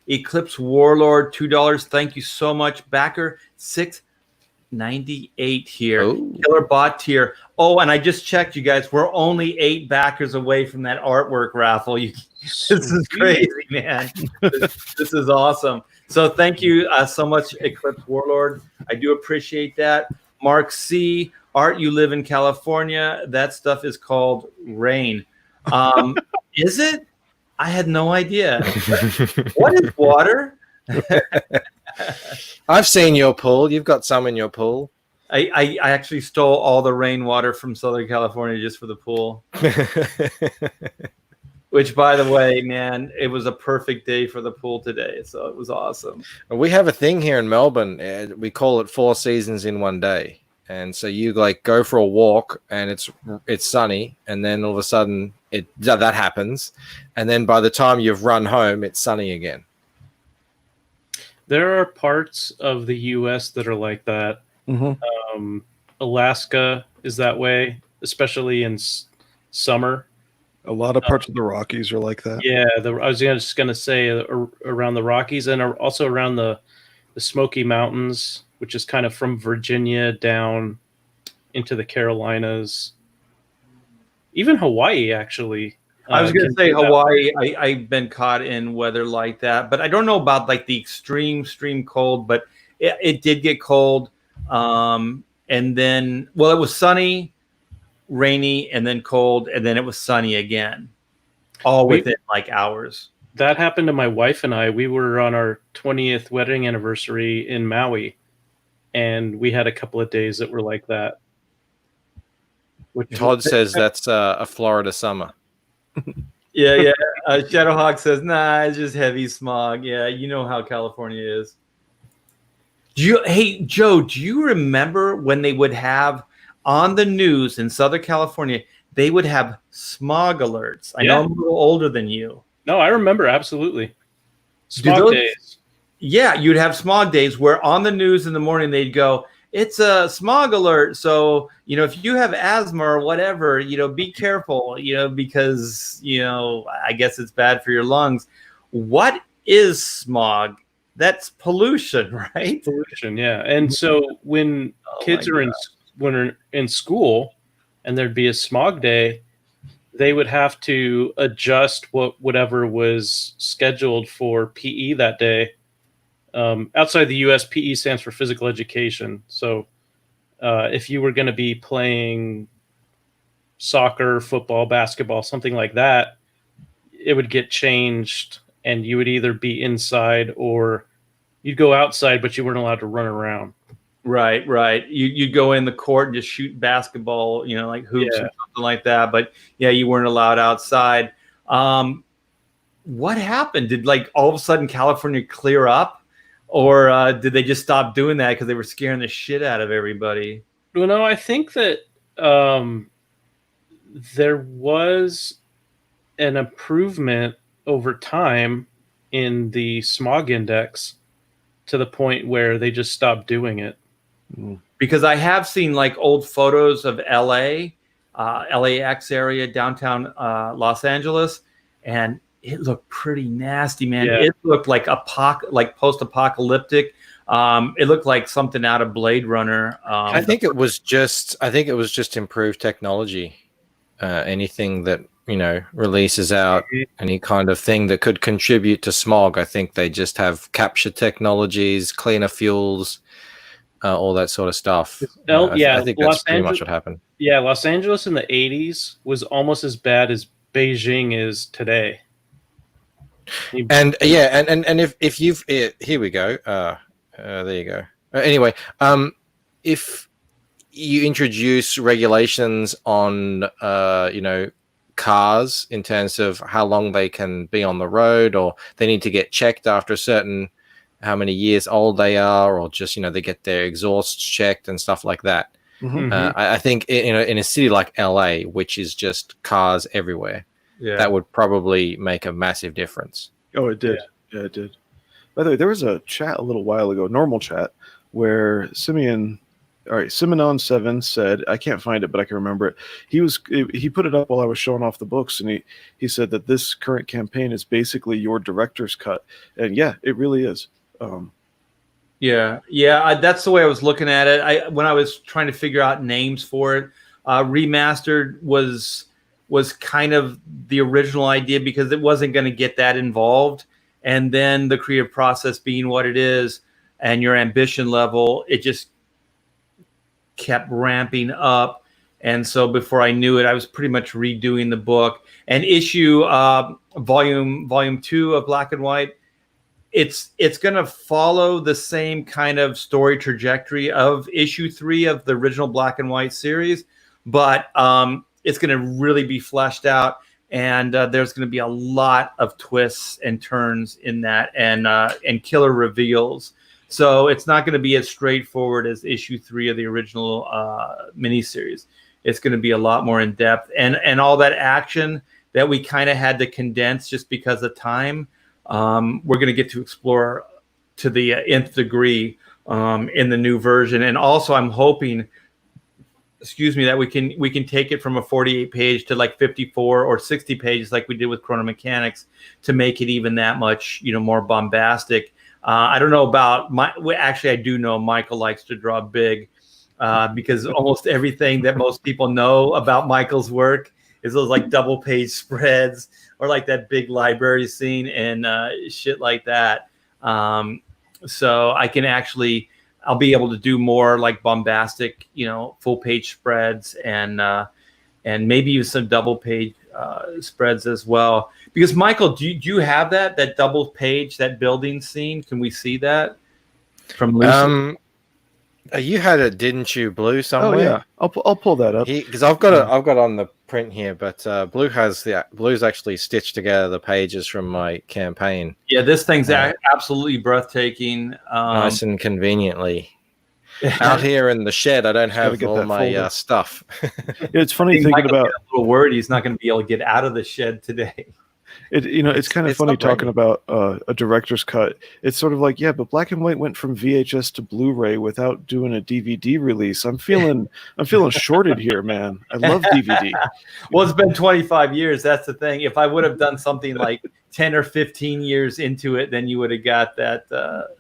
Eclipse Warlord, $2. Thank you so much. Backer, $6.98 here. Oh. Killer Bot tier. Oh, and I just checked, you guys. We're only 8 backers away from that artwork raffle. This is crazy, man. This is awesome. So thank you so much, Eclipse Warlord. I do appreciate that. Mark C. Art, you live in California. That stuff is called rain. Is it? I had no idea. What is water? I've seen your pool. You've got some in your pool. I actually stole all the rainwater from Southern California just for the pool. Which, by the way, man, it was a perfect day for the pool today. So it was awesome. We have a thing here in Melbourne. We call it 4 seasons in one day. And so you go for a walk and it's sunny, and then all of a sudden that happens. And then by the time you've run home, it's sunny again. There are parts of the U.S. that are like that. Mm-hmm. Alaska is that way, especially in summer. A lot of parts of the Rockies are like that. Yeah, I was just going to say around the Rockies and also around the Smoky Mountains, which is kind of from Virginia down into the Carolinas. Even Hawaii, actually. I was going to say Hawaii. I've been caught in weather like that, but I don't know about like the extreme cold, but it did get cold. And then, well, it was sunny, rainy, and then cold, and then it was sunny again. all We- within like hours. That happened to my wife and I. We were on our 20th wedding anniversary in Maui, and we had a couple of days that were like that. Todd says that's a Florida summer. Yeah. Shadowhawk says, nah, it's just heavy smog. Yeah, you know how California is. Hey, Joe, do you remember when they would have on the news in Southern California, they would have smog alerts? I know I'm a little older than you. No, I remember, absolutely. Smog days. Yeah, you'd have smog days where on the news in the morning they'd go, it's a smog alert. So, if you have asthma or whatever, be careful, because, I guess it's bad for your lungs. What is smog? That's pollution, right? Pollution, yeah. And so when kids are in school and there'd be a smog day, they would have to adjust whatever was scheduled for PE that day. Outside the U.S., PE stands for physical education. So if you were going to be playing soccer, football, basketball, something like that, it would get changed, and you would either be inside or you'd go outside, but you weren't allowed to run around. Right. You'd go in the court and just shoot basketball, like hoops or something like that. But yeah, you weren't allowed outside. What happened? Did all of a sudden California clear up, or did they just stop doing that because they were scaring the shit out of everybody? Well, no, I think that there was an improvement over time in the smog index to the point where they just stopped doing it. Because I have seen old photos of LA, LAX area, downtown Los Angeles, and it looked pretty nasty, man. Yeah. It looked like post-apocalyptic. It looked like something out of Blade Runner. I think it was just improved technology. Anything that releases out any kind of thing that could contribute to smog, I think they just have capture technologies, cleaner fuels, all that sort of stuff. I think that's pretty much what happened. Yeah, Los Angeles in the 80s was almost as bad as Beijing is today. And if you've here we go. There you go. Anyway, if you introduce regulations on cars in terms of how long they can be on the road, or they need to get checked after a certain how many years old they are, or just they get their exhausts checked and stuff like that. I think in a city like LA, which is just cars everywhere, that would probably make a massive difference. Oh, it did. Yeah, it did. By the way, there was a chat a little while ago, normal chat, where Simonon7 said, I can't find it, but I can remember it. He put it up while I was showing off the books, and he said that this current campaign is basically your director's cut. And yeah, it really is. That's the way I was looking at it. When I was trying to figure out names for it, remastered was kind of the original idea because it wasn't going to get that involved. And then the creative process being what it is and your ambition level, it just kept ramping up. And so before I knew it, I was pretty much redoing the book. And issue volume 2 of Black and White, it's going to follow the same kind of story trajectory of issue 3 of the original Black and White series, but it's going to really be fleshed out, and there's going to be a lot of twists and turns in that, and killer reveals. So it's not going to be as straightforward as issue 3 of the original miniseries. It's going to be a lot more in depth, and all that action that we kind of had to condense just because of time. We're going to get to explore to the nth degree in the new version, and also I'm hoping, that we can take it from a 48 page to 54 or 60 pages like we did with Chrono Mechanics to make it even that much more bombastic. I don't know about actually I do know Michael likes to draw big because almost everything that most people know about Michael's work is those double page spreads or that big library scene and shit like that. So I can I'll be able to do more bombastic, full page spreads and maybe even some double page spreads as well. Because Michael, do you have that double page, that building scene? Can we see that from Lucy? You had it, didn't you, Blue? Somewhere? Oh yeah, I'll pull that up. Because I've got on the print here, but Blue's actually stitched together the pages from my campaign. Yeah, this thing's absolutely breathtaking. Nice and conveniently. Out here in the shed, I don't have all my stuff. It's funny thinking about. A little worried he's not going to be able to get out of the shed today. It's kind of funny talking about a director's cut. It's sort of like, yeah, but Black and White went from VHS to Blu-ray without doing a DVD release. I'm feeling shorted here, man. I love DVD. Well, it's been 25 years. That's the thing. If I would have done something like 10 or 15 years into it, then you would have got that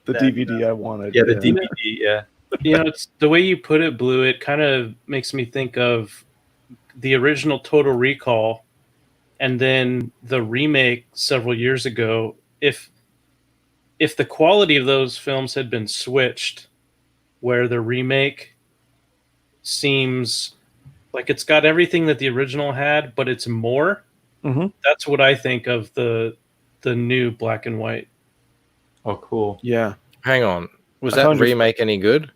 DVD I wanted. Yeah, the DVD. Yeah. It's the way you put it, Blue. It kind of makes me think of the original Total Recall. And then the remake several years ago, if the quality of those films had been switched, where the remake seems like it's got everything that the original had, but it's more, that's what I think of the new Black and White. Oh, cool. Yeah. Hang on. Was that remake any good?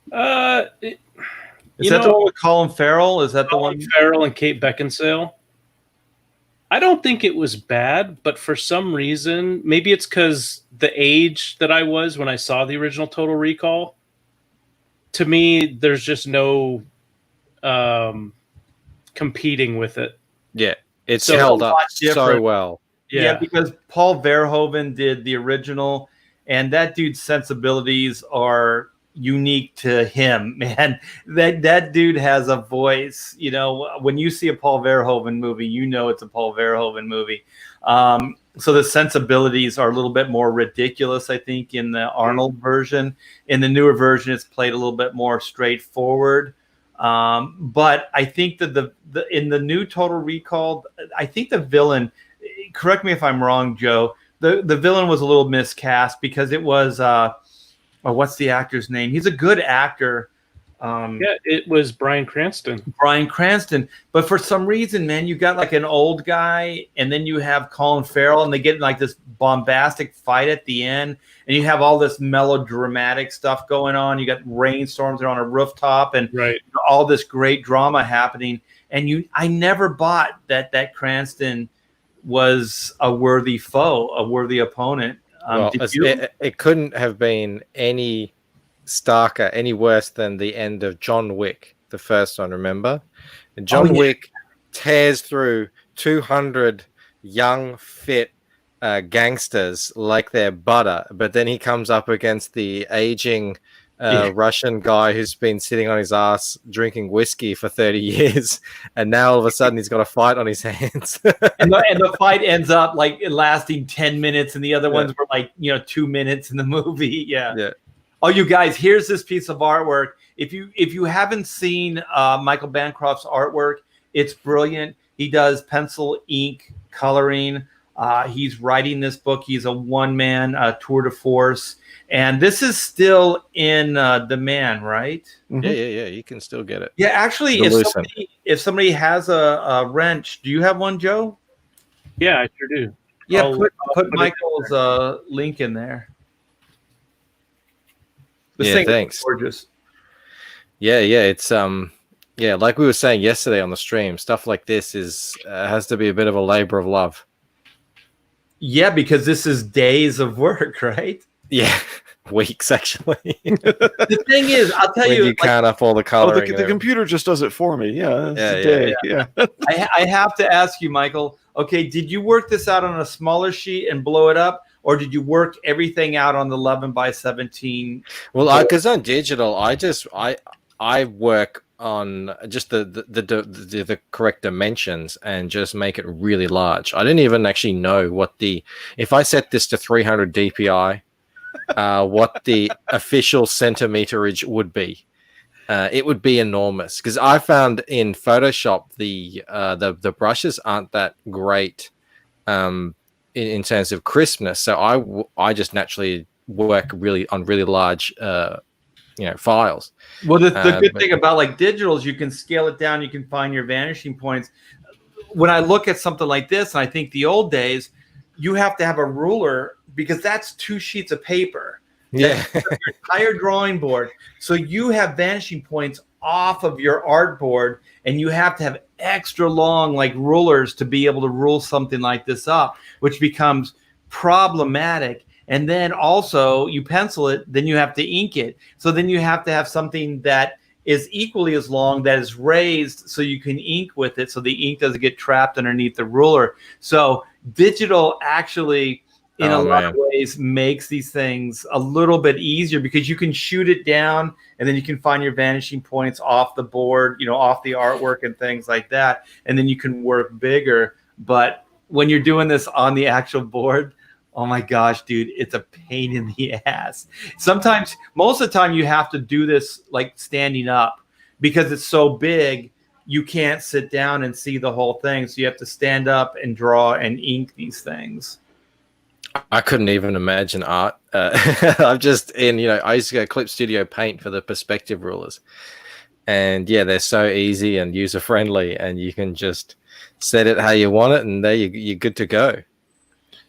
Is that the one with Colin Farrell? Is that the one? Farrell and Kate Beckinsale? I don't think it was bad, but for some reason, maybe it's because the age that I was when I saw the original Total Recall, to me, there's just no competing with it. Yeah, it's held up so well. Yeah, because Paul Verhoeven did the original, and that dude's sensibilities are unique to him, man. That dude has a voice. When you see a Paul Verhoeven movie, it's a Paul Verhoeven movie. So the sensibilities are a little bit more ridiculous, I think, in the Arnold version. In the newer version, it's played a little bit more straightforward. But I think that in the new Total Recall, I think the villain, correct me if I'm wrong, Joe, the villain was a little miscast because it was what's the actor's name? He's a good actor. It was Bryan Cranston. But for some reason, man, you got like an old guy, and then you have Colin Farrell, and they get in like this bombastic fight at the end, and you have all this melodramatic stuff going on. You got rainstorms, they're on a rooftop, and all this great drama happening. And I never bought that Cranston was a worthy foe, a worthy opponent. It couldn't have been any starker, any worse than the end of John Wick, the first one, remember? And John Wick tears through 200 young, fit gangsters like they're butter, but then he comes up against the aging Russian guy who's been sitting on his ass drinking whiskey for 30 years, and now all of a sudden he's got a fight on his hands. and the fight ends up like lasting 10 minutes, and the other ones were like 2 minutes in the movie. Yeah. Oh, you guys, here's this piece of artwork. If you haven't seen Michael Bancroft's artwork, it's brilliant. He does pencil, ink, coloring. He's writing this book. He's a one-man tour de force. And this is still in demand, right? Yeah. You can still get it. Yeah, actually, if somebody has a wrench, do you have one, Joe? Yeah, I sure do. Yeah, put Michael's link in there. This thing is gorgeous. Yeah, it's like we were saying yesterday on the stream, stuff like this has to be a bit of a labor of love. Yeah, because this is days of work, right? Yeah, weeks actually. The thing is, I'll tell you, you count up all the coloring. The computer just does it for me. Yeah. I have to ask you, Michael. Okay, did you work this out on a smaller sheet and blow it up, or did you work everything out on the 11 by 17? Well, because on digital, I work on just the correct dimensions and just make it really large. I didn't even actually know if I set this to 300 DPI, what the official centimeterage would be. It would be enormous, because I found in Photoshop the brushes aren't that great in terms of crispness. So I just naturally work on really large files. Well, the good thing about like digital is you can scale it down. You can find your vanishing points. when I look at something like this, and I think the old days, you have to have a ruler because that's 2 sheets of paper. Yeah. That's your entire drawing board. So you have vanishing points off of your art board, and you have to have extra long like rulers to be able to rule something like this up, which becomes problematic. And then also you pencil it, then you have to ink it. So then you have to have something that is equally as long that is raised so you can ink with it so the ink doesn't get trapped underneath the ruler. So digital actually in a lot of ways makes these things a little bit easier because you can shoot it down and then you can find your vanishing points off the board, off the artwork and things like that. And then you can work bigger. But when you're doing this on the actual board, oh my gosh, dude, it's a pain in the ass. Sometimes, most of the time you have to do this like standing up because it's so big, you can't sit down and see the whole thing. So you have to stand up and draw and ink these things. I couldn't even imagine art. I'm just in, I used to go Clip Studio Paint for the perspective rulers. And yeah, they're so easy and user friendly, and you can just set it how you want it, and there you're good to go.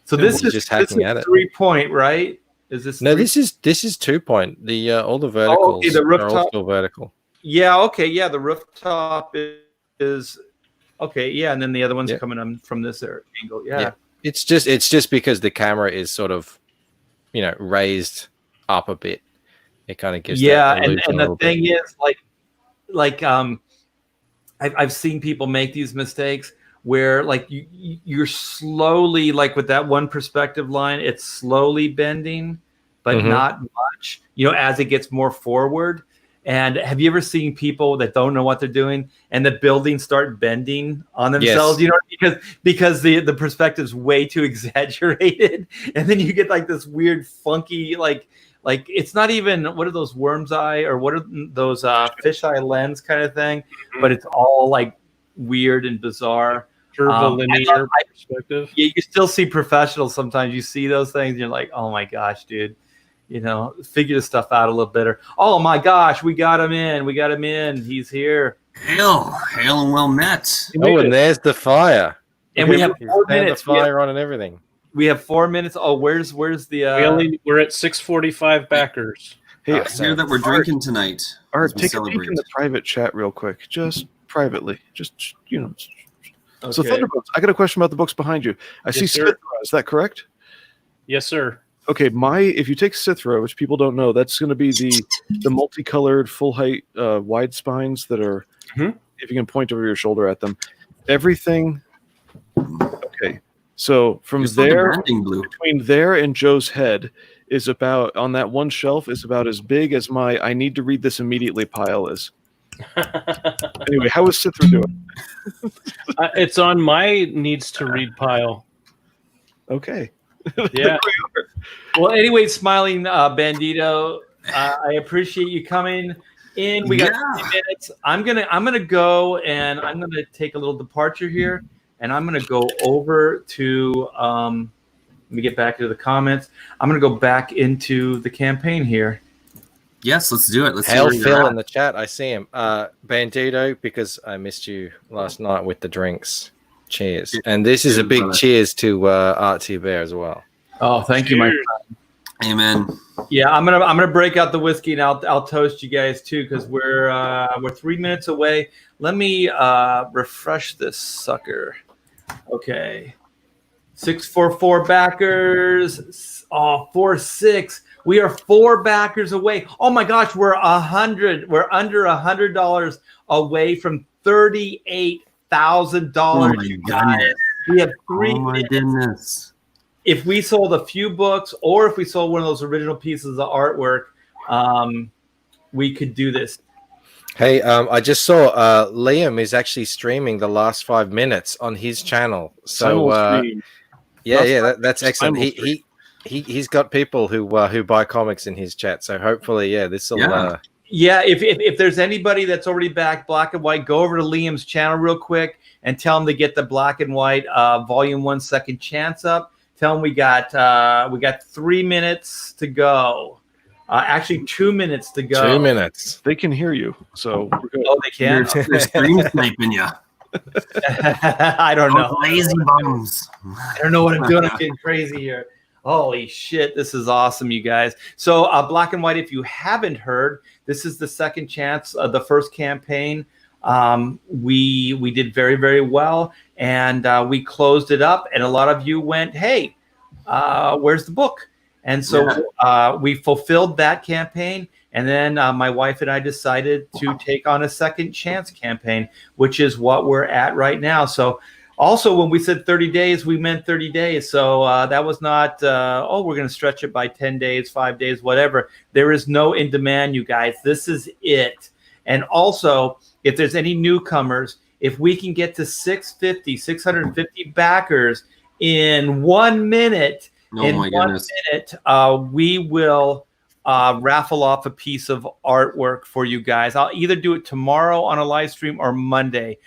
So this is just hacking at it. 3-point, right? Is this? No, this is 2-point. The all the verticals okay, the rooftop are all still vertical. Yeah. Okay. Yeah. The rooftop is okay. Yeah, and then the other one's coming on from this angle. Yeah. It's just because the camera is sort of, raised up a bit. It kind of gives that illusion and the thing bit. is I've seen people make these mistakes where like you're slowly, like with that one perspective line, it's slowly bending, but not much, as it gets more forward. And have you ever seen people that don't know what they're doing and the buildings start bending on themselves? Yes. Because the perspective's way too exaggerated, and then you get like this weird, funky, like it's not even, what are those worm's eye or what are those fisheye lens kind of thing, but it's all like weird and bizarre. Curvilinear perspective. Yeah, you still see professionals sometimes. You see those things, and you're like, oh my gosh, dude. Figure this stuff out a little better. Oh my gosh, we got him in. He's here. Hail and well met. Oh, and there's the fire. And we have 4 minutes. The fire on and everything. We have 4 minutes. Oh, where's the? We're at 645 backers. Hey, I hear that we're drinking tonight. Art, take a peek in the private chat real quick, just privately, just Okay. So Thunderbolts, I got a question about the books behind you. I see Sithra. Is that correct? Yes, sir. Okay, if you take Sithra, which people don't know, that's going to be the multicolored full height wide spines that are, if you can point over your shoulder at them, everything. Okay, so from there, between there and Joe's head is about, on that one shelf, is about as big as my I need to read this immediately pile is. Anyway, how is Sithra doing? It's on my needs to read pile. Okay. Yeah. Well, anyway, Smiling Bandito, I appreciate you coming in. We got 3 minutes. I'm gonna go, and I'm gonna take a little departure here, and I'm gonna go over to let me get back to the comments. I'm gonna go back into the campaign here. Yes, let's do it. Let's Hail Phil in the chat. I see him. Bandito, because I missed you last night with the drinks. Cheers. And this is a big cheers to RT Bear as well. Oh, thank you, my friend. Amen. Yeah, I'm gonna break out the whiskey, and I'll toast you guys too, because we're 3 minutes away. Let me refresh this sucker. Okay, 644 backers. Oh, 46. We are 4 backers away. Oh my gosh, we're $100. We're under $100 away from $38,000. Oh my goodness. We have 3 Oh my minutes. goodness. If we sold a few books, or if we sold one of those original pieces of artwork, we could do this. Hey, I just saw Liam is actually streaming the last 5 minutes on his channel. So that's excellent. He's got people who buy comics in his chat. So hopefully, this will. Yeah, if there's anybody that's already backed Black and White, go over to Liam's channel real quick and tell him to get the Black and White Volume 1 Second Chance up. Tell him we got 3 minutes to go. Actually, 2 minutes to go. 2 minutes. They can hear you, so we're good. Oh, they can. They're stream sniping you. I don't know. Lazy bums. I don't know what I'm doing. I'm getting crazy here. Holy shit, this is awesome, you guys. So Black and White, if you haven't heard, this is the second chance of the first campaign. We did very, very well, and we closed it up, and a lot of you went, hey, where's the book? And so we fulfilled that campaign, and then my wife and I decided to take on a second chance campaign, which is what we're at right now. So also, when we said 30 days, we meant 30 days. So that was not, we're going to stretch it by 10 days, 5 days, whatever. There is no in demand, you guys. This is it. And also, if there's any newcomers, if we can get to 650 backers in 1 minute, we will raffle off a piece of artwork for you guys. I'll either do it tomorrow on a live stream or Monday.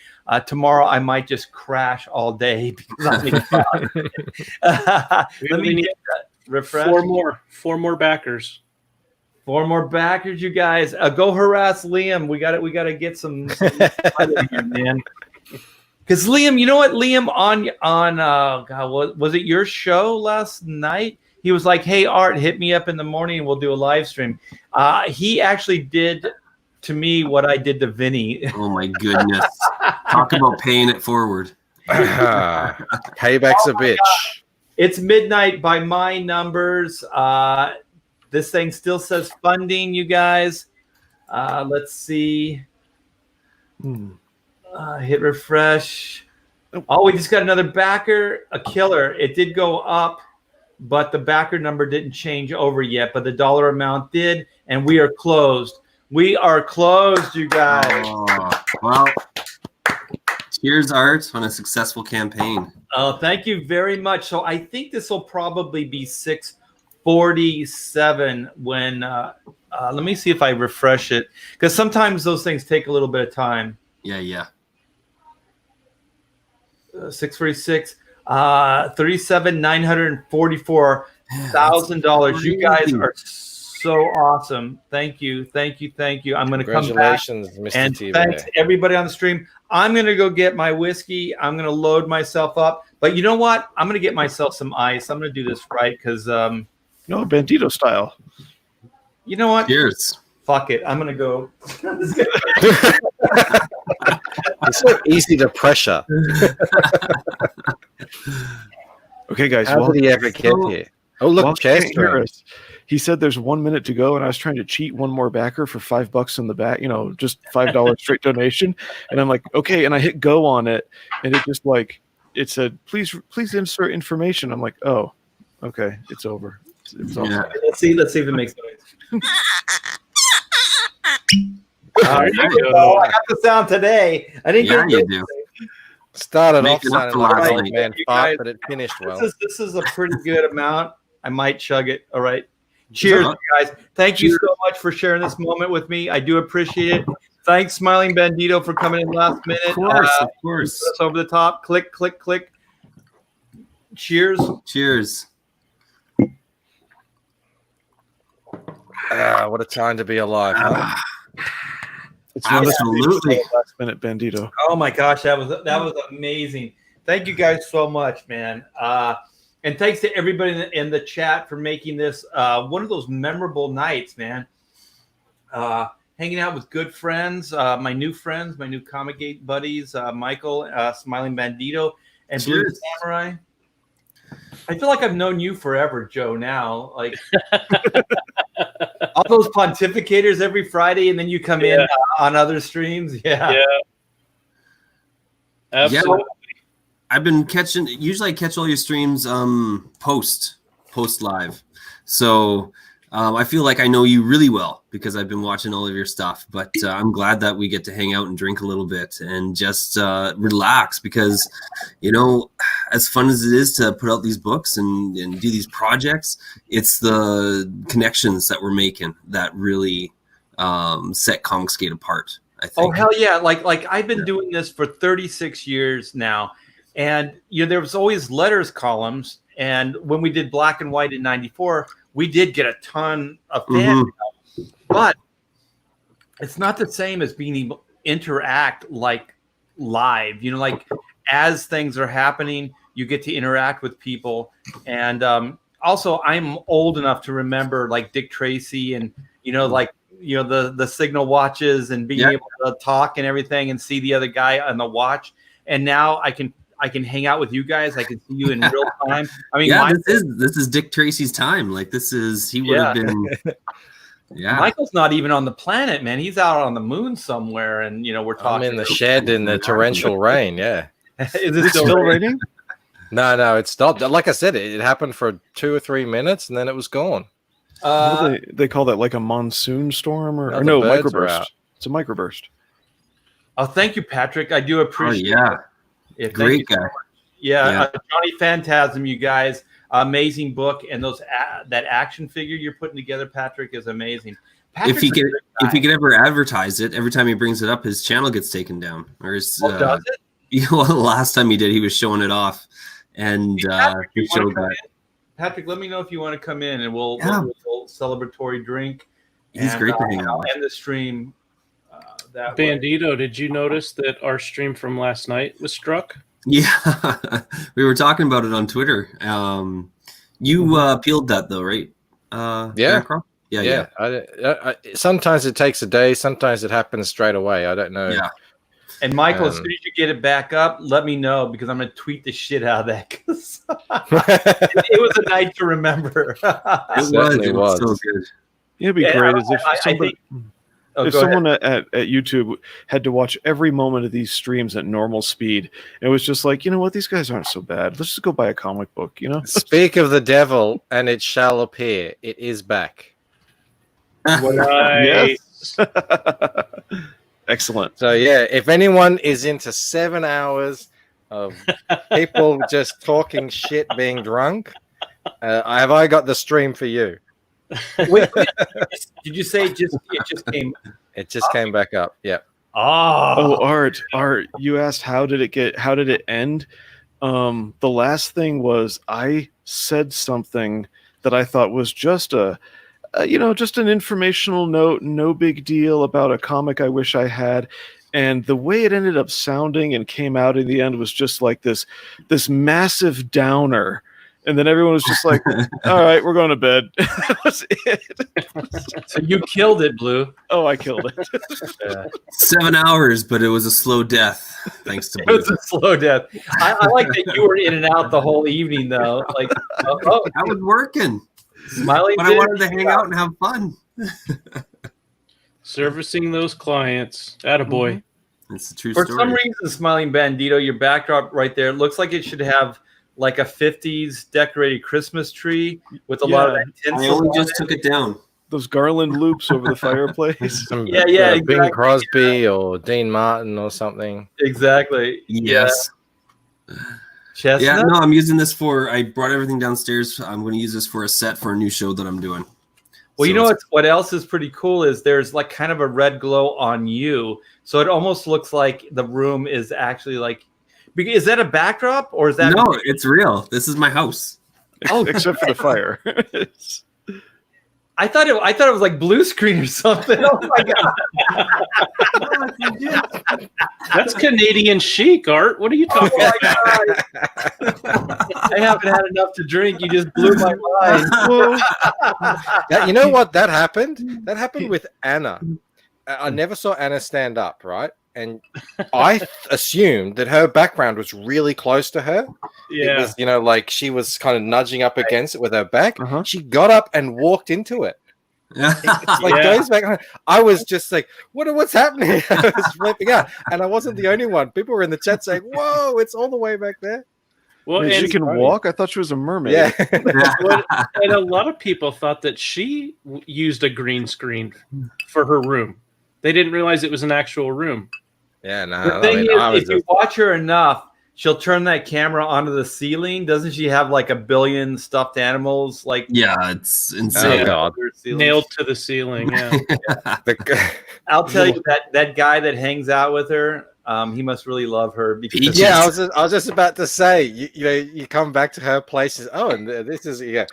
Tomorrow I might just crash all day because I'm let me get that refresh. Four more backers. 4 more backers, you guys. Go harass Liam. We got to get some here, man. Because Liam, you know what? Liam on God, was it your show last night? He was like, "Hey, Art, hit me up in the morning and we'll do a live stream." He actually did to me what I did to Vinny. Oh my goodness! Talk about paying it forward. Payback's a bitch. God. It's midnight by my numbers. This thing still says funding, you guys. Let's see. Hit refresh. Oh, we just got another backer, a killer. It did go up, but the backer number didn't change over yet, but the dollar amount did, and we are closed. We are closed, you guys. Oh, well, cheers, Art, on a successful campaign. Oh, thank you very much. So I think this will probably be 647 when let me see if I refresh it, because sometimes those things take a little bit of time. Yeah. 646, $37,944,000. You guys are so awesome. Thank you. I'm going to come back. Congratulations, Mr. And T. thanks to everybody on the stream. I'm going to go get my whiskey. I'm going to load myself up. But you know what? I'm going to get myself some ice. I'm going to do this right because no, Bandito style. You know what? Cheers. Fuck it. I'm going to go. It's so easy to pressure. Okay, guys. How did he ever get here? Oh, look, Chester. He said there's 1 minute to go, and I was trying to cheat one more backer for $5 in the back, just $5 straight donation. And I'm like, okay, and I hit go on it, and it just it said, please insert information. I'm like, oh, okay, it's over. It's Yeah. Let's see if it makes noise. There you go. Oh, I got the sound today. I didn't Yeah, get you it. do. Started off Making up sounding for like last an old night. man You fart, guys- but it finished well. This is a pretty good amount. I might chug it. All right. Cheers, you guys. Thank you so much for sharing this moment with me. I do appreciate it. Thanks, Smiling Bandito, for coming in last minute. Of course. That's over the top. Click, click, click. Cheers. Cheers. What a time to be alive, huh? It's Absolutely. last minute Bandito. Oh my gosh, that was amazing. Thank you guys so much, man. And thanks to everybody in the chat for making this one of those memorable nights, man. Hanging out with good friends, my new Comic Gate buddies, Michael, Smiling Bandito, and Blue Cheers. Samurai. I feel like I've known you forever, Joe, now. Like all those pontificators every Friday, and then you come in on other streams. Yeah. Absolutely. I've been usually I catch all your streams post live. So I feel like I know you really well because I've been watching all of your stuff, but I'm glad that we get to hang out and drink a little bit and just relax because, as fun as it is to put out these books and do these projects, it's the connections that we're making that really set Comicsgate apart, I think. Oh, hell yeah. Like I've been doing this for 36 years now. And there was always letters columns. And when we did Black and White in '94, we did get a ton of fan mail. But it's not the same as being able to interact like live. You know, like as things are happening, you get to interact with people. And also, I'm old enough to remember like Dick Tracy and like the signal watches and being able to talk and everything and see the other guy on the watch. And now I can hang out with you guys. I can see you in real time. I mean, this is Dick Tracy's time. Like he would have been. Yeah, Michael's not even on the planet, man. He's out on the moon somewhere, and we're talking. I'm in the shed in the torrential rain. Yeah, is it still raining? No, it stopped. Like I said, it happened for 2 or 3 minutes, and then it was gone. They call that like a monsoon storm or no microburst. It's a microburst. Oh, thank you, Patrick. I do appreciate it. Great guy. Johnny Phantasm, you guys. Amazing book, and that action figure you're putting together, Patrick, is amazing. If he could ever advertise it, every time he brings it up, his channel gets taken down. Or his, does it? Last time he did, he was showing it off, and Patrick, let me know if you want to come in, and we'll celebratory drink. He's great to hang out. End the stream. Bandito, did you notice that our stream from last night was struck? Yeah, we were talking about it on Twitter. You peeled that though, right? Yeah. I, sometimes it takes a day. Sometimes it happens straight away. I don't know. Yeah. And Michael, as soon as you get it back up, let me know because I'm going to tweet the shit out of that. It was a night to remember. It was so good. It'd be great if someone at YouTube had to watch every moment of these streams at normal speed. It was just like, you know what, these guys aren't so bad. Let's just go buy a comic book, Speak of the devil, and it shall appear. It is back. Nice. Excellent. So yeah, if anyone is into 7 hours of people just talking shit, being drunk, I got the stream for you. Wait, did you say it just came? It just came back up. Yeah. Oh, Art, you asked how did it end? The last thing was I said something that I thought was just just an informational note, no big deal, about a comic I wish I had. And the way it ended up sounding and came out in the end was just like this massive downer. And then everyone was just like, all right, we're going to bed. That was it. So you killed it, Blue. Oh, I killed it. 7 hours, but it was a slow death, thanks to Blue. It was a slow death. I like that you were in and out the whole evening, though. Like, I was working. Smiling, but I wanted to hang out and have fun. Servicing those clients. Attaboy. It's a true story. For some reason, Smiling Bandito, your backdrop right there looks like it should have like a 50s decorated Christmas tree with a lot of that tinsel. I only just took it down. Those garland loops over the fireplace. Yeah, exactly. Bing Crosby or Dean Martin or something. Exactly. Yes. Chestnut? Yeah, no, I'm using this I brought everything downstairs. I'm going to use this for a set for a new show that I'm doing. Well, you know what else is pretty cool is there's like kind of a red glow on you. So it almost looks like the room is actually like, is that a backdrop or is that? No, it's real. This is my house. Oh, except for the fire. I thought it was like blue screen or something. Oh my god. That's Canadian chic, Art. What are you talking about? I haven't had enough to drink. You just blew my mind. You know what? That happened? That happened with Anna. I never saw Anna stand up, right? And I assumed that her background was really close to her. Yeah. It was, like she was kind of nudging up against it with her back. Uh-huh. She got up and walked into it. It's like goes back. I was just like, what's happening? I was flipping out. And I wasn't the only one. People were in the chat saying, whoa, it's all the way back there. Well, and she can walk? I thought she was a mermaid. Yeah. And a lot of people thought that she used a green screen for her room. They didn't realize it was an actual room. Yeah, no. The thing is, if you watch her enough, she'll turn that camera onto the ceiling. Doesn't she have like a billion stuffed animals? Like, yeah, it's insane. Oh, God. Nailed to the ceiling. Yeah. I'll tell you that guy that hangs out with her. He must really love her. Because I was just about to say, you come back to her places. Oh, and this is okay.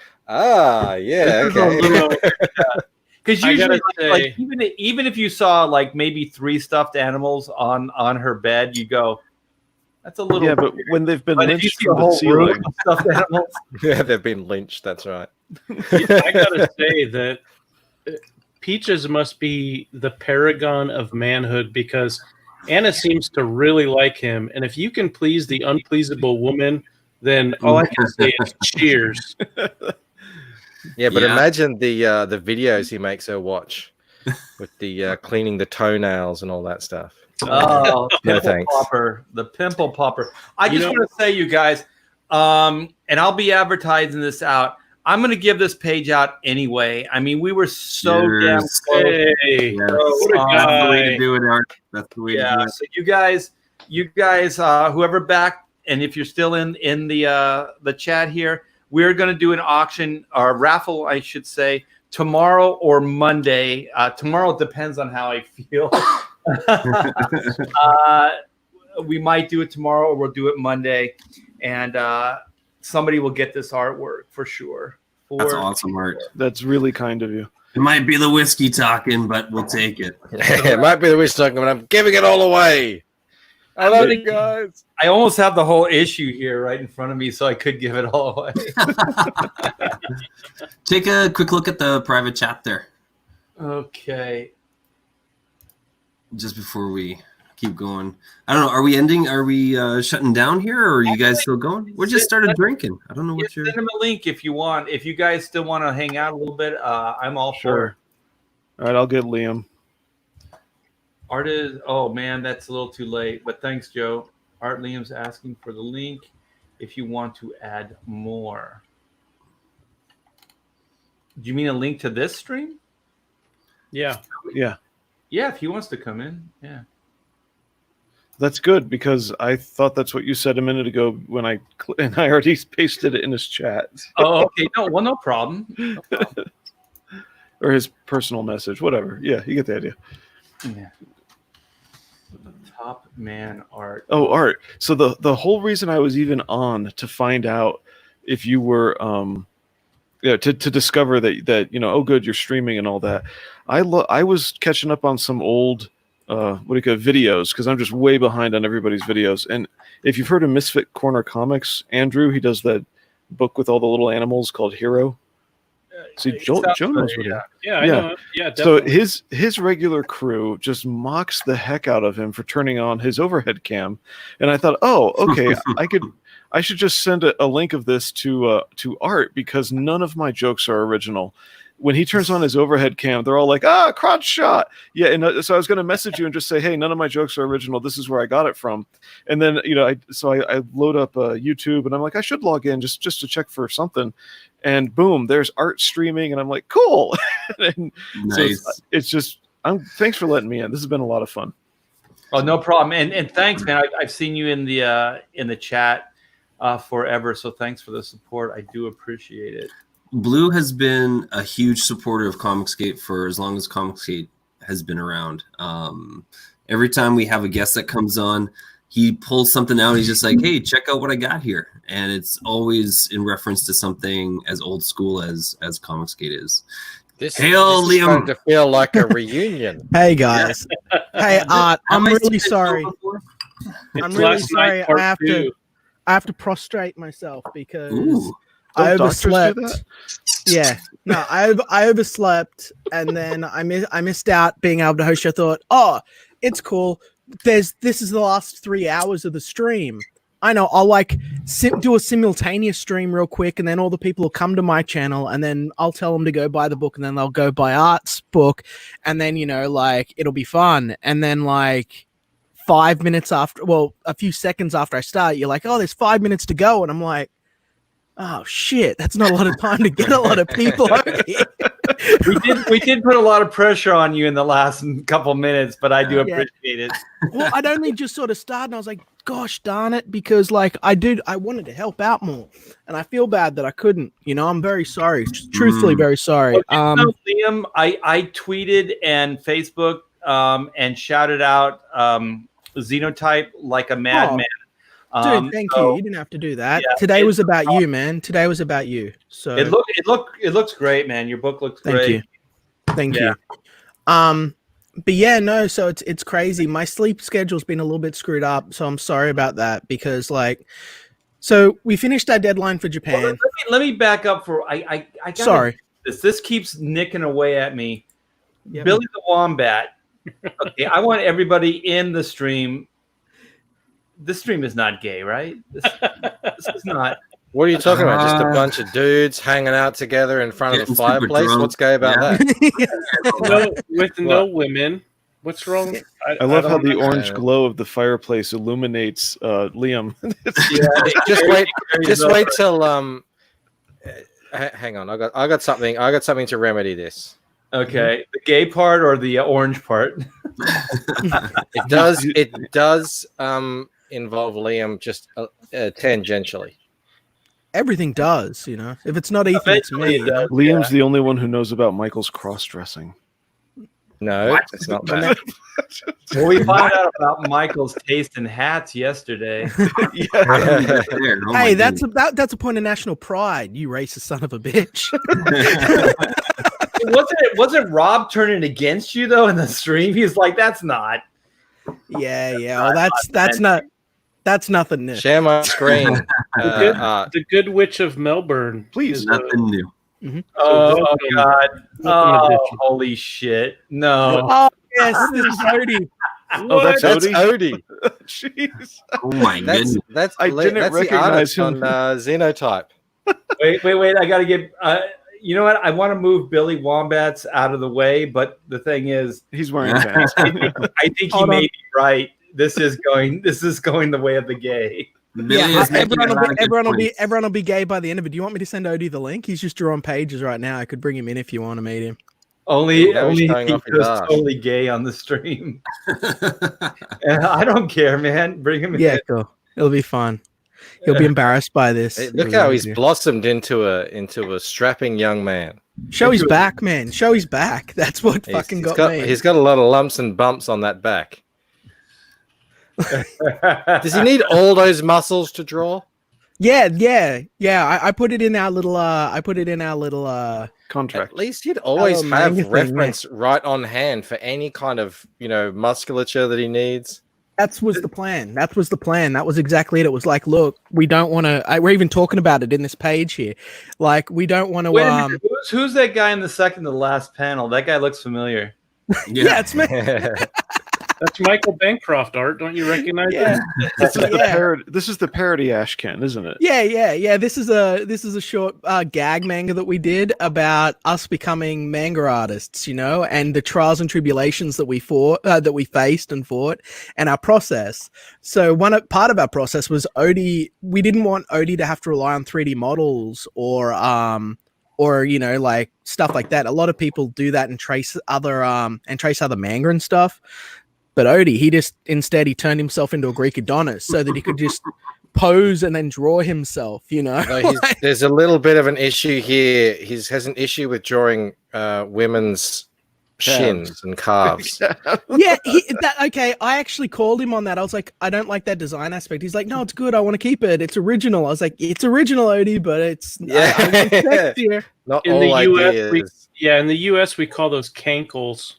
Because I usually, gotta like say- even if you saw like maybe 3 stuffed animals on her bed, you go, "That's a little." Yeah, but when they've been But if you lynched see a from the whole room ceiling, of stuffed animals, Yeah, they've been lynched. That's right. I gotta say that Peaches must be the paragon of manhood because Anna seems to really like him, and if you can please the unpleasable woman, then all I can say is cheers. Yeah, but Yeah. imagine the videos he makes her watch with the cleaning the toenails and all that stuff. oh, No, pimple thanks. popper, the pimple popper. I You just know- want to say, you guys, and I'll be advertising this out. I'm going to give this page out anyway. I mean, we were so damn Cheers. close. Hey, Yes. what a That's the way to guy. do it, Art. That's the way to do Yeah. it. So you guys, whoever backed, and if you're still in the chat here, we're going to do an auction or raffle, I should say, tomorrow or Monday. Tomorrow depends on how I feel. We might do it tomorrow or we'll do it Monday, and somebody will get this artwork for sure. That's awesome, Art. that's really kind of you. It might be the whiskey talking, but we'll take it. It might be the wish talking, but I'm giving it all away. I love you guys. I almost have the whole issue here right in front of me, so I could give it all away. Take a quick look at the private chat there, Okay. just before we keep going. I don't know. Are we ending? Are we shutting down here, or are you guys still going? We just started drinking. I don't know Yeah, what you're. send them a link if you want. If you guys still want to hang out a little bit, I'm all for it. Sure. All right, I'll get Liam. Art is, oh man, that's a little too late. But thanks, Joe. Art Liam's asking for the link if you want to add more. Do you mean a link to this stream? Yeah. Yeah, Yeah, if he wants to come in. Yeah. that's good because I thought that's what you said a minute ago when and I already pasted it in his chat Oh, okay. No, well, no problem. No problem. or his personal message, whatever. Yeah, you get the idea. Yeah. Top man art. Oh, Art. So the whole reason I was even on to find out if you were to discover that oh good, you're streaming and all that. I was catching up on some old videos because I'm just way behind on everybody's videos. And if you've heard of Misfit Corner Comics, Andrew, he does that book with all the little animals called Hero. See, Joe knows what he is. Yeah, I Yeah. know. Yeah, So definitely. his regular crew just mocks the heck out of him for turning on his overhead cam, and I thought, oh, okay, I should just send a link of this to Art because none of my jokes are original. When he turns on his overhead cam, they're all like, crotch shot. Yeah, and so I was going to message you and just say, hey, none of my jokes are original. This is where I got it from. And then I load up YouTube and I'm like, I should log in just to check for something. And boom, there's Art streaming, and I'm like, cool. And so Nice. it's just, thanks for letting me in. This has been a lot of fun. Oh, no problem. And thanks, man. I've seen you in the chat forever. So thanks for the support. I do appreciate it. Blue has been a huge supporter of Comicsgate for as long as Comicsgate has been around. Every time we have a guest that comes on, he pulls something out. He's just like, hey, check out what I got here. And it's always in reference to something as old school as Comicsgate is. Hail, this is Liam. starting to feel like a reunion. Hey guys. Hey Art, I'm Have I really seen sorry. it before? It's I'm really last night, sorry. part I two. have to prostrate myself because Ooh. I Don't doctors do overslept. that? Yeah, no, I overslept, and then I missed out being able to host. I thought, oh, it's cool. This is the last 3 hours of the stream. I know. I'll do a simultaneous stream real quick, and then all the people will come to my channel, and then I'll tell them to go buy the book, and then they'll go buy Art's book, and then it'll be fun. And then 5 minutes after, well, a few seconds after I start, you're like, oh, there's 5 minutes to go, and I'm like, oh shit, that's not a lot of time to get a lot of people over here. We did put a lot of pressure on you in the last couple minutes, but I do Yeah. appreciate it. Well, I'd only just sort of started, and I was like, gosh darn it, because I wanted to help out more, and I feel bad that I couldn't. I'm very sorry, truthfully very sorry. No, Liam, I tweeted and Facebook and shouted out Xenotype like a madman. Dude, thank you. You didn't have to do that. yeah, Today was about you, man. Today was about you. So It looks great, man. Your book looks Thank great. you. Thank Yeah. you. But yeah, no, so it's crazy. My sleep schedule's been a little bit screwed up, so I'm sorry about that because so we finished our deadline for Japan. Well, let me back up for I gotta Sorry. This keeps nicking away at me. Yep. Billy the Wombat. Okay, I want everybody in the stream. This stream is not gay, right? This is not. What are you talking about? Just a bunch of dudes hanging out together in front of Getting the super fireplace? drunk. What's gay about Yeah. that? No, with no women. What's wrong? I love how don't the know. orange glow of the fireplace illuminates Liam. Just wait till hang on. I got something to remedy this. Okay, the gay part or the orange part? It does involve Liam just tangentially. Everything does, you know. If it's not Ethan, it's me. Eventually it You know? does. Liam's the only one who knows about Michael's cross-dressing. No, What? it's not that. Well, we found out about Michael's taste in hats yesterday. Yeah. Oh Hey, my that's a point of national pride. You racist son of a bitch. Wasn't Rob turning against you though in the stream? He's like, "That's not." yeah. Well, that's nothing new. Share my screen. The Good Witch of Melbourne. Please. is, Nothing new. Oh welcome. God! Welcome Oh, edition. holy shit! No. Oh yes, this is Odie. Oh, that's That's Odie? Odie. Jeez. Oh my goodness. That's I didn't that's the recognize artist him. on Xenotype. Wait! I gotta get. You know what? I want to move Billy Wombats out of the way, but the thing is, He's wearing pants. I think he Hold may on. be right. This is going the way of the gay. Billy Yeah, is making a lot of good points. everyone will be gay by the end of it. Do you want me to send Odie the link? He's just drawing pages right now. I could bring him in if you want to meet him. Only Now he's if showing he off his goes ass. totally gay on the stream. And I don't care, man. Bring him in. Yeah, cool. It'll be fun. He'll be embarrassed by this. Hey, look how he's blossomed into a strapping young man. Show his back, man. Show his back. That's what fucking got me. He's got a lot of lumps and bumps on that back. Does he need all those muscles to draw? Yeah. I put it in our little. Contract. At least he'd always Oh, have manga thing, reference right on hand for any kind of musculature that he needs. That was the plan. That was exactly it. It was like, look, we don't want to. We're even talking about it in this page here. Like, we don't want to. Wait a minute. Who's that guy in the second to last panel? That guy looks familiar. Yeah, it's me. That's Michael Bancroft art. Don't you recognize Yeah. that? This is the parody Ashcan, isn't it? Yeah. This is a short gag manga that we did about us becoming manga artists, and the trials and tribulations that we faced and fought, and our process. So part of our process was Odie. We didn't want Odie to have to rely on 3D models or like stuff like that. A lot of people do that and trace other manga and stuff. But Odie, instead he turned himself into a Greek Adonis so that he could just pose and then draw himself, No, there's a little bit of an issue here. He has an issue with drawing women's shins and calves. Yeah, okay. I actually called him on that. I was like, I don't like that design aspect. He's like, no, it's good. I want to keep it. It's original. I was like, it's original, Odie, but it's sexier. Not In all the US, ideas. in the US, we call those cankles.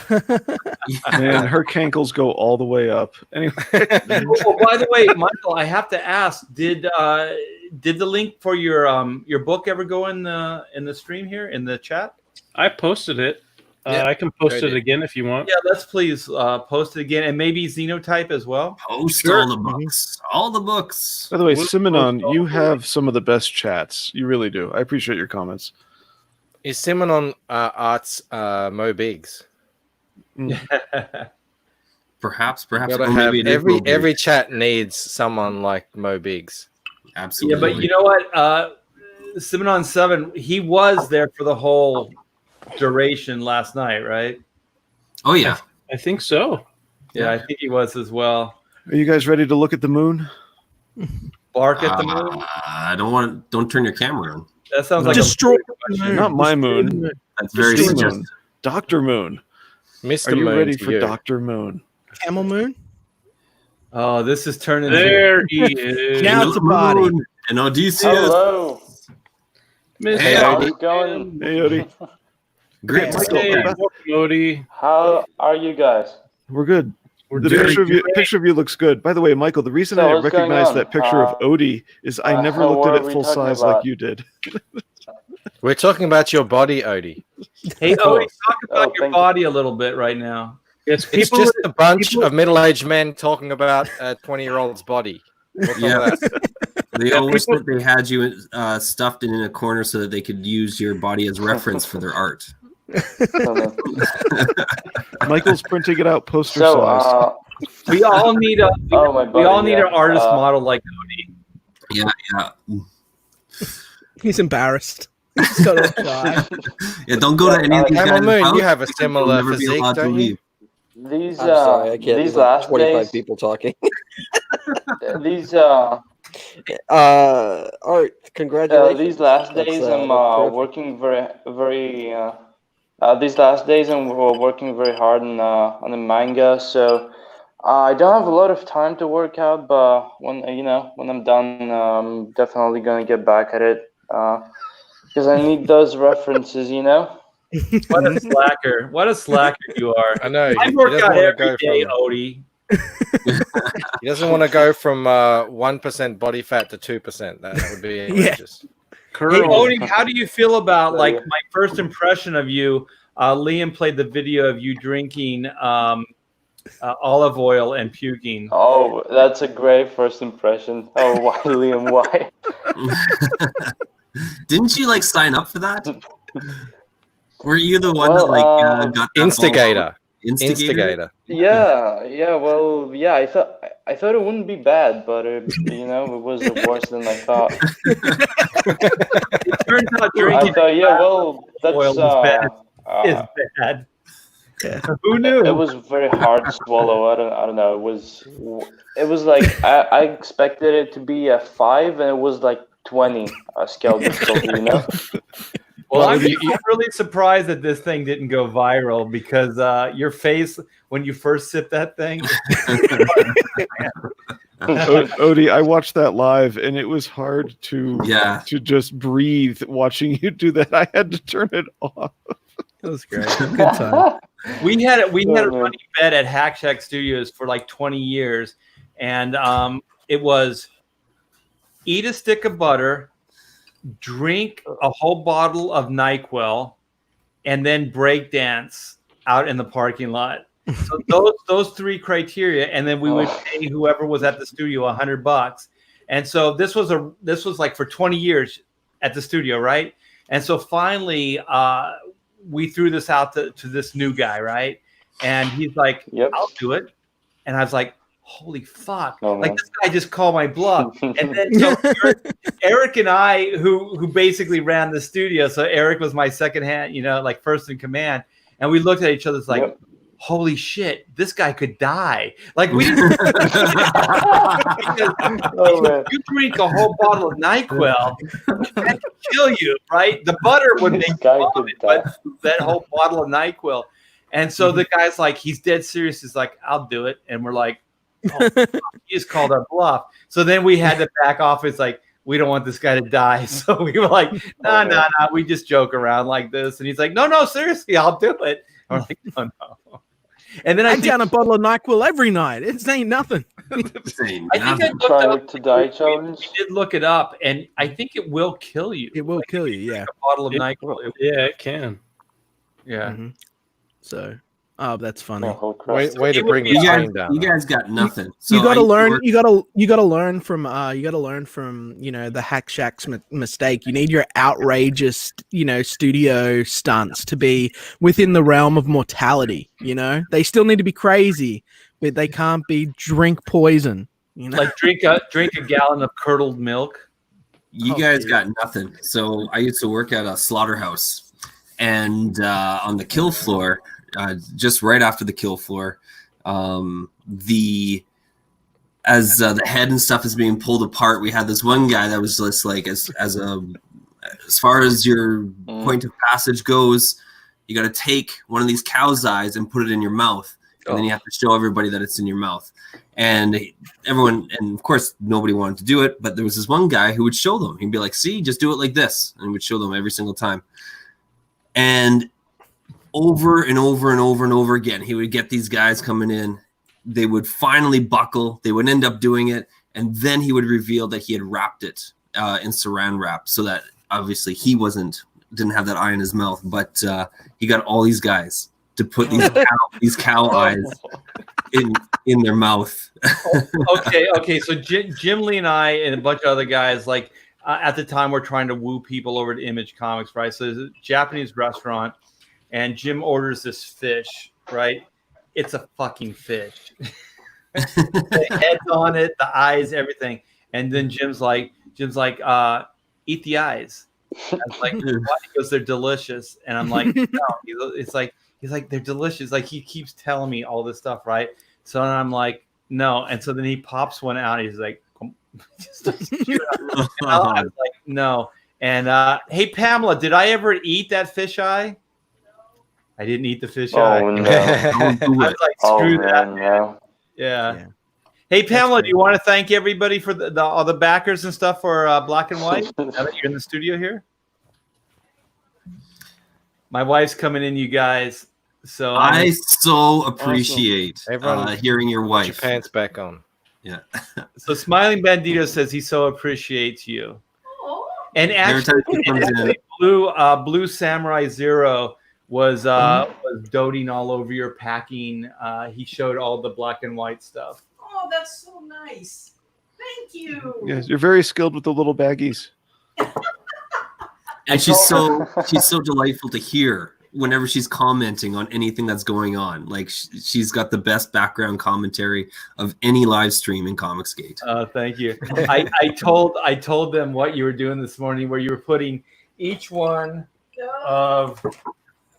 Man, her cankles go all the way up. Anyway, Well, by the way, Michael, I have to ask: Did the link for your book ever go in the stream here in the chat? I posted it. Yeah, I can post sure it did. again if you want. Yeah, let's please post it again, and maybe Xenotype as well. Post all the books. All the books. by the way, We'll Simonon, post all you the have some of the best chats. You really do. I appreciate your comments. Is Simonon Arts Mo Biggs? Perhaps. Gotta or have maybe it is Mo Biggs. every chat needs someone like Mo Biggs. Absolutely. Yeah, but you know what? Simonon 7, he was there for the whole duration last night, right? Oh yeah. I think so. Yeah, I think he was as well. Are you guys ready to look at the moon? Bark at the moon. Don't turn your camera on. That sounds like Destroy a question. Not my moon. That's very Steve suggestive. Moon. Dr. Moon. Mr. Are you Moon ready to for you. Dr. Moon? Camel Moon. Oh, this is turning. There he is. Now it's a body. Moon and Odysseus. Hello. Mr. Hey, How's Odie. it going? Hey, Odie. Great to Michael, see Hey, you. welcome, Odie. How are you guys? We're good. We're The doing picture of you looks good. By the way, Michael, the reason So I what's going recognized on? that picture of Odie is I never looked what at are it we full talking size like about? you did. We're talking about your body, Odie. Hey, Of Odie, course. talk about Oh, your thank you. body a little bit right now. It's It's people. just a bunch people- of middle-aged men talking about a 20-year-old's body. What's all Yeah. that? They Yeah, all wish people- that they had you stuffed in a corner so that they could use your body as reference for their art. Michael's printing it out poster So, size. We all need a oh my we all buddy, need yeah. an artist model like Odie. Yeah. He's embarrassed. He's got all shy. Yeah, don't go to any of these Camel guys' Moon, house you have a because you'll similar never be physique, allowed to don't you? leave. These I'm sorry, I can't. these There's like last 25 days, people talking. these Art, congratulations. these last That's, days, that's I'm terrific. working very. These last days, I'm working very hard on the manga. So I don't have a lot of time to work out, but when I'm done, I'm definitely gonna get back at it because I need those references. What a slacker! What a slacker you are. I know. I He work doesn't out want to every go day, from Odie. he doesn't want to go from 1% body fat to 2%. That would be outrageous. Hey, Curl. Odie, how do you feel about like my first impression of you? Liam played the video of you drinking olive oil and puking. Oh, that's a great first impression. Oh, why, Liam? Why? Didn't you like sign up for that? Were you the one Well, that like got that Instigator. Instigator? Yeah. Well, yeah. I thought it wouldn't be bad, but it was worse than I thought. It turns out I drinking thought, yeah. Well, that's oil is bad. Who knew? It was very hard to swallow. I don't know. It was like I expected it to be a 5, and it was like 20 scale difficulty. Well, I'm really surprised that this thing didn't go viral because your face when you first sipped that thing. Odie, I watched that live, and it was hard to just breathe watching you do that. I had to turn it off. That was great. Good time. We had a running bet at Hack Shack Studios for like 20 years, and it was eat a stick of butter, drink a whole bottle of NyQuil, and then break dance out in the parking lot. So those three criteria, and then we would pay whoever was at the studio $100. And so this was like for 20 years at the studio, right? And so finally, we threw this out to this new guy, right? And he's like, Yep. I'll do it. And I was like, holy fuck. Oh, like man. this guy just called my bluff. And then so Eric and I, who basically ran the studio, so Eric was my second hand, like first in command. And we looked at each other like, Yep. holy shit, this guy could die. Like we didn't Oh, man. you drink a whole bottle of NyQuil, that could kill you, right? The butter would This make guy you could vomit, die. but that whole bottle of NyQuil. And so the guy's like, he's dead serious. He's like, I'll do it. And we're like, oh, he just called our bluff. So then we had to back off. It's like, we don't want this guy to die. So we were like, no. We just joke around like this. And he's like, no, seriously, I'll do it. And we're like, no. And then I down a bottle of NyQuil every night. It ain't nothing. I think I looked Trying up, to die we challenge. did look it up, and I think it will kill you. It will Like, kill if you, yeah. drink a bottle of NyQuil. Yeah, it can. Yeah. Mhm. So, that's funny. Oh, holy crap. Way to bring the You screen down. guys got nothing. So You gotta I learn. work- You gotta learn from. The Hack Shack's mistake. You need your outrageous, studio stunts to be within the realm of mortality. They still need to be crazy, but they can't be drink poison. Like drink a gallon of curdled milk. You guys got nothing. So I used to work at a slaughterhouse, and on the kill floor, just right after the kill floor, the head and stuff is being pulled apart, we had this one guy that was just like, as far as your point of passage goes, you got to take one of these cow's eyes and put it in your mouth, and then you have to show everybody that it's in your mouth. And everyone, and of course, nobody wanted to do it, but there was this one guy who would show them. He'd be like, see, just do it like this. And would show them every single time. And over and over and over and over again, he would get these guys coming in. They would finally buckle. They would end up doing it. And then he would reveal that he had wrapped it in saran wrap so that obviously he didn't have that eye in his mouth, but he got all these guys to put these cow eyes in their mouth. Okay. So Jim Lee and I and a bunch of other guys, like at the time, we're trying to woo people over to Image Comics, right? So there's a Japanese restaurant, and Jim orders this fish, right? It's a fucking fish. The head's on it, the eyes, everything. And then Jim's like, eat the eyes. I was like, why? He goes, they're delicious. And I'm like, no. He's like, they're delicious. Like, he keeps telling me all this stuff, right? So I'm like, no. And so then he pops one out. And he's like, just doesn't shoot up. And I was like, no. And hey, Pamela, did I ever eat that fish eye? I didn't eat the fish eye. Oh, no. I was like, screw that, man. No. Yeah. Hey, Pamela, do you want to thank everybody for all the backers and stuff for Black and White now that you're in the studio here? My wife's coming in, you guys. So I so appreciate Everyone, hearing your put your wife. pants back on. Yeah. So Smiling Bandito says he so appreciates you. And Every time actually, he comes in. Blue Samurai Zero was doting all over your packing. He showed all the black and white stuff. Oh, that's so nice. Thank you. Yes, you're very skilled with the little baggies. And she's so delightful to hear whenever she's commenting on anything that's going on. Like she's got the best background commentary of any live stream in Comicsgate. Thank you. I told them what you were doing this morning, where you were putting each one of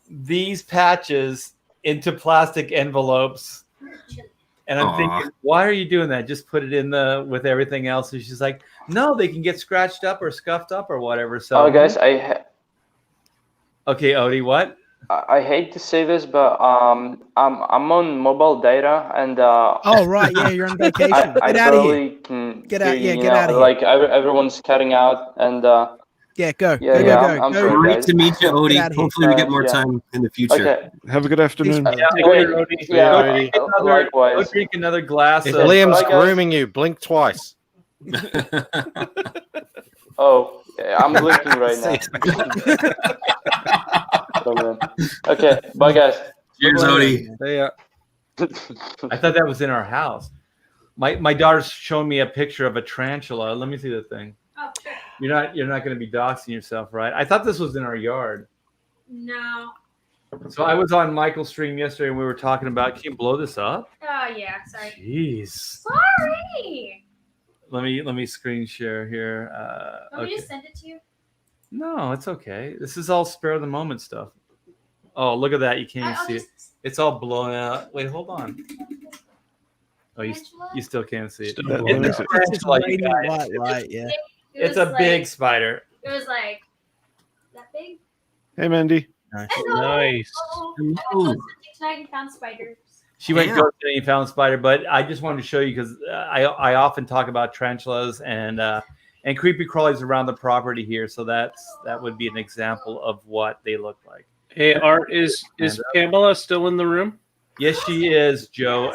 these patches into plastic envelopes. And I'm thinking, why are you doing that? Just put it in with everything else. And she's like, no, they can get scratched up or scuffed up or whatever. So, Oh, guys, okay, Odie, what? I hate to say this, but I'm on mobile data, and Oh right, yeah, you're on vacation. I Get out of here. barely can Get out, hear yeah, you, get out of here. Like everyone's cutting out, and Yeah, go. Yeah, go, yeah, go, I'm go. sorry. Great to meet you, Get Odie. out of here. Hopefully we get more Yeah. time in the future. okay. Have a good afternoon. Wait, Odie. yeah, Go likewise. drink another glass If of. Liam's Bye, guys. grooming you, blink twice. Oh, yeah, I'm blinking right now. Oh, man. Okay, bye, guys. Cheers, Odie. See ya. I thought that was in our house. My daughter's showing me a picture of a tarantula. Let me see the thing. Oh, sure. You're not going to be doxing yourself, right? I thought this was in our yard. No. So I was on Michael's stream yesterday and we were talking about, can you blow this up? Oh, yeah. Sorry. Jeez. Sorry. Let me screen share here. Want me Okay. to send it to you? No, it's okay. This is all spare of the moment stuff. Oh, look at that. You can't even I'll see it. just- It's all blown out. Wait, hold on. Oh, Tarantula? you still can't see it. That It's makes a it- It's tarantula, you radiant guys. white light, yeah. It's a big spider. It was like that big. Hey, Mandy. Hello. Nice. Oh, Hello. I posted tonight and found spiders. She went Yeah. ghosting and found spider, but I just wanted to show you because I often talk about tarantulas and creepy crawlies around the property here, so that would be an example of what they look like. Hey, Art, is Pamela still in the room? Yes, she is, Joe.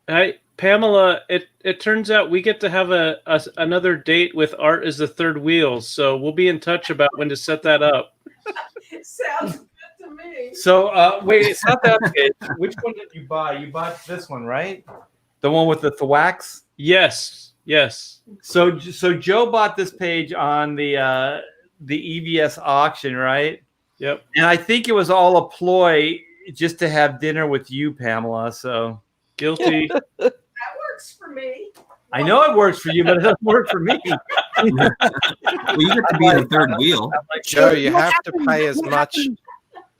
Hey, Pamela, it turns out we get to have another date with Art as the third wheel, so we'll be in touch about when to set that up. Sounds good to me. So wait, it's not that page. Which one did you buy? You bought this one, right? The one with the thwax? Yes. So Joe bought this page on the EVS auction, right? Yep. And I think it was all a ploy just to have dinner with you, Pamela. So Guilty. That works for me. I know it works for you, but it doesn't work for me. Well, you get to be in the third wheel. Joe, you have to pay as much.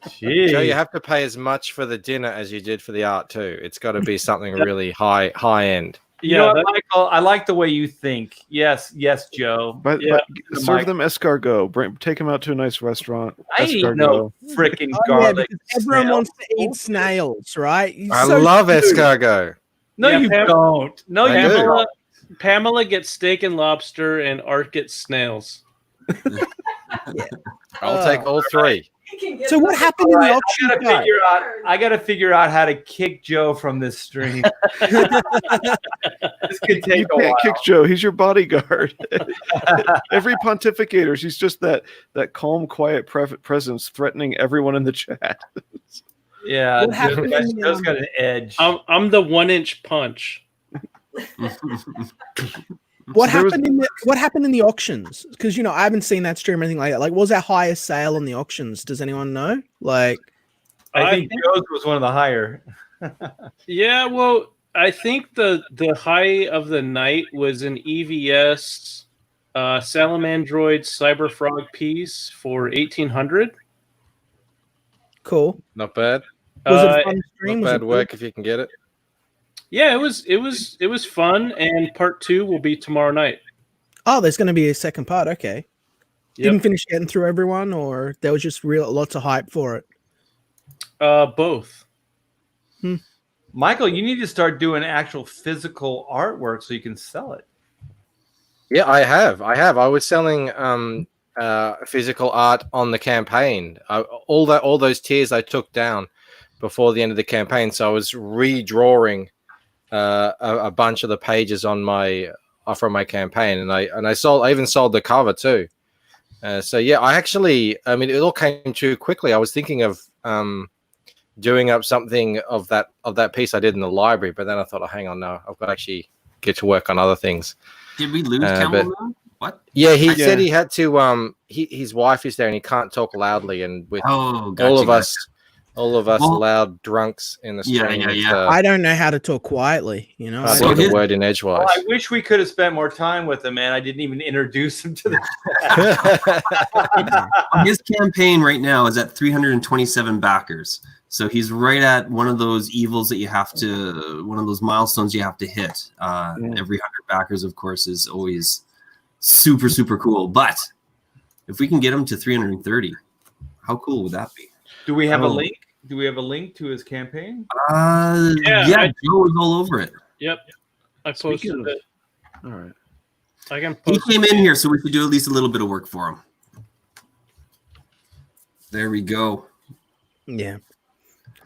Jeez. Joe, you have to pay as much for the dinner as you did for the art too. It's got to be something really high end. You know Yeah, what, Michael? I like the way you think. Yes, Joe. But serve them escargot. Take them out to a nice restaurant. I eat no freaking Oh, yeah, garlic. because everyone snail. wants to eat snails, right? I love escargot. No, Yeah, you don't. No, I you do. don't. Pamela gets steak and lobster, and Art gets snails. I'll take all three. He can get So what the- happened in the Alright, auction I site? gotta figure out how to kick Joe from this stream. This could take You a while. can't kick Joe. He's your bodyguard. Every pontificator, she's just that calm, quiet presence threatening everyone in the chat. Yeah, What happened in the, Joe's got an edge. I'm the 1-inch punch. What So there was- happened in the auctions? Because I haven't seen that stream or anything like that. Like, what was our highest sale in the auctions? Does anyone know? Like, I think Joe's was one of the higher. Yeah, well, I think the high of the night was an EVS Salamandroid Cyberfrog piece for 1,800. cool. Not bad. Was it a fun stream? Not Was bad it work if you can get it. Yeah, it was fun, and part 2 will be tomorrow night. Oh, there's going to be a second part. Okay. Yep. Didn't finish getting through everyone, or there was just lots of hype for it. Both. Michael, you need to start doing actual physical artwork so you can sell it. Yeah, I have. I was selling physical art on the campaign. All those tiers I took down before the end of the campaign, so I was redrawing a bunch of the pages on from my campaign, and I even sold the cover too. So yeah, I mean, it all came too quickly. I was thinking of doing up something of that piece I did in the library, but then I thought, oh, hang on, no, I've got to actually get to work on other things. Did we lose Camel Moon? What? Yeah, he said he had to. His wife is there, and he can't talk loudly. And with all of us loud drunks in the stream. Yeah. I don't know how to talk quietly. I don't get a word in edgewise. I wish we could have spent more time with him, man. I didn't even introduce him to the His campaign right now is at 327 backers. So he's right at one of those evils that one of those milestones you have to hit. Every 100 backers, of course, is always super, super cool. But if we can get him to 330, how cool would that be? Do we have a link? Do we have a link to his campaign? Yeah, Joe was all over it. Yep, I posted it. All right. I can He post came in here, so we should do at least a little bit of work for him. There we go. Yeah.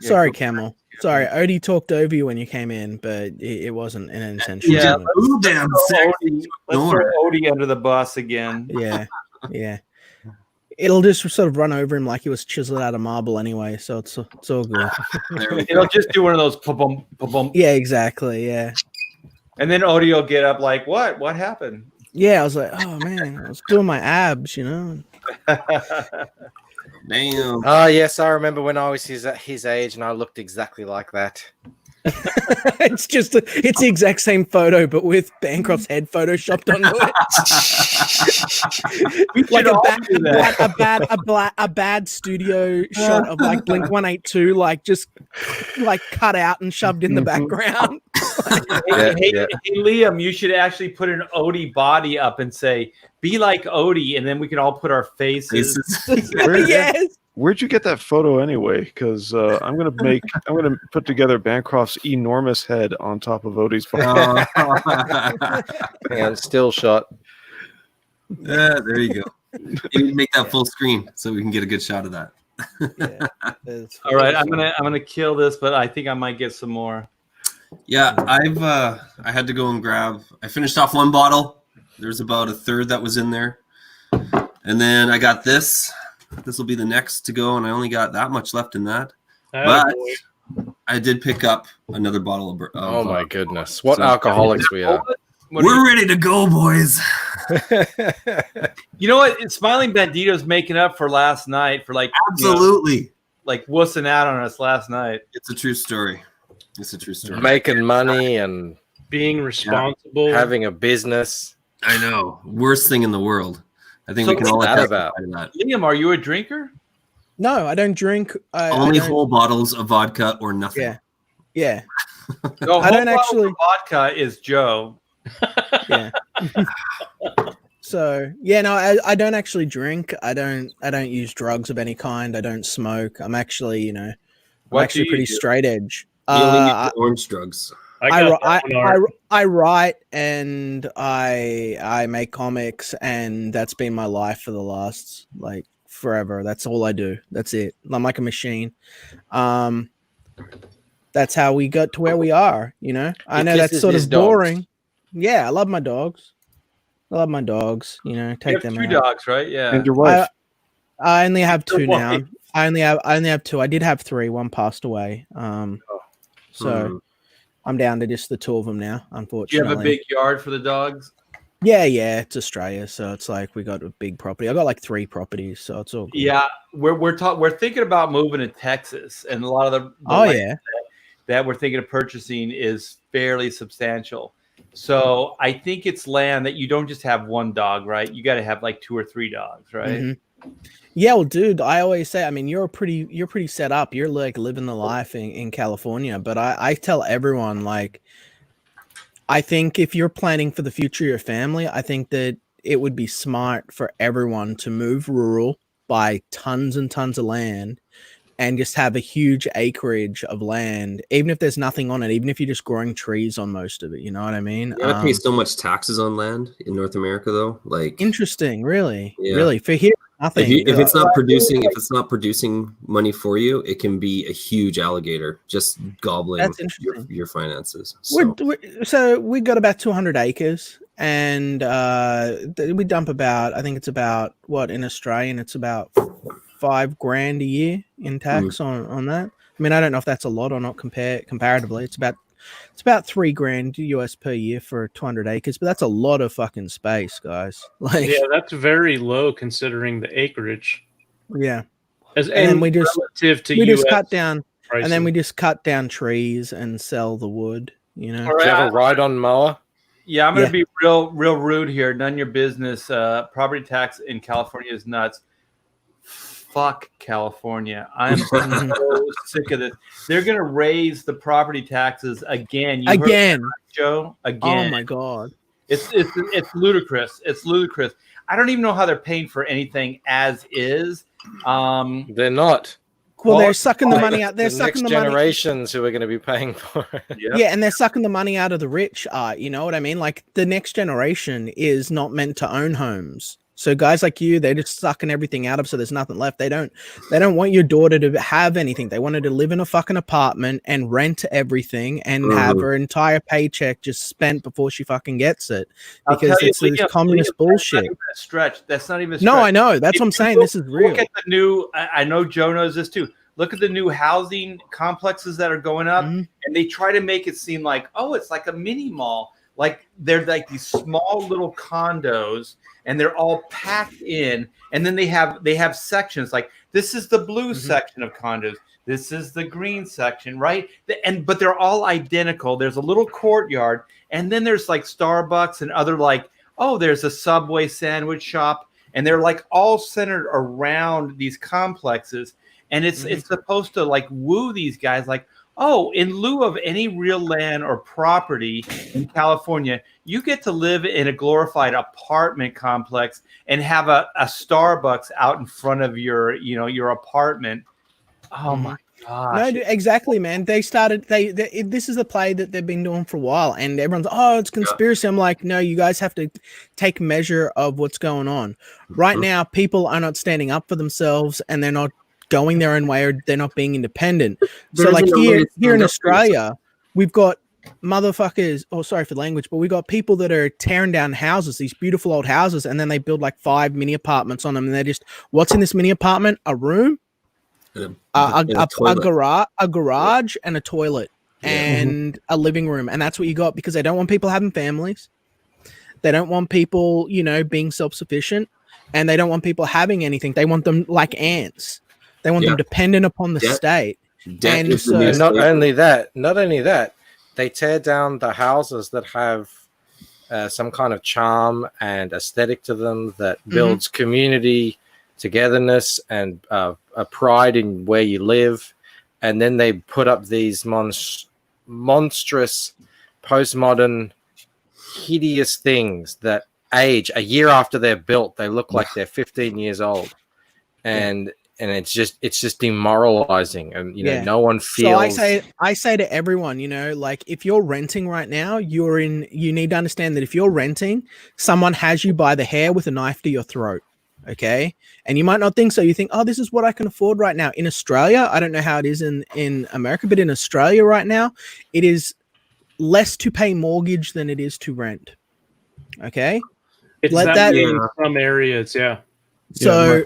Sorry, Camel. Sorry, Odie talked over you when you came in, but it wasn't an intentional. Yeah, moment. let's throw Odie under the bus again. Yeah. It'll just sort of run over him like he was chiseled out of marble anyway, so it's all good. It'll just do one of those pa-bum, pa-bum. Yeah, exactly. Yeah. And then Odie will get up like, what? What happened? Yeah, I was like, oh man, I was doing my abs, Damn. Oh yes, I remember when I was his age, and I looked exactly like that. It's the exact same photo, but with Bancroft's head photoshopped onto it. Like a bad studio shot of like Blink 182, like just like cut out and shoved in the background. Hey, Liam, you should actually put an Odie body up and say, "Be like Odie," and then we can all put our faces. Yes. Where'd you get that photo anyway? Because I'm gonna put together Bancroft's enormous head on top of Odie's body. And still shot. There you go. You make that full screen so we can get a good shot of that. All right, I'm gonna kill this, but I think I might get some more. Yeah, I had to go and grab. I finished off one bottle. There's about a third that was in there, and then I got this. This will be the next to go, and I only got that much left in that. But I did pick up another bottle of. Oh my goodness! What alcoholics we are! We're ready to go, boys. You know what? Smiling Bandito's making up for last night for like absolutely like wussing out on us last night. It's a true story. It's a true story. Making money and being responsible, having a business. I know, worst thing in the world. I think we can all attest about that. Liam, are you a drinker? No, I don't drink. Only whole bottles of vodka or nothing. Yeah. No, I don't actually. Vodka is Joe. Yeah. So yeah, no, I don't actually drink. I don't use drugs of any kind. I don't smoke. I'm actually, I'm actually pretty straight edge. Orange drugs. I write and I make comics, and that's been my life for the last like forever. That's all I do. That's it. I'm like a machine. That's how we got to where we are. You know, I know that's sort of boring. Yeah, I love my dogs. You know, take You have them 2 out. dogs, right? Yeah. And your wife. I only have 2 now. wife. I only have 2. I did have 3. One passed away. So I'm down to just the 2 of them now. Do you Unfortunately. have a big yard for the dogs? Yeah, it's Australia, so it's like we got a big property. I got like 3 properties, so it's all good. Yeah, we're thinking about moving to Texas, and a lot of the yeah. that we're thinking of purchasing is fairly substantial. So I think it's land that you don't just have 1 dog, right? You got to have like 2 or 3 dogs, right? Mm-hmm. Yeah, well, dude, I always say, I mean, you're pretty set up. You're like living the life in California, but I tell everyone, like, I think if you're planning for the future of your family, I think that it would be smart for everyone to move rural, buy tons and tons of land, and just have a huge acreage of land, even if there's nothing on it, even if you're just growing trees on most of it. You know what I mean? You gotta pay so much taxes on land in North America, though. Like, interesting, really, Yeah. really. For here, nothing. if it's not producing money for you, it can be a huge alligator just gobbling That's interesting. your finances. So. So we got about 200 acres, and we dump about, I think it's about, what, in Australian, it's about $5,000 a year in tax on that. I mean, I don't know if that's a lot or not comparatively. It's about $3,000 US per year for 200 acres, but that's a lot of fucking space, guys. Like, Yeah, that's very low considering the acreage. Yeah. And we just relative to US cut down pricing. And then we just cut down trees and sell the wood, you know. Do you have a ride-on mower? Yeah, I'm going to be real rude here. None of your business. Property tax in California is nuts. Fuck California. I'm so sick of this. They're going to raise the property taxes again. You heard that, Joe? Again. Oh my God. It's ludicrous. It's ludicrous. I don't even know how they're paying for anything as is. They're not. Well, they're sucking the money out. They're the sucking next the money. generations who are going to be paying for it. Yeah, and they're sucking the money out of the rich. You know what I mean? Like, the next generation is not meant to own homes. So guys like you, they're just sucking everything out of, so there's nothing left. They don't want your daughter to have anything. They want her to live in a fucking apartment and rent everything and have her entire paycheck just spent before she fucking gets it, because it's this communist bullshit. That's not even a stretch. No, I know. That's what I'm saying. This is real. Look at the new. I know Joe knows this too. Look at the new housing complexes that are going up, and they try to make it seem like, oh, it's like a mini mall. Like, they're like these small little condos, and they're all packed in. And then they have sections, like, this is the blue section of condos. This is the green section, right? But they're all identical. There's a little courtyard, and then there's like Starbucks and other, like, oh, there's a Subway sandwich shop, and they're like all centered around these complexes. And it's supposed to like woo these guys, like, oh, in lieu of any real land or property in California, you get to live in a glorified apartment complex and have a Starbucks out in front of your apartment. Oh my gosh. No, exactly, man. They started. This is a play that they've been doing for a while, and everyone's, oh, it's conspiracy. I'm like, no, you guys have to take measure of what's going on right now. People are not standing up for themselves, and they're not going their own way, or they're not being independent. So like here in Australia, we've got motherfuckers, sorry for the language, but we got people that are tearing down houses, these beautiful old houses, and then they build like 5 mini apartments on them, and they're just, what's in this mini apartment? A room, a garage, and a toilet, and a living room, and that's what you got, because they don't want people having families. They don't want people, being self-sufficient, and they don't want people having anything. They want them like ants. They want them dependent upon the state. And so, not only that, they tear down the houses that have some kind of charm and aesthetic to them that builds community, togetherness, and a pride in where you live. And then they put up these monstrous, postmodern, hideous things that age a year after they're built. They look like they're 15 years old. And it's just demoralizing, and no one feels. So I say to everyone, like, if you're renting right now, you need to understand that if you're renting, someone has you by the hair with a knife to your throat. Okay. And you might not think so. You think, oh, this is what I can afford right now. In Australia, I don't know how it is in America, but in Australia right now, it is less to pay mortgage than it is to rent. Okay. It's Let that that- way in some areas, yeah. So,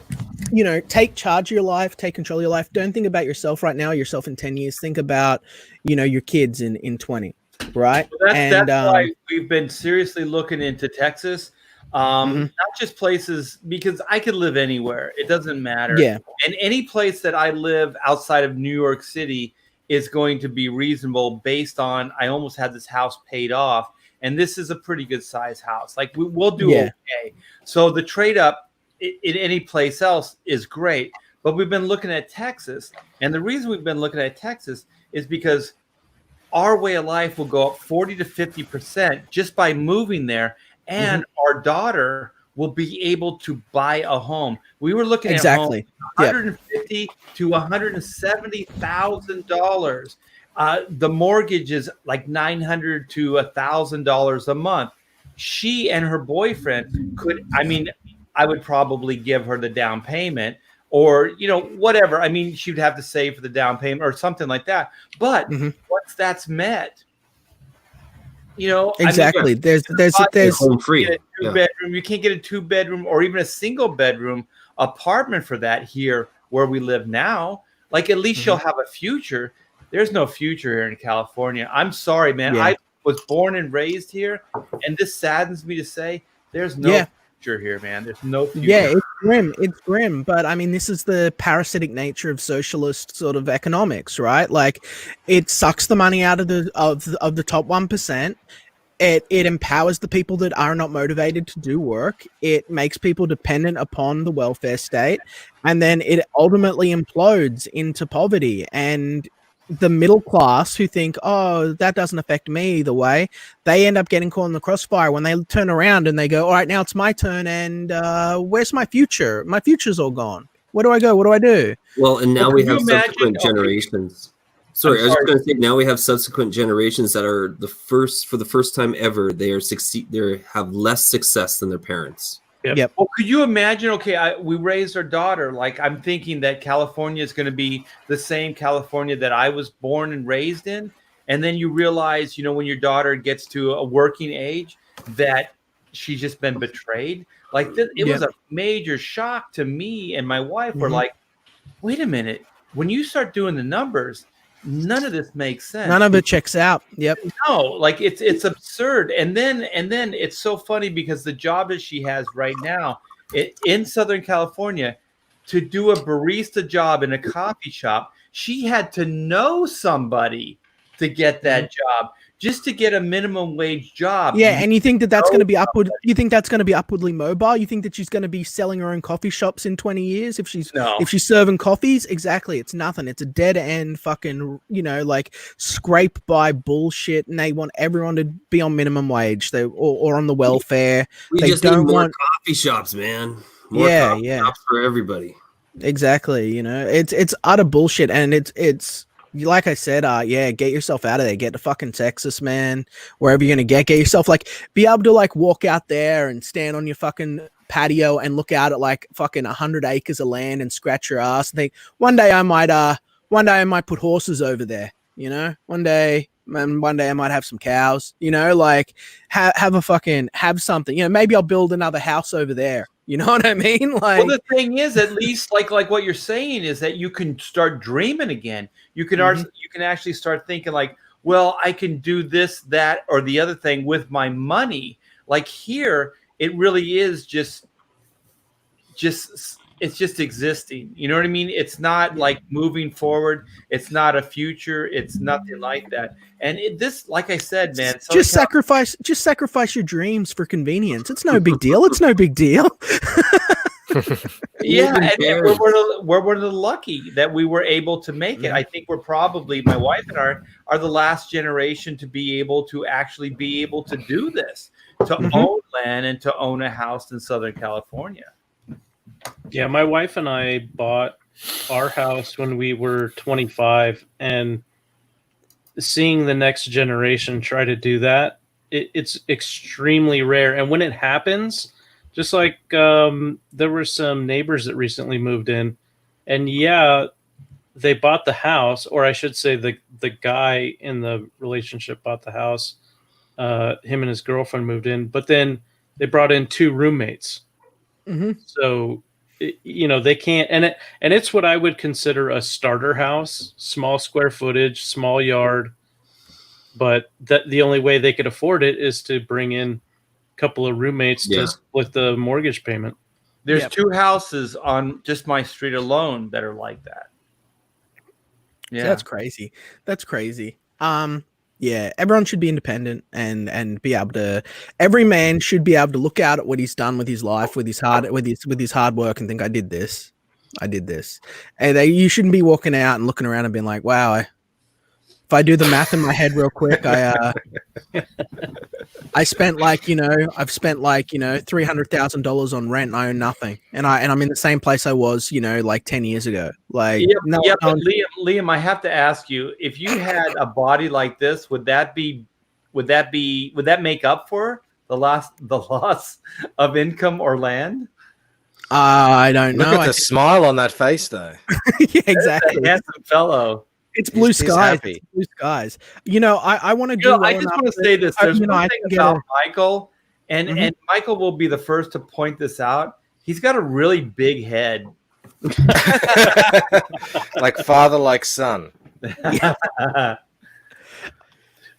take charge of your life, take control of your life. Don't think about yourself right now, yourself in 10 years. Think about, your kids in 20, right? Well, that's why we've been seriously looking into Texas. Not just places, because I could live anywhere. It doesn't matter. Yeah. And any place that I live outside of New York City is going to be reasonable based on, I almost had this house paid off. And this is a pretty good size house. Like we'll do okay. So the trade up in any place else is great. But we've been looking at Texas. And the reason we've been looking at Texas is because our way of life will go up 40 to 50% just by moving there. And our daughter will be able to buy a home. We were looking at homes $150,000 to $170,000. The mortgage is like $900 to $1,000 a month. She and her boyfriend could, I would probably give her the down payment or, whatever. I mean, she'd have to save for the down payment or something like that. But once that's met, exactly. There's home free. Bedroom. You can't get a 2-bedroom or even a single bedroom apartment for that here where we live now. Like at least you'll have a future. There's no future here in California. I'm sorry, man. I was born and raised here, and this saddens me to say there's no future here, man. There's no future. Yeah, it's grim. It's grim. But I mean, this is the parasitic nature of socialist sort of economics, right? Like, it sucks the money out of the top 1%. It empowers the people that are not motivated to do work. It makes people dependent upon the welfare state, and then it ultimately implodes into poverty. And the middle class who think, oh, that doesn't affect me either way, they end up getting caught in the crossfire when they turn around and they go, all right, now it's my turn, and where's my future? My future's all gone. Where do I go? What do I do? Well, and now we have subsequent generations. Sorry, I was just going to say, now we have subsequent generations that are for the first time ever, they have less success than their parents. Yep. Well, could you imagine? Okay, we raised our daughter. Like, I'm thinking that California is going to be the same California that I was born and raised in. And then you realize, when your daughter gets to a working age, that she's just been betrayed. Like, it was a major shock to me and my wife. We're like, wait a minute. When you start doing the numbers, none of this makes sense. None of it checks out. Yep. No, like it's absurd. And then it's so funny because the job that she has right now in Southern California, to do a barista job in a coffee shop, she had to know somebody to get that job, just to get a minimum wage job. Yeah, and you think that's going to be upward? You think that's going to be upwardly mobile? You think that she's going to be selling her own coffee shops in 20 years if she's serving coffees? Exactly, it's nothing. It's a dead end fucking like scrape by bullshit, and they want everyone to be on minimum wage, or on the welfare. We they just don't need more want coffee shops, man. More coffee shops for everybody. Exactly. It's utter bullshit, and it's. Like I said, get yourself out of there. Get to fucking Texas, man. Wherever you're gonna get yourself, like, be able to like walk out there and stand on your fucking patio and look out at like fucking 100 acres of land and scratch your ass and think, one day I might put horses over there. One day I might have some cows. Like have something. Maybe I'll build another house over there. You know what I mean? Like, well, the thing is, at least like what you're saying is that you can start dreaming again. You can you can actually start thinking like, well, I can do this, that, or the other thing with my money. Like here, it really is just it's just existing. You know what I mean? It's not like moving forward. It's not a future. It's nothing like that. And this, like I said, man, just sacrifice your dreams for convenience. It's no big deal. It's no big deal. Yeah, and we're one of the lucky that we were able to make it. I think we're probably, my wife and I are the last generation to be able to actually be able to do this, to own land and to own a house in Southern California. Yeah, my wife and I bought our house when we were 25, and seeing the next generation try to do that, it's extremely rare. And when it happens, Just like there were some neighbors that recently moved in, and yeah, they bought the house, or I should say the guy in the relationship bought the house. Him and his girlfriend moved in, but then they brought in 2 roommates. Mhm. So they can't, and it's what I would consider a starter house, small square footage, small yard, but that the only way they could afford it is to bring in a couple of roommates Yeah. to split the mortgage payment. There's Yep. 2 houses on just my street alone that are like that. Yeah. That's crazy. That's crazy. Yeah, everyone should be independent and be able to. Every man should be able to look out at what he's done with his life, with his hard work, and think, I did this. And you shouldn't be walking out and looking around and being like, wow, if I do the math in my head real quick, I spent I've spent $300,000 on rent and I own nothing. And I'm in the same place I was, like 10 years ago. Like, yeah, but Liam, I have to ask you, if you had a body like this, would that make up for the loss of income or land? I don't know. Look at the smile on that face, though. Yeah, exactly. That's a handsome fellow. It's blue He's skies. happy. It's blue skies. I want to do. I just want to say this. There's one thing about Michael, and Mhm. and Michael will be the first to point this out. He's got a really big head. Like father, like son.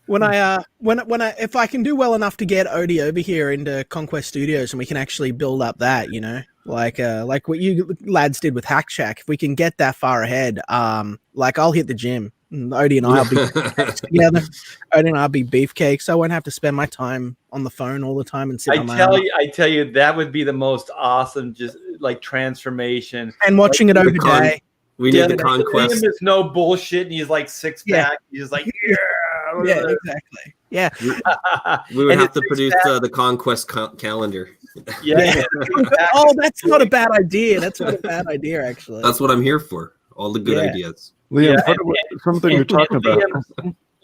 If I can do well enough to get Odie over here into Conquest Studios and we can actually build up that, like what you lads did with Hack Shack, if we can get that far ahead, I'll hit the gym. Odie and I'll be together. Odie and I'll be beefcakes. I won't have to spend my time on the phone all the time and sit on my own. I tell you, that would be the most awesome, just like transformation. And watching it over day. We need the conquest. Liam is no bullshit, and he's like 6 pack. He's just like, yeah, exactly. Yeah. We would have to produce the conquest calendar. Yeah. Oh, that's not a bad idea. That's not a bad idea, actually. That's what I'm here for. All the good ideas. Liam, something you're talking about.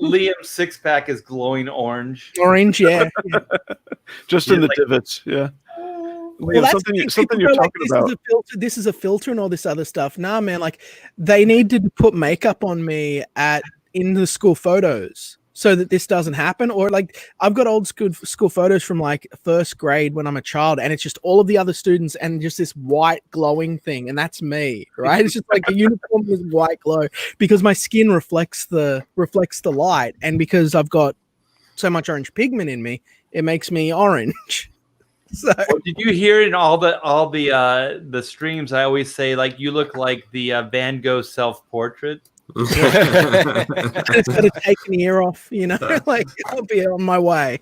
Liam's 6 pack is glowing orange. Orange, yeah. Just in the divots, yeah. Liam, something you're talking about. This is a filter and all this other stuff. Nah, man, like they need to put makeup on me in the school photos so that this doesn't happen. Or like I've got old school photos from like 1st grade when I'm a child, and it's just all of the other students and just this white glowing thing, and that's me, right? It's just like a uniform with white glow because my skin reflects the light, and because I've got so much orange pigment in me, it makes me orange. So did you hear in all the streams? I always say, like, you look like the Van Gogh self-portrait. It's got to take an ear off, like I'll be on my way.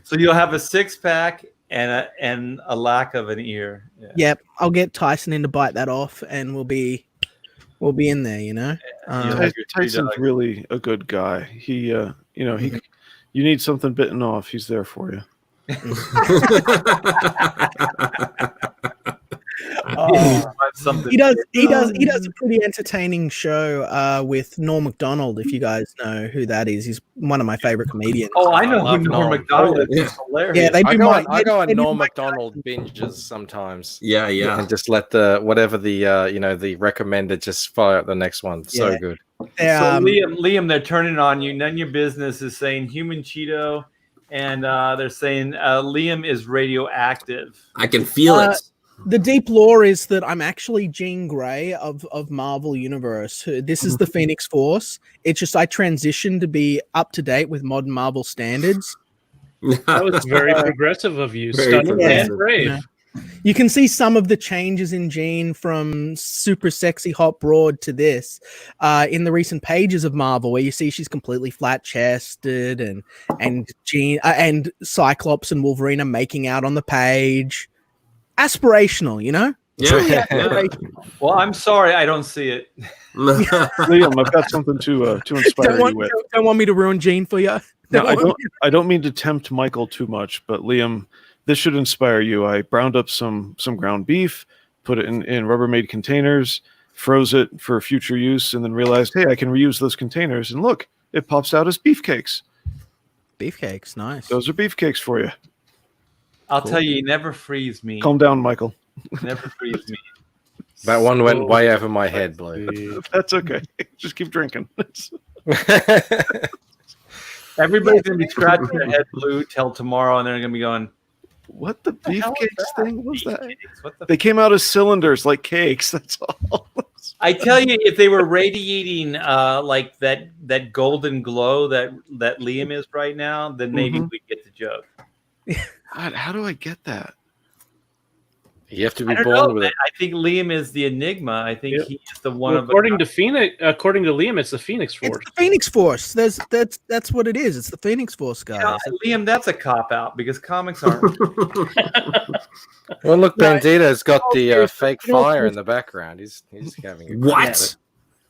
So you'll have a 6 pack and a lack of an ear. Yeah. Yep, I'll get Tyson in to bite that off, and we'll be in there. Tyson's really a good guy. He, you need something bitten off, he's there for you. He does a pretty entertaining show with Norm Macdonald, if you guys know who that is. He's one of my favorite comedians. Oh, I know who Norm Macdonald is. Yeah. Hilarious. Yeah, I go on Norm Macdonald binges sometimes. Yeah. And just let the recommended just fire up the next one. So good. So Liam, they're turning on you. None of your business is saying human Cheeto, and they're saying Liam is radioactive. I can feel it. The deep lore is that I'm actually Jean Grey of Marvel Universe. This is the Phoenix Force. It's just I transitioned to be up to date with modern Marvel standards. That was very progressive of you. Very Stunning progressive. and brave. Yeah. You can see some of the changes in Jean from super sexy hot broad to this in the recent pages of Marvel, where you see she's completely flat chested and Jean and Cyclops and Wolverine are making out on the page. Aspirational, Yeah. Truly aspirational. Well, I'm sorry, I don't see it. Liam, I've got something to inspire you with. Don't want me to ruin Jean for you. No, I don't mean to tempt Michael too much, but Liam, this should inspire you. I browned up some ground beef, put it in Rubbermaid containers, froze it for future use, and then realized, hey, I can reuse those containers. And look, it pops out as beefcakes. Beefcakes, nice. Those are beefcakes for you. I'll tell you, never freeze me. Calm down, Michael. Never freeze me. That one went way over my head, Blue. That's okay. Just keep drinking. Everybody's gonna be scratching their head blue till tomorrow, and they're gonna be going, What the beefcakes thing was that? Beefcakes? What the They came out as cylinders like cakes. That's all. I tell you, if they were radiating like that golden glow that Liam is right now, then maybe we'd get the joke. God, how do I get that? You have to I be don't born know. with it. I think Liam is the enigma. I think he is the one Well, of according to Liam, it's the Phoenix Force. It's the Phoenix Force. That's what it is. It's the Phoenix Force, guys. Liam, that's a cop out because comics aren't. Well, look, No, Bandito's got the seriously, fake in all fire in seriousness- the background. He's having a What?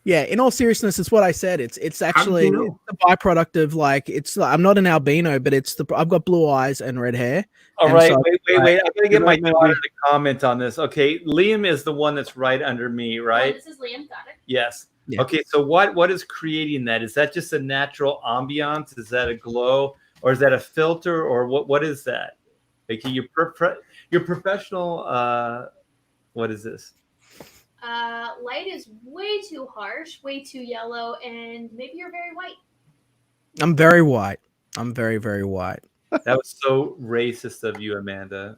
Yeah, in all seriousness, it's what I said. It's actually you know? it's a byproduct of like I'm not an albino, but I've got blue eyes and red hair. All And right, so- wait. I'm gonna get my Good night, daughter Mandy. to comment on this. Okay, Liam is the one that's right under me, right? This is Liam. Got it. Yes. Yeah. Okay, so what is creating that? Is that just a natural ambiance? Is that a glow, or is that a filter, or what is that? Okay, your professional. What is this? Light is way too harsh, way too yellow, and maybe you're very white. I'm very white. I'm very, very white. That was so racist of you, Amanda.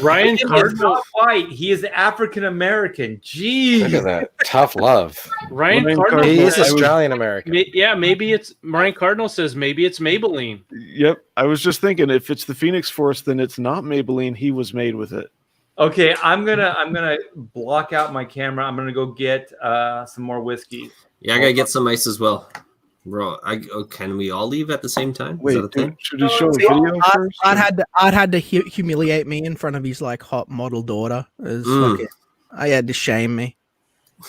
Ryan Liam is Cardinal. not white. He is African American. Look Jeez. at that. Tough love. Ryan Ryan Cardinal. He is says- Australian American. Yeah, maybe it's Ryan Cardinal says maybe it's Maybelline. Yep. I was just thinking if it's the Phoenix Force, then it's not Maybelline. He was made with it. Okay, I'm gonna block out my camera. I'm gonna go get some more whiskey. Yeah, I gotta get some ice as well, bro. Can we all leave at the same time? Is Wait, that a thing? should he show a video first? I'd had to humiliate me in front of his like hot model daughter. I had to shame me.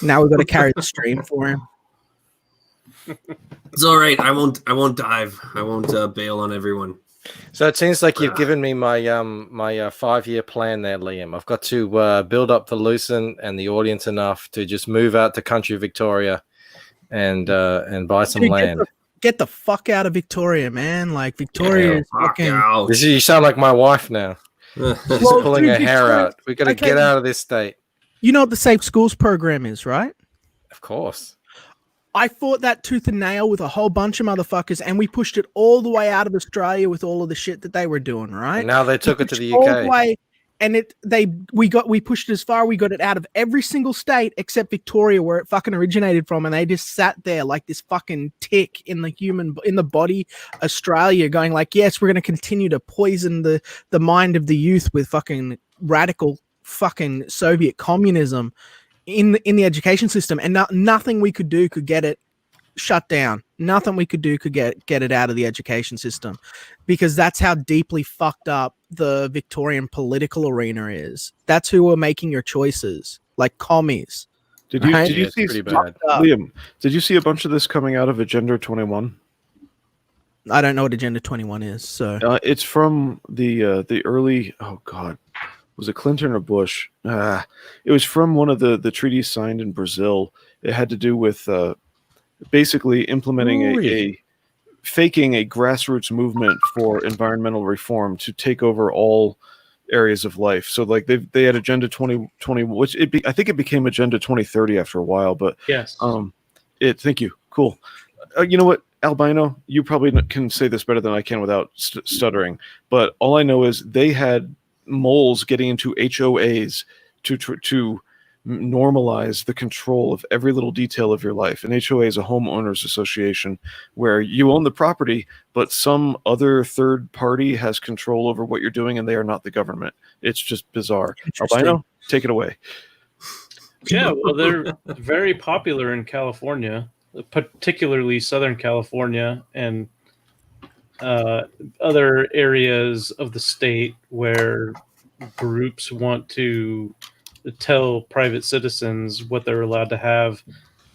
Now we've got to carry the stream for him. It's all right. I won't dive. I won't bail on everyone. So it seems like you've given me my 5-year plan there, Liam. I've got to build up the Lucent and the audience enough to just move out to country Victoria and buy some Dude, land. Get the fuck out of Victoria, man! Like Victoria is Fuck fucking. out. You sound like my wife now. She's Well, pulling dude, her hair Victoria- out. We got to okay. get out of this state. You know what the Safe Schools program is, right? Of course. I fought that tooth and nail with a whole bunch of motherfuckers, and we pushed it all the way out of Australia with all of the shit that they were doing, right? And now they took it to Pushed the all UK. way, and we pushed it as far. We got it out of every single state except Victoria, where it fucking originated from, and they just sat there like this fucking tick in the body, Australia, going like, yes, we're going to continue to poison the mind of the youth with fucking radical fucking Soviet communism in the education system, and nothing we could do could get it shut down. Nothing we could do could get it out of the education system, because that's how deeply fucked up the Victorian political arena is. That's who are making your choices, like commies. Did you Right? did you It's see pretty bad. Liam? Did you see a bunch of this coming out of Agenda 21? I don't know what Agenda 21 is, so It's from the early. Oh God, was it Clinton or Bush? It was from one of the treaties signed in Brazil. It had to do with basically implementing faking a grassroots movement for environmental reform to take over all areas of life. So like they had Agenda 2020, which I think it became Agenda 2030 after a while. But Yes. thank you. Cool. You know what, Albino, you probably can say this better than I can without stuttering. But all I know is they had moles getting into HOAs to normalize the control of every little detail of your life. An HOA is a homeowners association where you own the property, but some other third party has control over what you're doing, and they are not the government. It's just bizarre. Albino, take it away. Yeah, well, they're very popular in California, particularly Southern California and other areas of the state where groups want to tell private citizens what they're allowed to have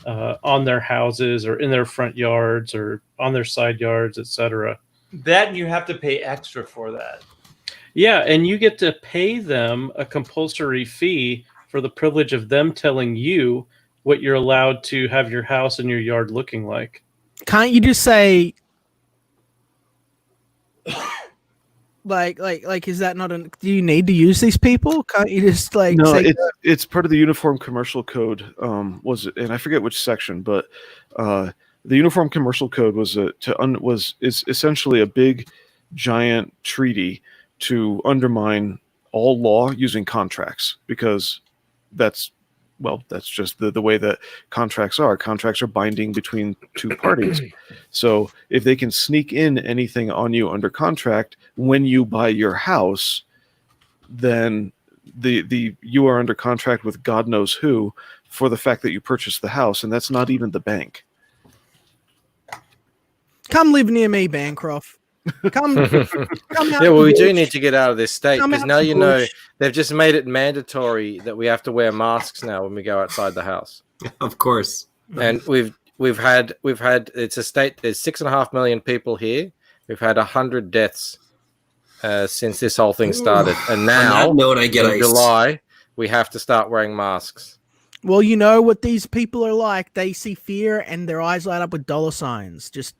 on their houses or in their front yards or on their side yards, etc. That you have to pay extra for that. Yeah, and you get to pay them a compulsory fee for the privilege of them telling you what you're allowed to have your house and your yard looking like. can't you just say Like, is that not do you need to use these people? Can't you just like No, say, it's part of the Uniform Commercial Code. Was it? And I forget which section, but the Uniform Commercial Code was is essentially a big, giant treaty to undermine all law using contracts, because that's just the way that contracts are. Contracts are binding between two parties. So if they can sneak in anything on you under contract when you buy your house, then you are under contract with God knows who for the fact that you purchased the house, and that's not even the bank. come live near me, Bancroft. Come out. Yeah, well, we do need to get out of this state, because now the you know bush. they've just made it mandatory that we have to wear masks now when we go outside the house. Of course. And we've had it's a state. There's 6.5 million people here. We've had 100 deaths since this whole thing started, and now On that note, I get in iced. July we have to start wearing masks. Well, you know what these people are like. They see fear and their eyes light up with dollar signs. Just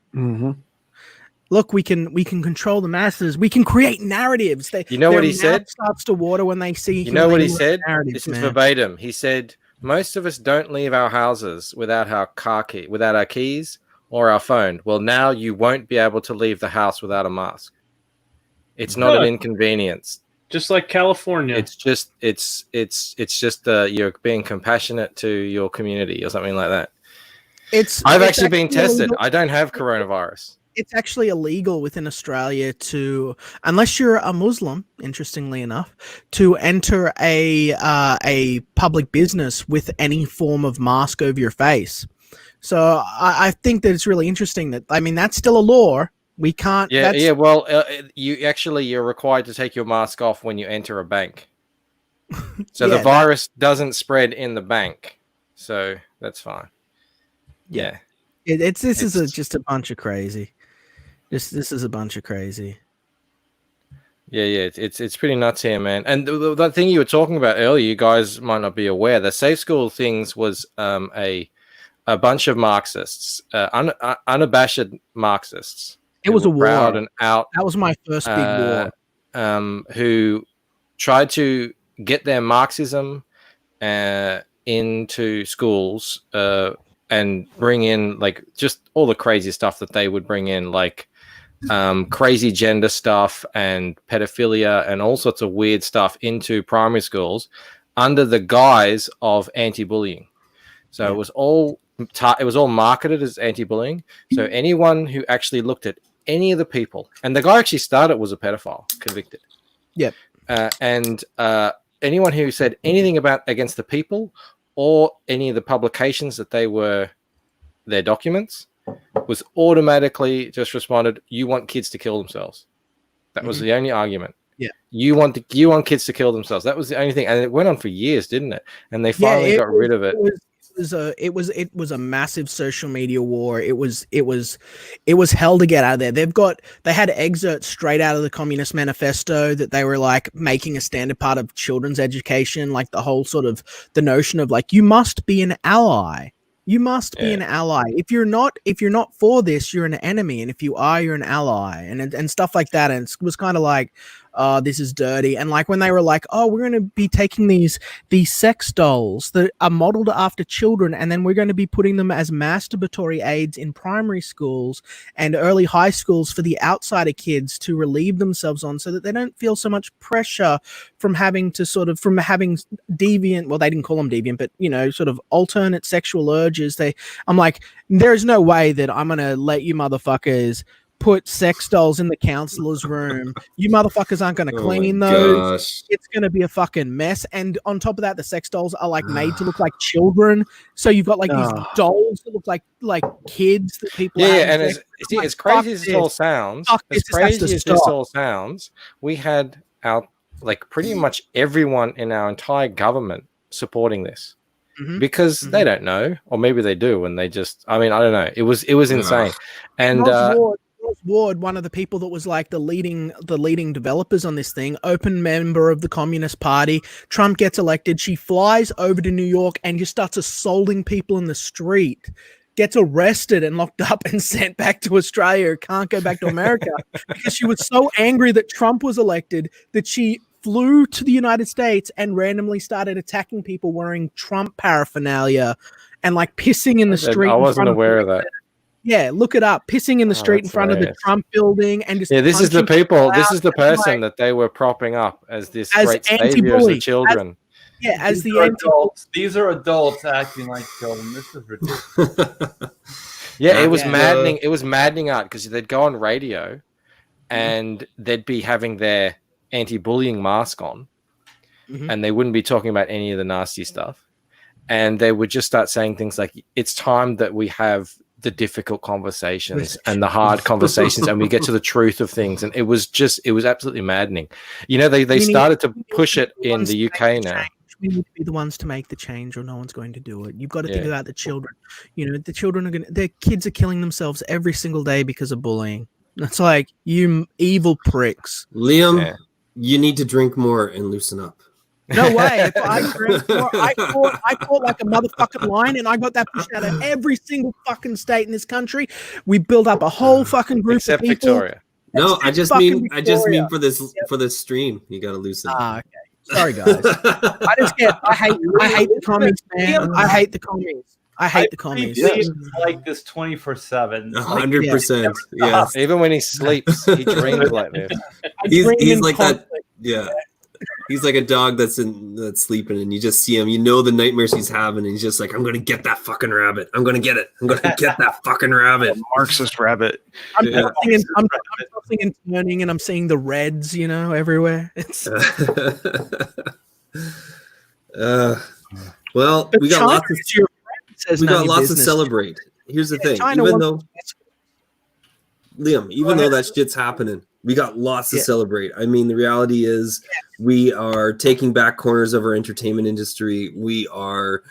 look, we can control the masses. We can create narratives. You know what he their said? mouth starts to water when they see. You know what he humiliating said? narratives, This is man. verbatim. He said, "Most of us don't leave our houses without our keys or our phone. Well, now you won't be able to leave the house without a mask. It's not an inconvenience. Just like California. It's just you're being compassionate to your community or something like that." I've actually been tested. I don't have coronavirus. It's actually illegal within Australia to, unless you're a Muslim, interestingly enough, to enter a public business with any form of mask over your face. So I think that it's really interesting that, I mean, that's still a law. We can't. Yeah. Well, you're required to take your mask off when you enter a bank. So the virus doesn't spread in the bank. So that's fine. Yeah. This is just a bunch of crazy. This is a bunch of crazy. Yeah, it's pretty nuts here, man. And the thing you were talking about earlier, you guys might not be aware, the Safe School things was a bunch of Marxists, unabashed Marxists. It was a war. Proud and out. That was my first big war. Who tried to get their Marxism into schools and bring in like just all the crazy stuff that they would bring in, like crazy gender stuff and pedophilia and all sorts of weird stuff into primary schools under the guise of anti-bullying. So it was all marketed as anti-bullying. So anyone who actually looked at any of the people, and the guy actually started was a pedophile, convicted. Yep. And anyone who said anything against the people or any of the publications that they were their documents was automatically just responded, "You want kids to kill themselves." That was the only argument. Yeah. You want kids to kill themselves. That was the only thing. And it went on for years, didn't it? And they finally got rid of it. It was a massive social media war. It was hell to get out of there. They had excerpts straight out of the Communist Manifesto that they were like making a standard part of children's education, like the whole sort of the notion of like, you must be an ally. You must be an ally. If you're not for this, you're an enemy, and if you are, you're an ally, and stuff like that. And it was kind of like, this is dirty. And like when they were like, oh, we're going to be taking these sex dolls that are modeled after children, and then we're going to be putting them as masturbatory aids in primary schools and early high schools for the outsider kids to relieve themselves on, so that they don't feel so much pressure from having deviant, well, they didn't call them deviant, but sort of alternate sexual urges. I'm like, there's no way that I'm going to let you motherfuckers put sex dolls in the counselor's room. You motherfuckers aren't going to clean those. Gosh. It's going to be a fucking mess. And on top of that, the sex dolls are like made to look like children. So you've got like these dolls that look like kids that people. And as crazy as this all sounds, we had like pretty much everyone in our entire government supporting this. Because they don't know, or maybe they do, and they just, I don't know. It was insane. And Ross Ward, one of the people that was like the leading developers on this thing, open member of the Communist Party. Trump gets elected. She flies over to New York and just starts assaulting people in the street gets arrested and locked up and sent back to Australia, can't go back to America because she was so angry that Trump was elected that she flew to the United States and randomly started attacking people wearing Trump paraphernalia and like pissing in the street. I wasn't aware of that. Yeah, look it up. Pissing in the street in front of the Trump building and just this is the punching people. This out is the and, person like, that they were propping up as this as great savior of anti-bully. the children. as These the are anti adults. These are adults acting like children. This is ridiculous. Yeah, it was Yeah. maddening. It was maddening art because they'd go on radio and they'd be having their anti-bullying mask on, and they wouldn't be talking about any of the nasty stuff. And they would just start saying things like, "It's time that we have the difficult conversations and the hard conversations, and we get to the truth of things." And it was absolutely maddening. You know, they started to push it in the UK now. We need to be the ones to make the change, or no one's going to do it. You've got to think about the children. You know, the children are their kids are killing themselves every single day because of bullying. It's like, you evil pricks. Liam, you need to drink more and loosen up. No way. If I drink more, I fought like a motherfucking lion, and I got that pushed out of every single fucking state in this country. We built up a whole fucking group Except of people. Victoria. No, I just fucking mean Victoria. for this stream, you got to loosen up. Okay. Sorry, guys. I hate the commies, man. I hate the commies. I hate the commies. It's like this 24/7. 100%. Yes. Even when he sleeps, he dreams like this. He's like that. Yeah. He's like a dog that's sleeping, and you just see him. You know the nightmares he's having, and he's just like, "I'm gonna get that fucking rabbit. I'm gonna get it. I'm gonna get that fucking rabbit." Marxist rabbit. I'm tossing and turning, and I'm seeing the reds, you know, everywhere. It's well, we got lots to celebrate. Here's the thing, even though that shit's happening, we got lots to celebrate. I mean, the reality is we are taking back corners of our entertainment industry. We are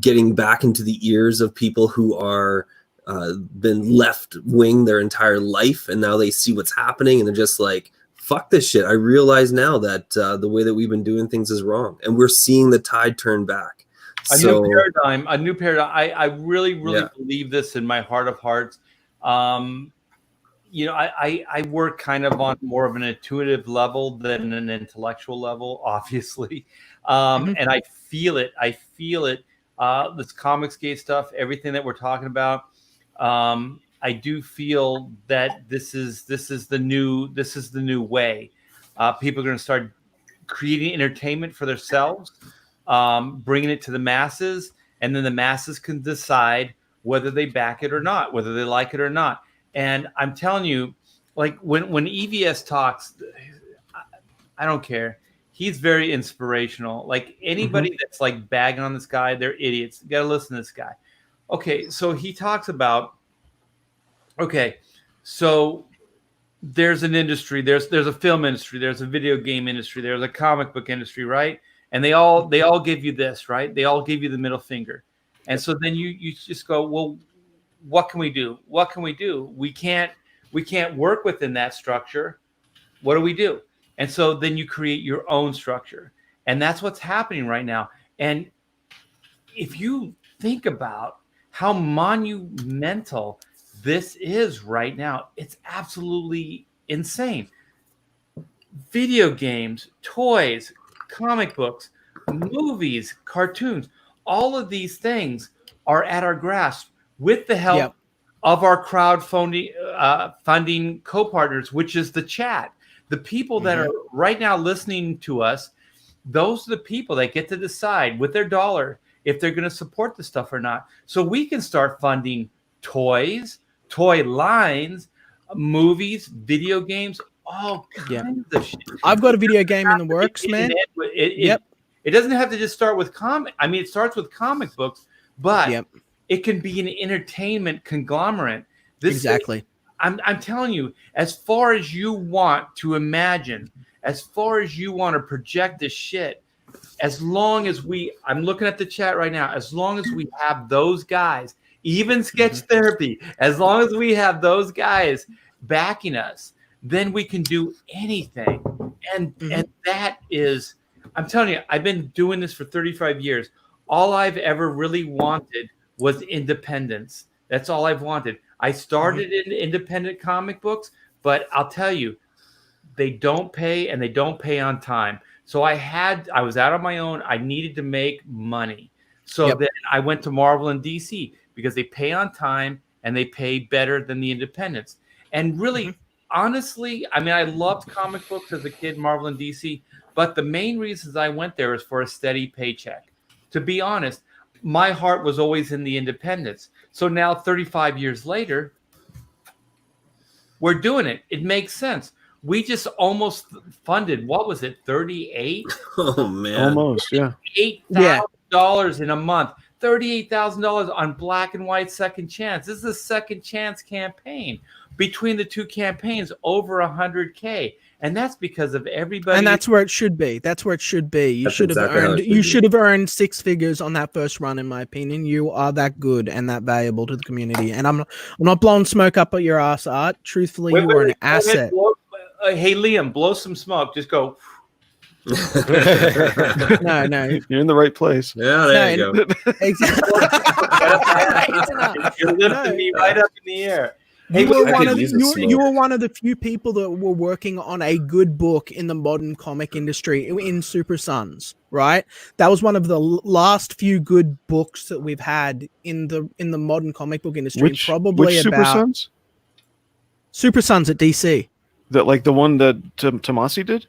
getting back into the ears of people who are been left wing their entire life, and now they see what's happening, and they're just like, fuck this shit. I realize now that the way that we've been doing things is wrong, and we're seeing the tide turn back. A new paradigm. I really believe this in my heart of hearts. You know, I work kind of on more of an intuitive level than an intellectual level, obviously. And I feel it. This Comicsgate stuff, everything that we're talking about. I do feel that this is the new way. People are going to start creating entertainment for themselves, bringing it to the masses, and then the masses can decide whether they back it or not, whether they like it or not. And I'm telling you, like when EVS talks, I don't care. He's very inspirational. Like anybody that's like bagging on this guy, they're idiots. You got to listen to this guy. Okay, so he talks about, so there's an industry, there's a film industry, there's a video game industry, there's a comic book industry, right? And they all give you this, right? They all give you the middle finger. And so then you just go, well, what can we do? What can we do? We can't work within that structure. What do we do? And so then you create your own structure. And that's what's happening right now. And if you think about how monumental this is right now, it's absolutely insane. Video games, toys, comic books, movies, cartoons, all of these things are at our grasp with the help of our crowdfunding funding co-partners, which is the chat. The people that are right now listening to us, those are the people that get to decide with their dollar if they're going to support the stuff or not. So we can start funding toys, toy lines, movies, video games, all kinds of shit. I've got a video game in the works, man. It doesn't have to just start with comic. I mean, it starts with comic books, but it can be an entertainment conglomerate. I'm telling you, as far as you want to imagine, as far as you want to project this shit, as long as I'm looking at the chat right now, as long as we have those guys, even Sketch Therapy, as long as we have those guys backing us, then we can do anything. And that is, I'm telling you, I've been doing this for 35 years. All I've ever really wanted was independence. That's all I've wanted. I started in independent comic books, but I'll tell you, they don't pay, and they don't pay on time. So I was out on my own. I needed to make money. So then I went to Marvel and DC because they pay on time and they pay better than the independents. And really, honestly, I mean, I loved comic books as a kid, Marvel and DC, but the main reasons I went there is for a steady paycheck. To be honest, my heart was always in the independents. So now 35 years later, we're doing it. It makes sense. We just almost funded, what was it, 38? Oh, man. Almost, yeah. $8,000 in a month. $38,000 on Black and White Second Chance. This is a Second Chance campaign. Between the two campaigns, over $100K. And that's because of everybody. And that's where it should be. That's where it should be. You should have earned. You should have earned 6 figures on that first run, in my opinion. You are that good and that valuable to the community. And I'm not blowing smoke up at your ass, Art. Truthfully, you are an asset. Hey, Liam, blow some smoke. Just go. No. You're in the right place. Yeah, there you go. Exactly. You're lifting me right up in the air. Hey, you were one of the few people that were working on a good book in the modern comic industry in Super Sons, right? That was one of the last few good books that we've had in the modern comic book industry. Which Super Sons? Super Sons at DC. That like the one that Tomasi did?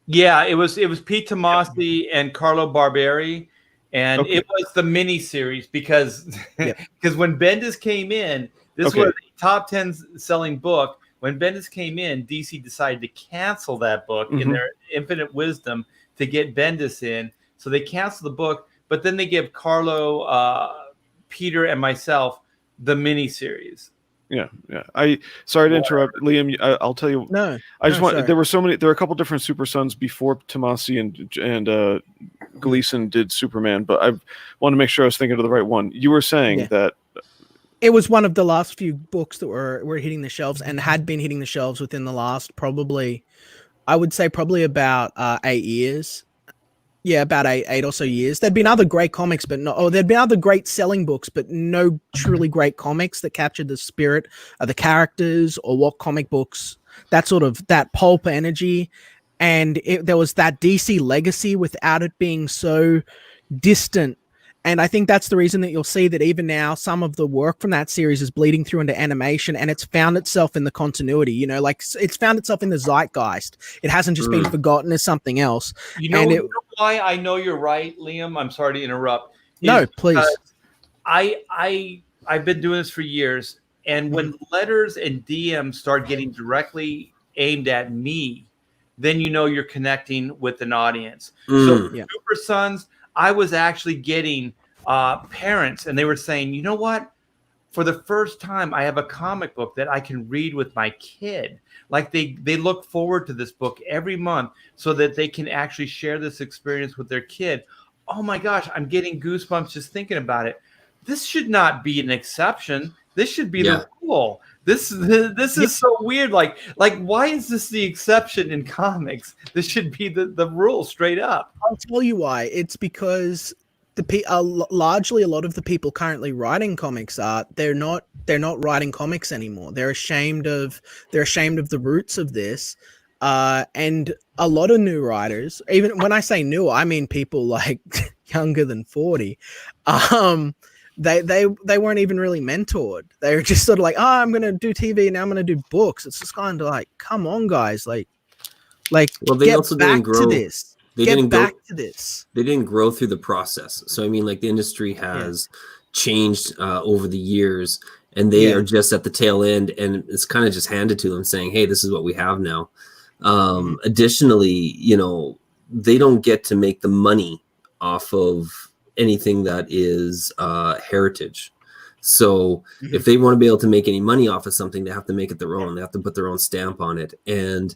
Yeah, it was Pete Tomasi and Carlo Barberi, and it was the mini series because when Bendis came in, this was a top 10 selling book. When Bendis came in, DC decided to cancel that book in their infinite wisdom to get Bendis in. So they canceled the book, but then they give Carlo, Peter, and myself the mini series. Yeah. Sorry to interrupt, Liam. I'll tell you. No, I just want. There were so many. There were a couple different Super Sons before Tomasi and Gleason did Superman, but I want to make sure I was thinking of the right one. You were saying that it was one of the last few books that were hitting the shelves and had been hitting the shelves within the last probably about 8 years. Yeah, about eight or so years. There'd been other great comics, but there'd been other great selling books, but no truly great comics that captured the spirit of the characters or what comic books, that sort of, that pulp energy. And there was that DC legacy without it being so distant. And I think that's the reason that you'll see that even now, some of the work from that series is bleeding through into animation, and it's found itself in the continuity, like it's found itself in the zeitgeist. It hasn't just been forgotten as something else. You know why I know you're right, Liam? I'm sorry to interrupt. No, please. I've been doing this for years, and when letters and DMs start getting directly aimed at me, then you're connecting with an audience. So Super Sons, I was actually getting parents, and they were saying, you know what? For the first time, I have a comic book that I can read with my kid. Like they look forward to this book every month so that they can actually share this experience with their kid. Oh my gosh, I'm getting goosebumps just thinking about it. This should not be an exception. This should be the rule. This is so weird. Like why is this the exception in comics? This should be the rule straight up. I'll tell you why. It's because largely a lot of the people currently writing comics they're not writing comics anymore. They're ashamed of the roots of this. And a lot of new writers, even when I say new, I mean people like younger than 40. They weren't even really mentored. They were just sort of like, I'm going to do TV and now I'm going to do books. It's just kind of like, come on, guys. Well, they get also back to this. They didn't grow through the process. So, I mean, like the industry has changed over the years, and they are just at the tail end, and it's kind of just handed to them saying, hey, this is what we have now. Additionally, they don't get to make the money off of anything that is heritage. So if they want to be able to make any money off of something, they have to make it their own. They have to put their own stamp on it. And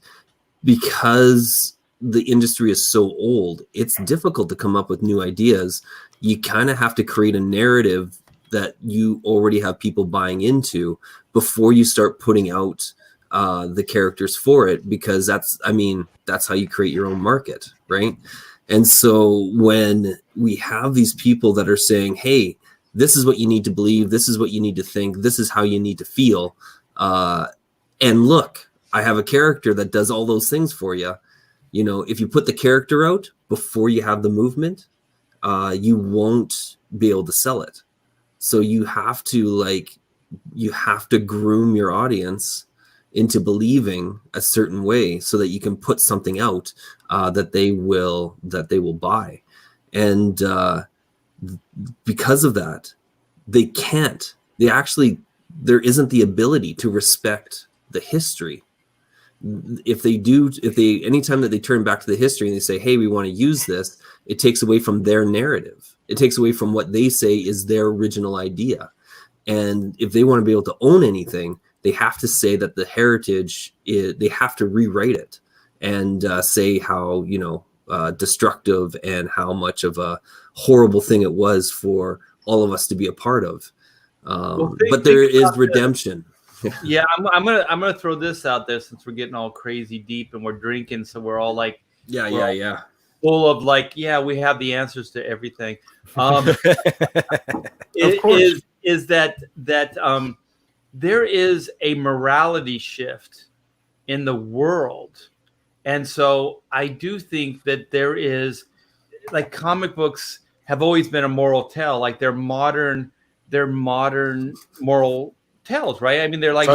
because the industry is so old, it's difficult to come up with new ideas. You kind of have to create a narrative that you already have people buying into before you start putting out the characters for it, because that's how you create your own market, right? And so when we have these people that are saying, hey, this is what you need to believe, this is what you need to think, this is how you need to feel. And look, I have a character that does all those things for you. You know, if you put the character out before you have the movement, you won't be able to sell it. So you have to groom your audience into believing a certain way so that you can put something out that they will buy. And because of that, there isn't the ability to respect the history. Anytime that they turn back to the history and they say, hey, we want to use this, it takes away from their narrative. It takes away from what they say is their original idea. And if they want to be able to own anything, they have to say that the heritage they have to rewrite it and say how, destructive and how much of a horrible thing it was for all of us to be a part of. But there is redemption. Yeah, I'm gonna throw this out there since we're getting all crazy deep and we're drinking, so we're all like, yeah, full of like, yeah, we have the answers to everything. Of Is that there is a morality shift in the world, and so I do think that there is, like, comic books have always been a moral tale, like they're modern moral tales, right? I mean, they're like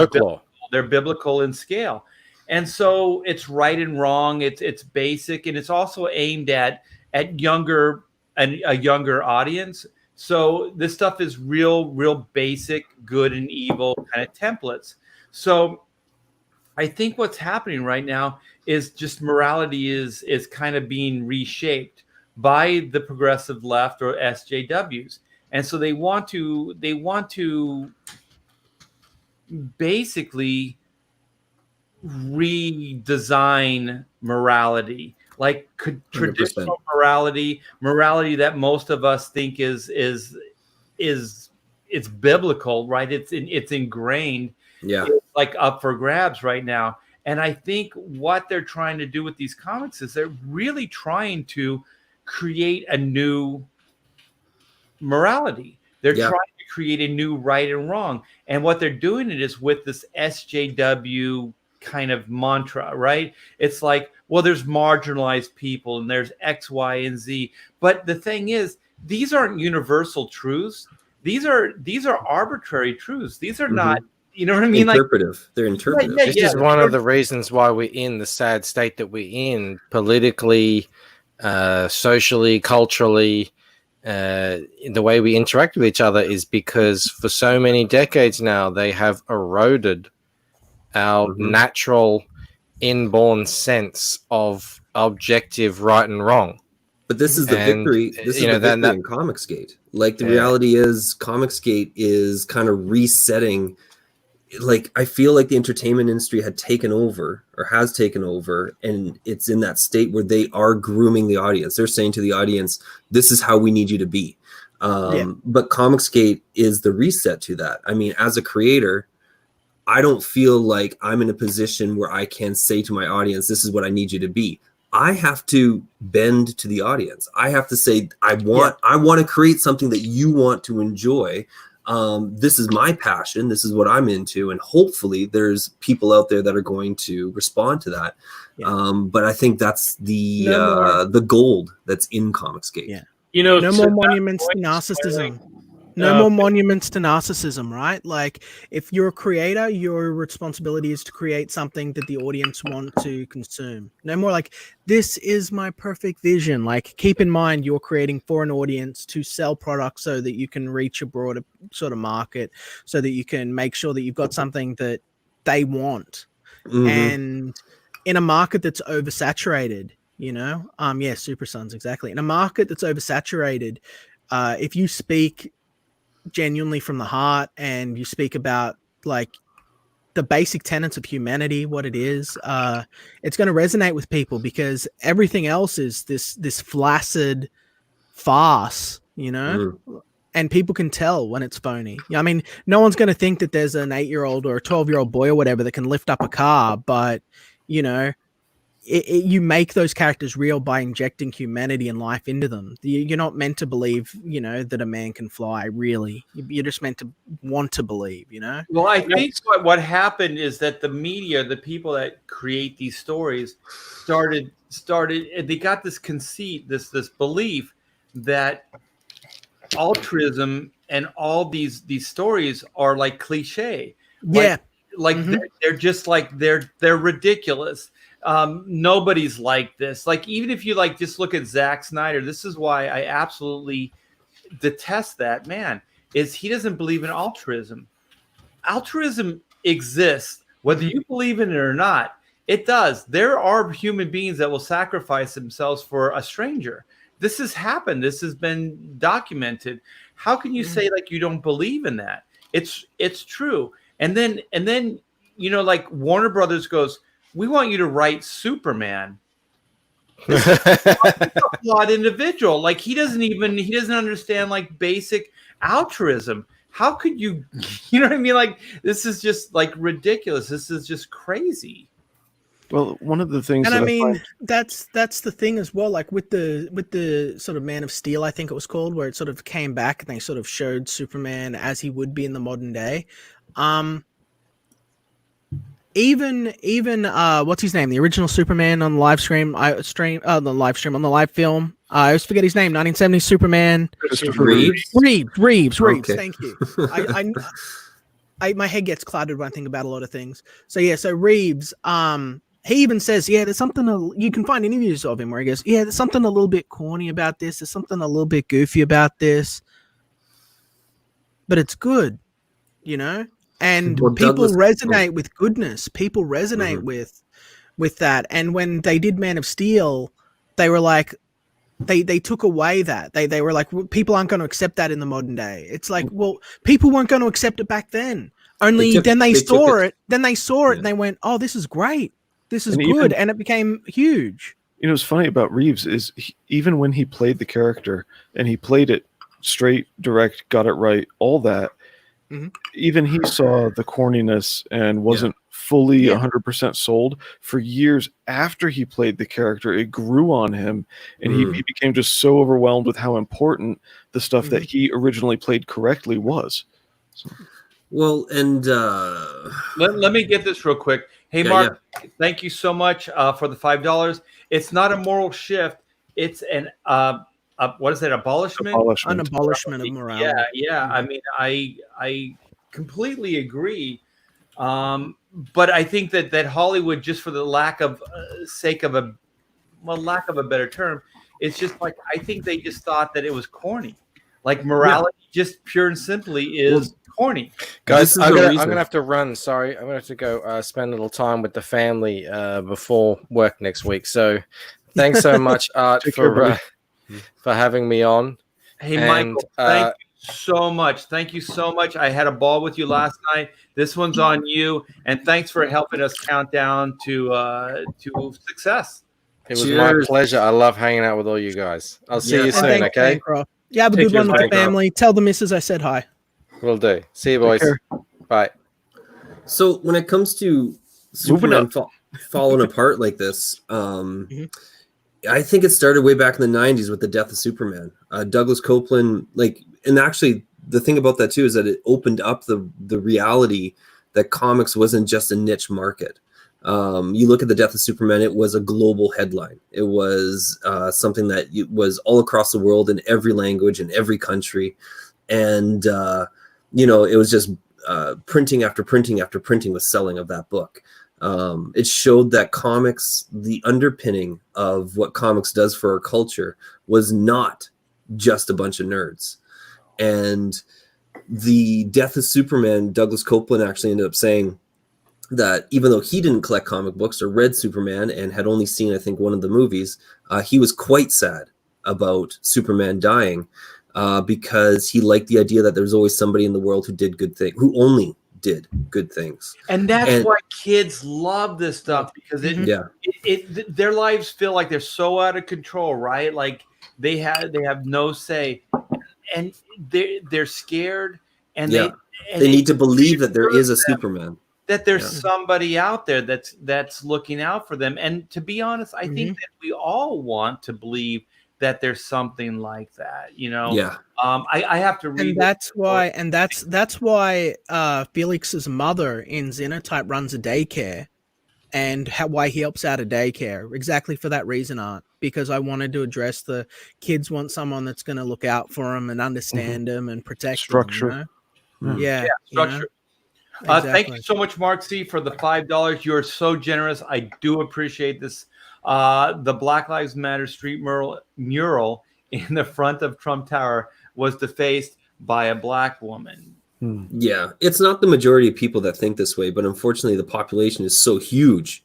they're biblical in scale, and so it's right and wrong. It's basic, and it's also aimed at a younger audience. So this stuff is real basic, good and evil kind of templates. So I think what's happening right now is just morality is kind of being reshaped by the progressive left or SJWs, and so they want to basically redesign morality, like traditional morality that most of us think is it's biblical, right? It's ingrained. Yeah, it's like up for grabs right now. And I think what they're trying to do with these comics is they're really trying to create a new morality. They're trying to create a new right and wrong. And what they're doing it is with this SJW kind of mantra, right? It's like, well, there's marginalized people and there's X, Y, and Z. But the thing is, these aren't universal truths. These are arbitrary truths. These are not, you know what I mean? Interpretive. They're interpretive. This is one of the reasons why we're in the sad state that we're in, politically, socially, culturally. The way we interact with each other is because for so many decades now they have eroded our natural inborn sense of objective right and wrong. But this is the victory. This is the victory in Comicsgate. Like, the reality is, Comicsgate is kind of resetting. Like, I feel like the entertainment industry had taken over or has taken over, and it's in that state where they are grooming the audience. They're saying to the audience, this is how we need you to be. But Comicsgate is the reset to that. I mean, as a creator, I don't feel like I'm in a position where I can say to my audience, this is what I need you to be. I have to bend to the audience. I have to say, I want to create something that you want to enjoy. This is my passion. This is what I'm into. And hopefully there's people out there that are going to respond to that. But I think that's the gold that's in Comicsgate. Yeah. No more monuments to narcissism. No more monuments to narcissism, right? Like, if you're a creator, your responsibility is to create something that the audience want to consume. No more like, this is my perfect vision. Like, keep in mind, you're creating for an audience to sell products so that you can reach a broader sort of market, so that you can make sure that you've got something that they want. And in a market that's oversaturated, Super Sons, exactly. In a market that's oversaturated, if you speak genuinely from the heart and you speak about like the basic tenets of humanity, what it is, it's going to resonate with people, because everything else is this flaccid farce, and people can tell when it's phony. I mean, no one's going to think that there's an 8-year-old or a 12-year-old boy or whatever that can lift up a car, but you make those characters real by injecting humanity and life into them. You're not meant to believe, that a man can fly. Really, you're just meant to want to believe. Well, I think what happened is that the media, the people that create these stories, started. They got this conceit, this belief that altruism and all these stories are like cliche. Like they're just like they're ridiculous. Nobody's like this. Like, even if you just look at Zack Snyder, this is why I absolutely detest that man, is he doesn't believe in altruism. Altruism exists whether you believe in it or not. It does. There are human beings that will sacrifice themselves for a stranger. This has happened. This has been documented. How can you say you don't believe in that? It's true. And then Warner Brothers goes, we want you to write Superman. This is a flawed individual. He doesn't understand basic altruism. How could you know what I mean? This is just ridiculous. This is just crazy. Well, one of the things, and I mean, that's the thing as well. With the sort of Man of Steel, I think it was called, where it sort of came back and they sort of showed Superman as he would be in the modern day. Even what's his name? The original Superman on the live stream, on the live film. I always forget his name. 1970s Superman. Reeves. Okay. Thank you. My head gets clouded when I think about a lot of things. So Reeves. He even says, there's something you can find interviews of him where he goes, there's something a little bit corny about this. There's something a little bit goofy about this, but it's good, And people resonate with goodness. People resonate with that. And when they did Man of Steel, they were like, they took away that. They were like, people aren't going to accept that in the modern day. It's like, well, people weren't going to accept it back then. Then they saw it and they went, oh, this is great. This is good. And it became huge. What's funny about Reeves is even when he played the character and he played it straight, direct, got it right, all that, even he saw the corniness and wasn't fully 100% sold. For years after he played the character, it grew on him, and he became just so overwhelmed with how important the stuff that he originally played correctly was. So. Well, and let me get this real quick. Hey, Mark, thank you so much for the $5. It's not a moral shift. It's an what is that? Abolishment? An abolishment of morality. Yeah. I mean, I completely agree. But I think that Hollywood, just for the lack of a better term, it's just I think they just thought that it was corny. Morality, just pure and simply, is corny. Guys, I'm gonna have to run. Sorry, I'm gonna have to go spend a little time with the family before work next week. So, thanks so much, Art, for having me on. Hey, Michael, thank you so much. Thank you so much. I had a ball with you last night. This one's on you, and thanks for helping us count down to success. It was my pleasure. I love hanging out with all you guys. I'll see you soon. Okay. Bancroft. Yeah, have a good one with the family. Tell the missus I said hi. Will do. See you, boys. Bye. So when it comes to Superman falling apart like this, I think it started way back in the 90s with the death of Superman. Douglas Copeland, and actually the thing about that too is that it opened up the reality that comics wasn't just a niche market. You look at the death of Superman, it was a global headline. It was something that was all across the world in every language, in every country. And, it was just printing after printing after printing was selling of that book. It showed that comics, the underpinning of what comics does for our culture, was not just a bunch of nerds. And the death of Superman, Douglas Copeland actually ended up saying that even though he didn't collect comic books or read Superman and had only seen, I think, one of the movies, he was quite sad about Superman dying because he liked the idea that there's always somebody in the world who did good things, who only did good things. And that's why kids love this stuff, because their lives feel like they're so out of control, right? They have no say, and they're scared, and they need to believe that there is a Superman. that there's somebody out there that's looking out for them. And to be honest, I think that we all want to believe that there's something like that, you know. Yeah. I have to read. And that's why Felix's mother in Xenotype runs a daycare, and why he helps out a daycare, exactly for that reason, Art. Because I wanted to address the kids want someone that's going to look out for them and understand them and protect Structure. them. You know? Yeah, structure. You know? Thank you so much, Mark C, for the $5. You're so generous. I do appreciate this. The Black Lives Matter street mural in the front of Trump Tower was defaced by a black woman. Yeah, it's not the majority of people that think this way, but unfortunately, the population is so huge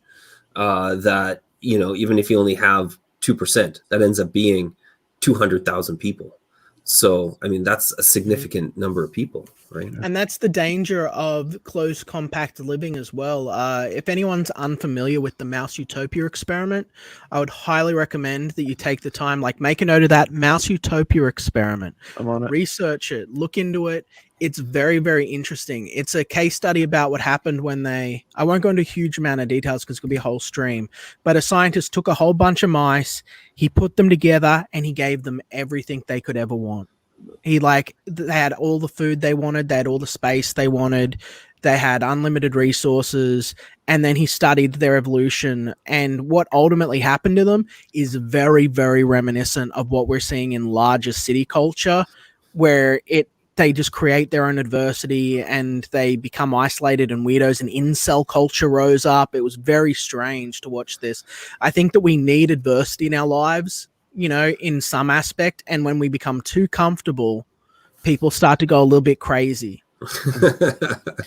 that, you know, even if you only have 2%, that ends up being 200,000 people. So, I mean, that's a significant number of people, right? And that's the danger of close, compact living as well. If anyone's unfamiliar with the Mouse Utopia experiment, I would highly recommend that you take the time, like make a note of that Mouse Utopia experiment. I'm on it. Research it, look into it. It's very, very interesting. It's a case study about what happened when I won't go into a huge amount of details because it's going to be a whole stream, but a scientist took a whole bunch of mice, he put them together, and he gave them everything they could ever want. They had all the food they wanted, they had all the space they wanted, they had unlimited resources, and then he studied their evolution. And what ultimately happened to them is very, very reminiscent of what we're seeing in larger city culture, where they just create their own adversity and they become isolated and weirdos, and incel culture rose up. It was very strange to watch this. I think that we need adversity in our lives, you know, in some aspect. And when we become too comfortable, people start to go a little bit crazy.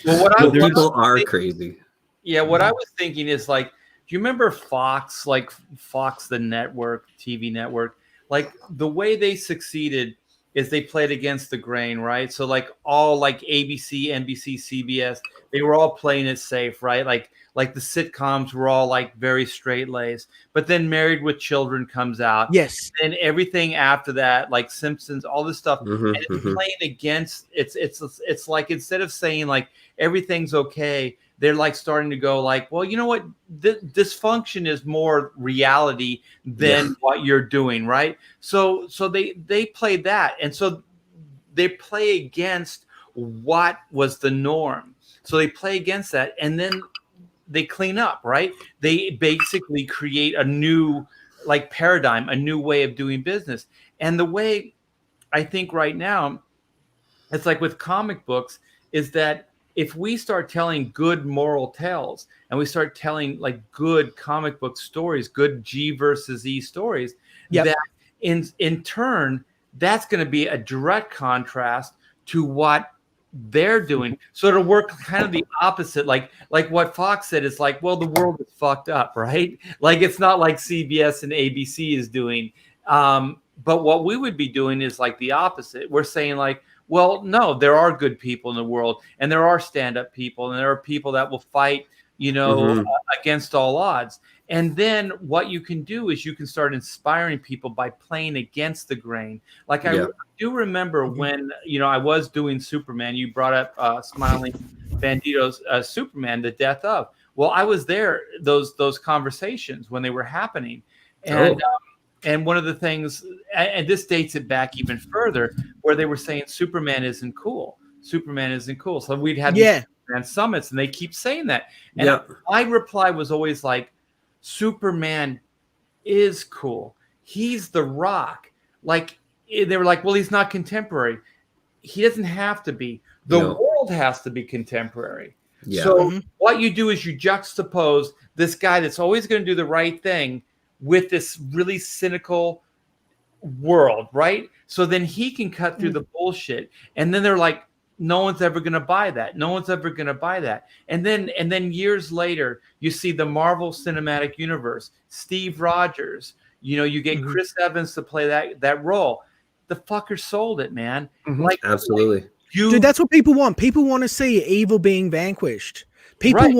Well, people are crazy. Yeah, what I was thinking is, like, do you remember Fox, like Fox, the network, TV network? Like, the way they succeeded is they played against the grain, right? So like all like ABC, NBC, CBS, they were all playing it safe, right? Like the sitcoms were all like very straight-laced. But then Married with Children comes out. Yes. And everything after that, like Simpsons, all this stuff, and it's playing against. It's like, instead of saying like everything's okay, they're like starting to go like, well, you know what? Dysfunction is more reality than what you're doing, right? So they play that, and so they play against what was the norm. So they play against that, and then they clean up, right? They basically create a new like paradigm, a new way of doing business. And the way I think right now, it's like with comic books, is that if we start telling good moral tales and we start telling like good comic book stories, good G versus E stories, that in turn, that's going to be a direct contrast to what they're doing. So it'll work kind of the opposite. Like what Fox said is like, well, the world is fucked up, right? Like, it's not like CBS and ABC is doing. But what we would be doing is like the opposite. We're saying like, well, no, there are good people in the world, and there are stand-up people, and there are people that will fight, you know, against all odds. And then what you can do is you can start inspiring people by playing against the grain. Like I do remember when, you know, I was doing Superman. You brought up Smiling Bandito's Superman, The Death of. Well, I was there those conversations when they were happening, and. And one of the things, and this dates it back even further, where they were saying Superman isn't cool. Superman isn't cool. So we'd had these Superman summits, and they keep saying that. And my reply was always like, Superman is cool. He's the Rock. Like, they were like, well, he's not contemporary. He doesn't have to be. The world has to be contemporary. So what you do is you juxtapose this guy that's always going to do the right thing with this really cynical world, right? So then he can cut through the bullshit. And then they're like, no one's ever going to buy that. No one's ever going to buy that. And then years later, you see the Marvel Cinematic Universe, Steve Rogers, you know, you get Chris Evans to play that role. The fucker sold it, man. Like, absolutely. Dude, that's what people want. People want to see evil being vanquished. People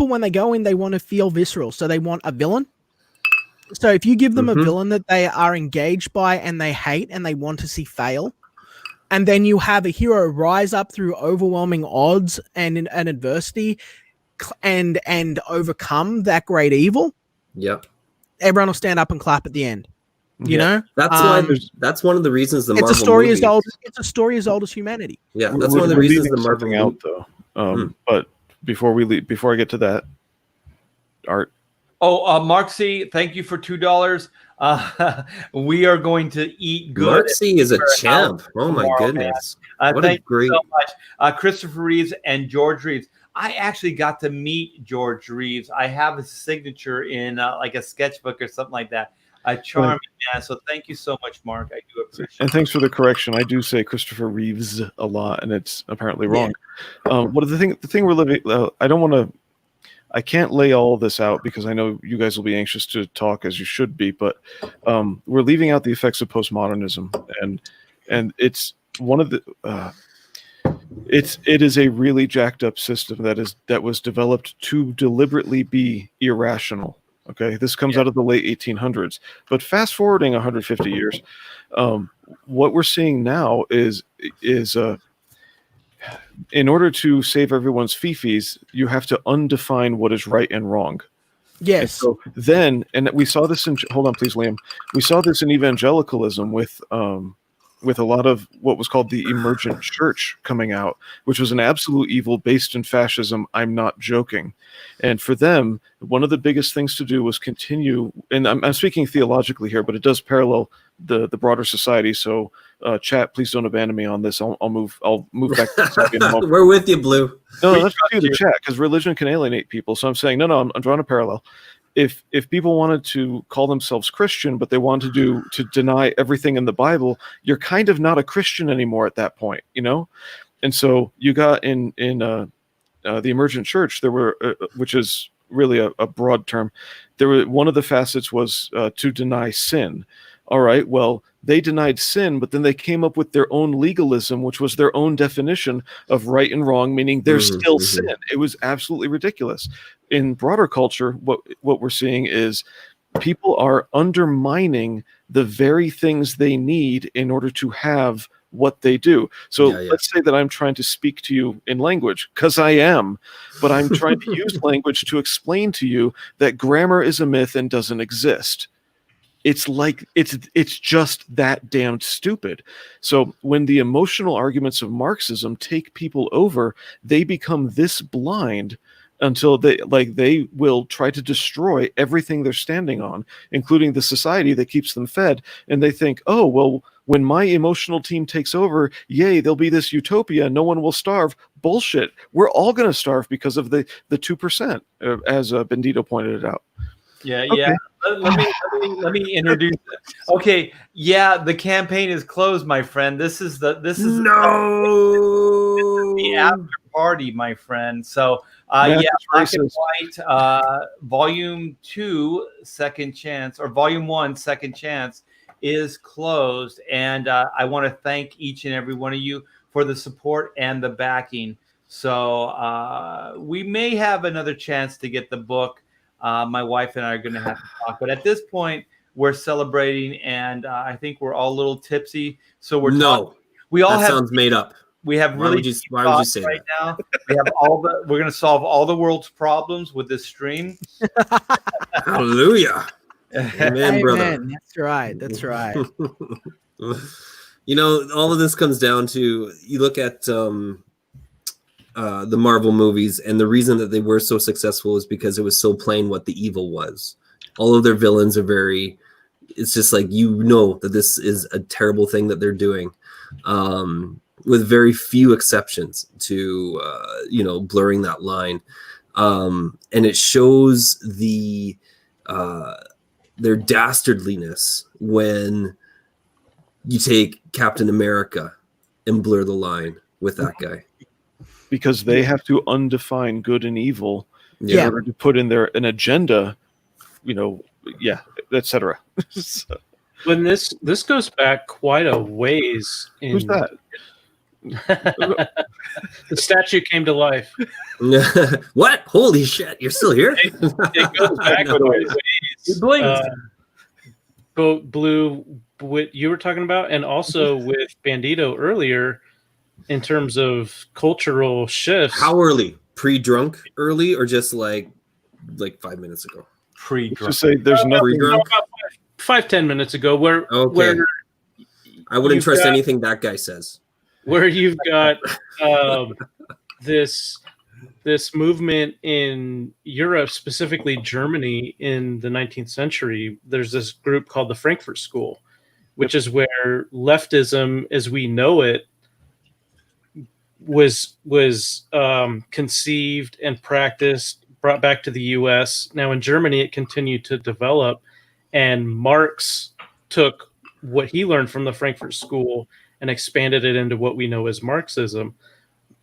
when they go in, they want to feel visceral. So they want a villain. So if you give them a villain that they are engaged by and they hate and they want to see fail, and then you have a hero rise up through overwhelming odds and adversity and overcome that great evil, Yep. everyone will stand up and clap at the end. You know? That's why that's one of the reasons the Marvel it's a story movies, it's a story as old as humanity. Yeah, that's one of the We're reasons leaving the Marvel something out though. But before I get to that, Art. Oh, Mark C, thank you for $2. We are going to eat good. Mark C is a champ. Oh my goodness. What Thank a great... you so much. Christopher Reeves and George Reeves. I actually got to meet George Reeves. I have his signature in like a sketchbook or something like that. A charming man. So thank you so much, Mark. I do appreciate it. And thanks for the correction. I do say Christopher Reeves a lot, and it's apparently wrong. What are the thing we're living? I can't lay all this out because I know you guys will be anxious to talk, as you should be. But we're leaving out the effects of postmodernism, and it's one of the. It is a really jacked up system that was developed to deliberately be irrational. Okay, this comes out of the late 1800s. But fast forwarding 150 years, what we're seeing now is in order to save everyone's fifis, you have to undefine what is right and wrong. Yes. And so and we saw this in. Hold on, please, Liam. We saw this in evangelicalism with a lot of what was called the emergent church coming out, which was an absolute evil based in fascism. I'm not joking. And for them, one of the biggest things to do was continue, and I'm speaking theologically here, but it does parallel the broader society. So chat, please don't abandon me on this. I'll move back to the We're with you, Blue. No, let's do the chat, because religion can alienate people. So I'm saying, no, I'm drawing a parallel. If people wanted to call themselves Christian, but they wanted to deny everything in the Bible, you're kind of not a Christian anymore at that point, you know? And so you got in the emergent church, there were, which is really a broad term, there were one of the facets was to deny sin. All right, well, they denied sin, but then they came up with their own legalism, which was their own definition of right and wrong, meaning there's still sin. It was absolutely ridiculous. In broader culture, what we're seeing is people are undermining the very things they need in order to have what they do. So let's say that I'm trying to speak to you in language, because I am, but I'm trying to use language to explain to you that grammar is a myth and doesn't exist. It's like it's just that damn stupid. So when the emotional arguments of Marxism take people over, they become this blind until they will try to destroy everything they're standing on, including the society that keeps them fed. And they think, oh, well, when my emotional team takes over, yay, there'll be this utopia. No one will starve. Bullshit. We're all going to starve because of the 2%, as Bendito pointed it out. Yeah, okay. yeah. Let me introduce it. Okay, yeah, the campaign is closed, my friend. This is the after party, my friend. So Black and White, Volume 2, Second Chance, or Volume 1, Second Chance, is closed, and I want to thank each and every one of you for the support and the backing. So we may have another chance to get the book. My wife and I are going to have to talk, but at this point, we're celebrating, and I think we're all a little tipsy. So we're talking. We all that sounds made up. We have why would you say right that? now. We have we're going to solve all the world's problems with this stream. Hallelujah. Amen, brother. That's right. You know, all of this comes down to, you look at the Marvel movies, and the reason that they were so successful is because it was so plain what the evil was. All of their villains are it's just like, you know that this is a terrible thing that they're doing, with very few exceptions to blurring that line, and it shows their dastardliness when you take Captain America and blur the line with that guy. Because they have to undefine good and evil in order to put in an agenda, etc. So. When this goes back quite a ways. Who's that? The statue came to life. What? Holy shit! You're still here? It goes back quite a ways. Blue, what you were talking about, and also with Bandito earlier in terms of cultural shifts. How early? Pre-drunk early, or just like 5 minutes ago? Let's just say there's nothing. Pre-drunk? About 5-10 minutes ago, where I wouldn't you've trust got- anything that guy says. where you've got this movement in Europe, specifically Germany, in the 19th century. There's this group called the Frankfurt School, which is where leftism, as we know it, was conceived and practiced, brought back to the U.S. Now in Germany, it continued to develop, and Marx took what he learned from the Frankfurt School and expanded it into what we know as Marxism.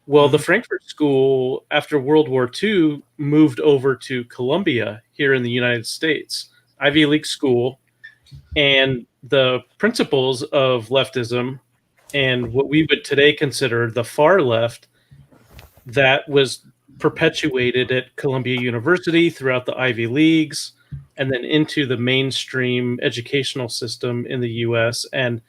Well, the Frankfurt School, after World War II, moved over to Columbia here in the United States, Ivy League school, and the principles of leftism and what we would today consider the far left, that was perpetuated at Columbia University throughout the Ivy Leagues and then into the mainstream educational system in the US. And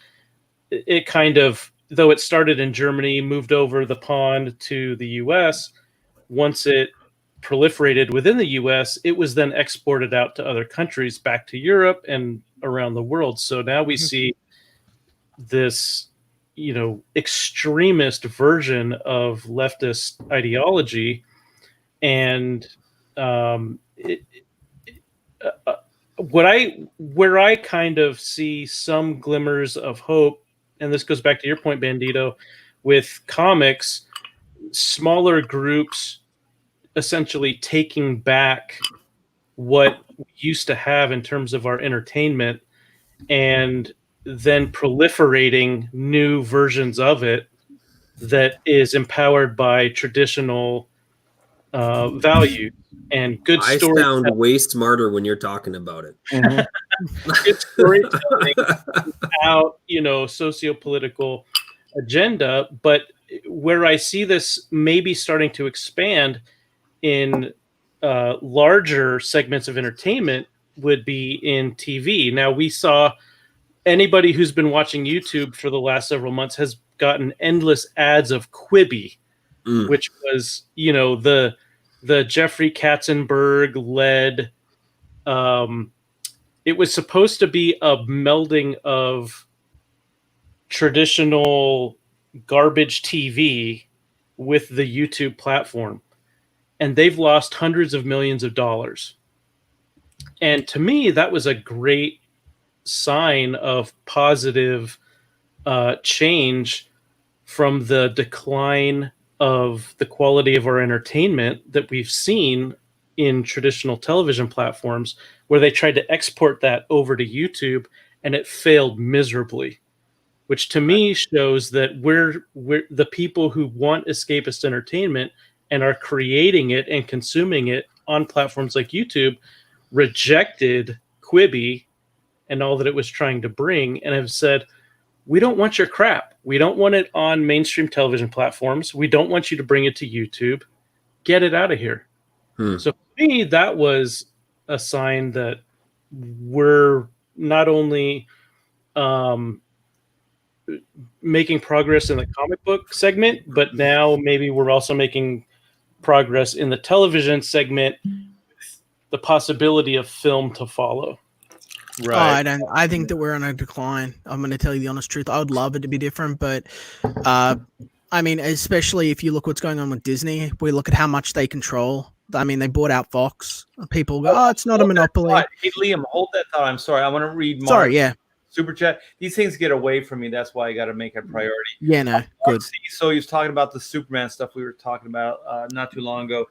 it kind of, though it started in Germany, moved over the pond to the US. Once it proliferated within the US, it was then exported out to other countries, back to Europe and around the world. So now we see this, extremist version of leftist ideology. And where I kind of see some glimmers of hope, and this goes back to your point, Bandito, with comics, smaller groups essentially taking back what we used to have in terms of our entertainment and then proliferating new versions of it that is empowered by traditional value and good story. I sound way smarter when you're talking about it. Good storytelling without, socio-political agenda. But where I see this maybe starting to expand in larger segments of entertainment would be in TV. Now, we saw anybody who's been watching YouTube for the last several months has gotten endless ads of Quibi, which was, the Jeffrey Katzenberg led. It was supposed to be a melding of traditional garbage TV with the YouTube platform. And they've lost hundreds of millions of dollars. And to me, that was a great sign of positive change from the decline of the quality of our entertainment that we've seen in traditional television platforms, where they tried to export that over to YouTube and it failed miserably, which to me shows that we're the people who want escapist entertainment and are creating it and consuming it on platforms like YouTube rejected Quibi and all that it was trying to bring, and have said, we don't want your crap. We don't want it on mainstream television platforms. We don't want you to bring it to YouTube. Get it out of here. So for me, that was a sign that we're not only making progress in the comic book segment, but now maybe we're also making progress in the television segment with the possibility of film to follow. Right. I think that we're on a decline. I'm going to tell you the honest truth. I would love it to be different, but I mean, especially if you look what's going on with Disney, we look at how much they control. I mean, they bought out Fox. People go, "Oh, it's not a monopoly." Hey, Liam, hold that thought. I'm sorry. I want to read Mark. Sorry, yeah. Super chat. These things get away from me. That's why I got to make it a priority. Yeah, no, good. So he was talking about the Superman stuff we were talking about not too long ago.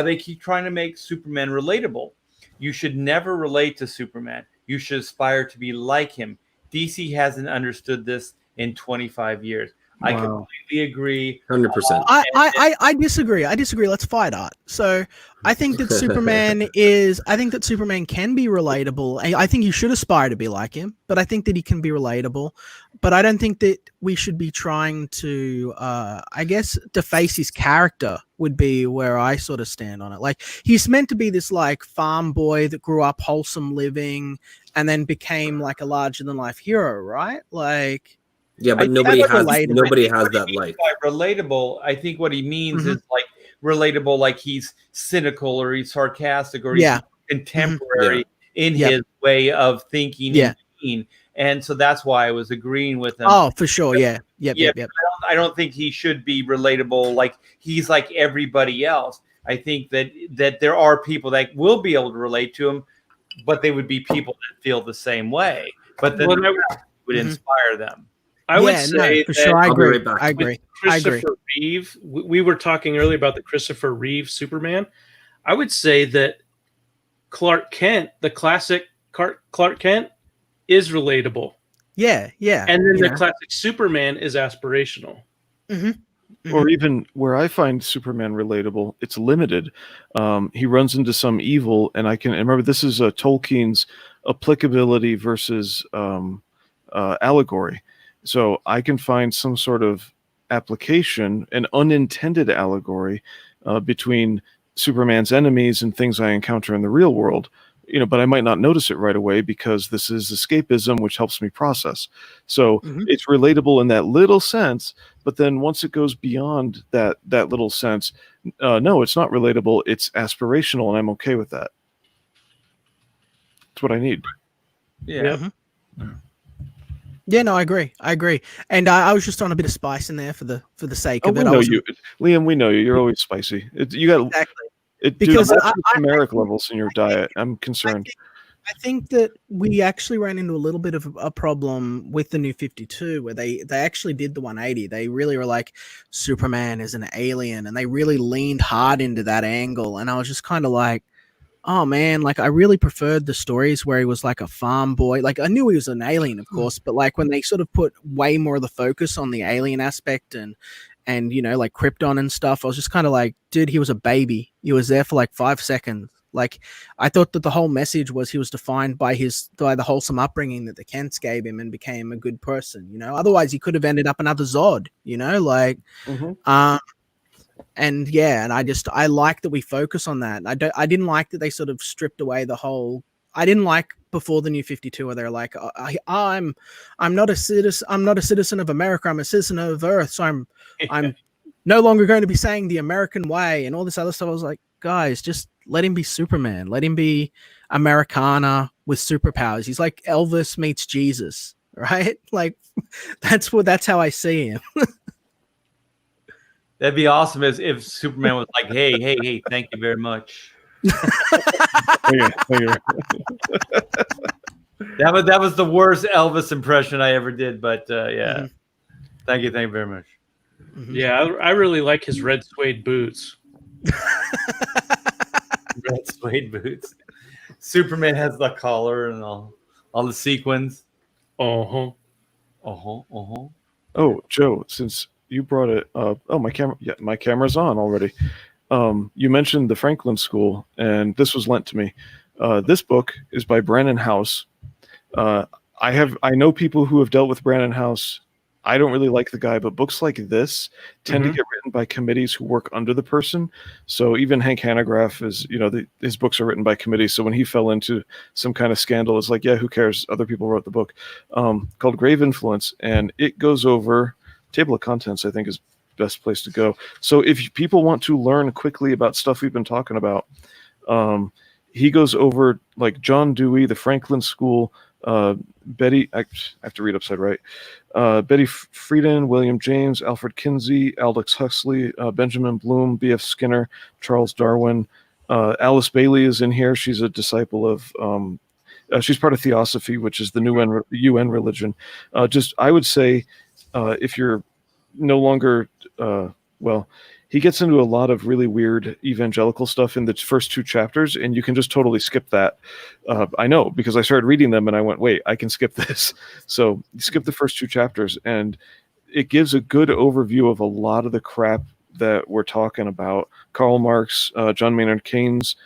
They keep trying to make Superman relatable. You should never relate to Superman. You should aspire to be like him. DC hasn't understood this in 25 years. I completely agree. 100%. I disagree. Let's fight art. So I think that Superman can be relatable. I think you should aspire to be like him, but I think that he can be relatable. But I don't think that we should be trying to, I guess, deface his character would be where I sort of stand on it. Like, he's meant to be this like farm boy that grew up wholesome living and then became like a larger than life hero, right? Like, Yeah, but I- nobody that's has relatable. nobody has What he that means life. by relatable, I think what he means Mhm. is like relatable, like he's cynical or he's sarcastic or Yeah. he's contemporary in Yep. his way of thinking Yeah. and being. And so that's why I was agreeing with him. Oh, for sure. Yeah. Yep. Yeah, Yep. Yep. I don't think he should be relatable like he's like everybody else. I think that there are people that will be able to relate to him, but they would be people that feel the same way. But then Well, the rest would Mhm. inspire them. I would Yeah, no, say for that sure. I I'll be agree. right back. I with agree. I agree. Christopher Reeve, we were talking earlier about the Christopher Reeve Superman. I would say that Clark Kent, the classic Clark Kent, is relatable. Yeah. Yeah. And then you the know? classic Superman is aspirational. Or even where I find Superman relatable, it's limited. He runs into some evil, and I can remember this is Tolkien's applicability versus allegory. So I can find some sort of application, an unintended allegory between Superman's enemies and things I encounter in the real world. But I might not notice it right away because this is escapism, which helps me process. So Mhm. it's relatable in that little sense, but then once it goes beyond that little sense, no, it's not relatable. It's aspirational, and I'm okay with that. That's what I need. Yeah. Yeah, no, I agree. And I was just on a bit of spice in there for the sake Oh, of we it. know you, Liam. We know you. You're always spicy. You got Exactly. it. Because Dude, I- turmeric levels in your diet. I'm concerned. I think that we actually ran into a little bit of a problem with the New 52 where they actually did the 180. They really were like, Superman is an alien, and they really leaned hard into that angle. And I was just kind of like, oh man, like I really preferred the stories where he was like a farm boy. Like I knew he was an alien, of course, but like when they sort of put way more of the focus on the alien aspect and like Krypton and stuff, I was just kind of like, dude, he was a baby. He was there for like 5 seconds. Like I thought that the whole message was he was defined by the wholesome upbringing that the Kents gave him and became a good person. Otherwise he could have ended up another Zod. Like. And yeah, and I like that we focus on that. I didn't like that they sort of stripped away the whole. I didn't like before the New 52 where they're like, I'm not a citizen of America. I'm a citizen of Earth. So I'm no longer going to be saying the American way and all this other stuff. I was like, guys, just let him be Superman. Let him be Americana with superpowers. He's like Elvis meets Jesus, right? Like that's how I see him. That'd be awesome if Superman was like, hey, thank you very much. Thank you. That was the worst Elvis impression I ever did, but yeah. Mhm. Thank you very much. Mhm. Yeah, I really like his red suede boots. Red suede boots. Superman has the collar and all the sequins. Uh-huh. Oh, Joe, since you brought it up, my camera. Yeah, my camera's on already. You mentioned the Franklin School, and this was lent to me. This book is by Brannon House. I know people who have dealt with Brannon House. I don't really like the guy, but books like this tend to get written by committees who work under the person. So even Hank Hanegraaff is, his books are written by committees. So when he fell into some kind of scandal, it's like, yeah, who cares? Other people wrote the book, called Grave Influence, and it goes over table of contents. I think is best place to go. So if people want to learn quickly about stuff we've been talking about, he goes over like John Dewey, the Franklin School, Betty, I have to read upside right. Betty Friedan, William James, Alfred Kinsey, Aldous Huxley, Benjamin Bloom, B.F. Skinner, Charles Darwin. Alice Bailey is in here. She's a disciple of, she's part of Theosophy, which is the new UN religion. I would say, if you're no longer, he gets into a lot of really weird evangelical stuff in the first 2 chapters, and you can just totally skip that. I know, because I started reading them and I went, wait, I can skip this. So you skip the first 2 chapters, and it gives a good overview of a lot of the crap that we're talking about. Karl Marx, John Maynard Keynes,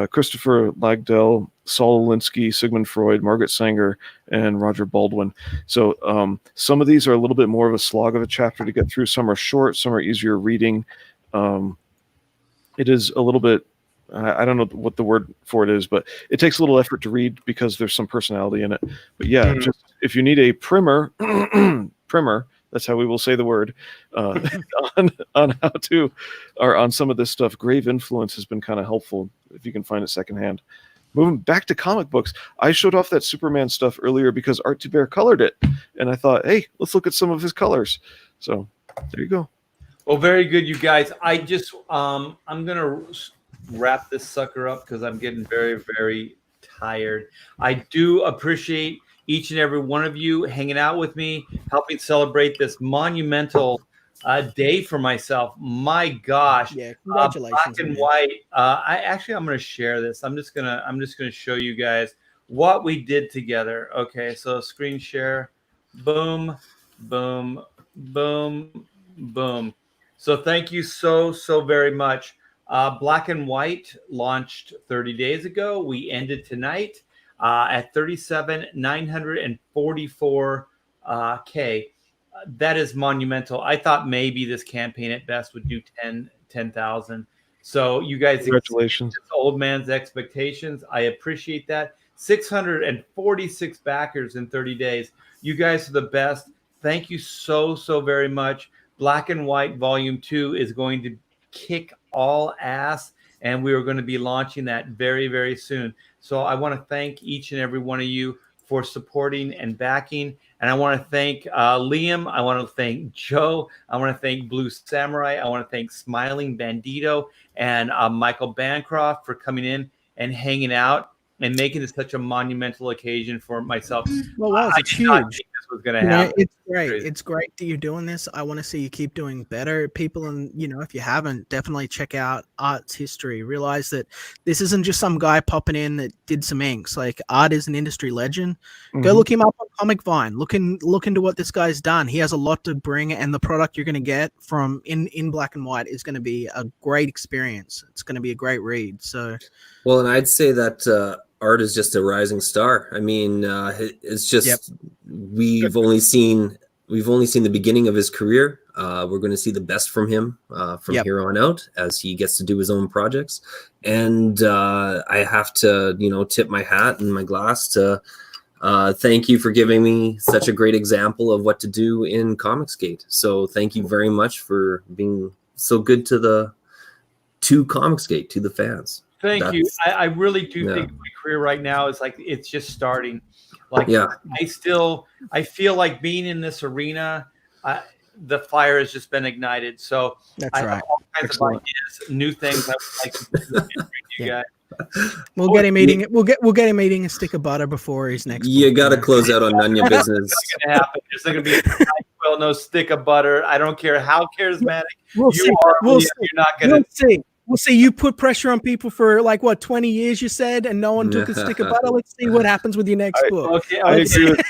Christopher Lagdell, Saul Alinsky, Sigmund Freud, Margaret Sanger, and Roger Baldwin. So some of these are a little bit more of a slog of a chapter to get through. Some are short, some are easier reading. It is a little bit I don't know what the word for it is, but it takes a little effort to read because there's some personality in it. But yeah, just if you need a primer, that's how we will say the word, on how to, or on some of this stuff. Grave Influence has been kind of helpful if you can find it secondhand. Moving back to comic books, I showed off that Superman stuff earlier because Art2Bear colored it, and I thought, hey, let's look at some of his colors. So there you go. Well, very good, you guys. I just I'm gonna wrap this sucker up because I'm getting very, very tired. I do appreciate each and every one of you hanging out with me, helping celebrate this monumental day for myself. My gosh! Yeah, congratulations. Black and white. I'm going to share this. I'm just gonna show you guys what we did together. Okay, so screen share. Boom, boom, boom, boom. So thank you so very much. Black and White launched 30 days ago. We ended tonight at 37,944 K. That is monumental. I thought maybe this campaign at best would do 10,000. So you guys, congratulations. Old man's expectations. I appreciate that. 646 backers in 30 days. You guys are the best. Thank you so very much. Black and White Volume 2 is going to kick all ass, and we are going to be launching that very soon. So I want to thank each and every one of you for supporting and backing. And I want to thank Liam. I want to thank Joe. I want to thank Blue Samurai. I want to thank Smiling Bandito and Michael Bancroft for coming in and hanging out and making it such a monumental occasion for myself. Well, it's huge. This was going to happen. It's great. It's great that you're doing this. I want to see you keep doing better. People, and if you haven't, definitely check out Art's history. Realize that this isn't just some guy popping in that did some inks. Like, Art is an industry legend. Go look him up on Comic Vine. Look into what this guy's done. He has a lot to bring, and the product you're going to get from in Black and White is going to be a great experience. It's going to be a great read. So, well, and I'd say that Art is just a rising star. I mean, it's just we've only seen the beginning of his career. We're going to see the best from him from here on out as he gets to do his own projects. And I have to, tip my hat and my glass to thank you for giving me such a great example of what to do in Comicsgate. So thank you very much for being so good to Comicsgate, to the fans. Thank you. I really do think my career right now is like it's just starting. Like I feel like being in this arena, the fire has just been ignited. So I have all kinds of ideas, new things I would like to do with you guys. We'll get him eating. We'll get him eating a stick of butter before his next. You got to close out on none of your business. It's not going to happen. There's not going to be no stick of butter. I don't care how charismatic we'll you see. are. We'll you're not going to see. We'll see. You put pressure on people for 20 years, you said, and no one took a stick of butter. Let's see what happens with your next book. Okay, I agree with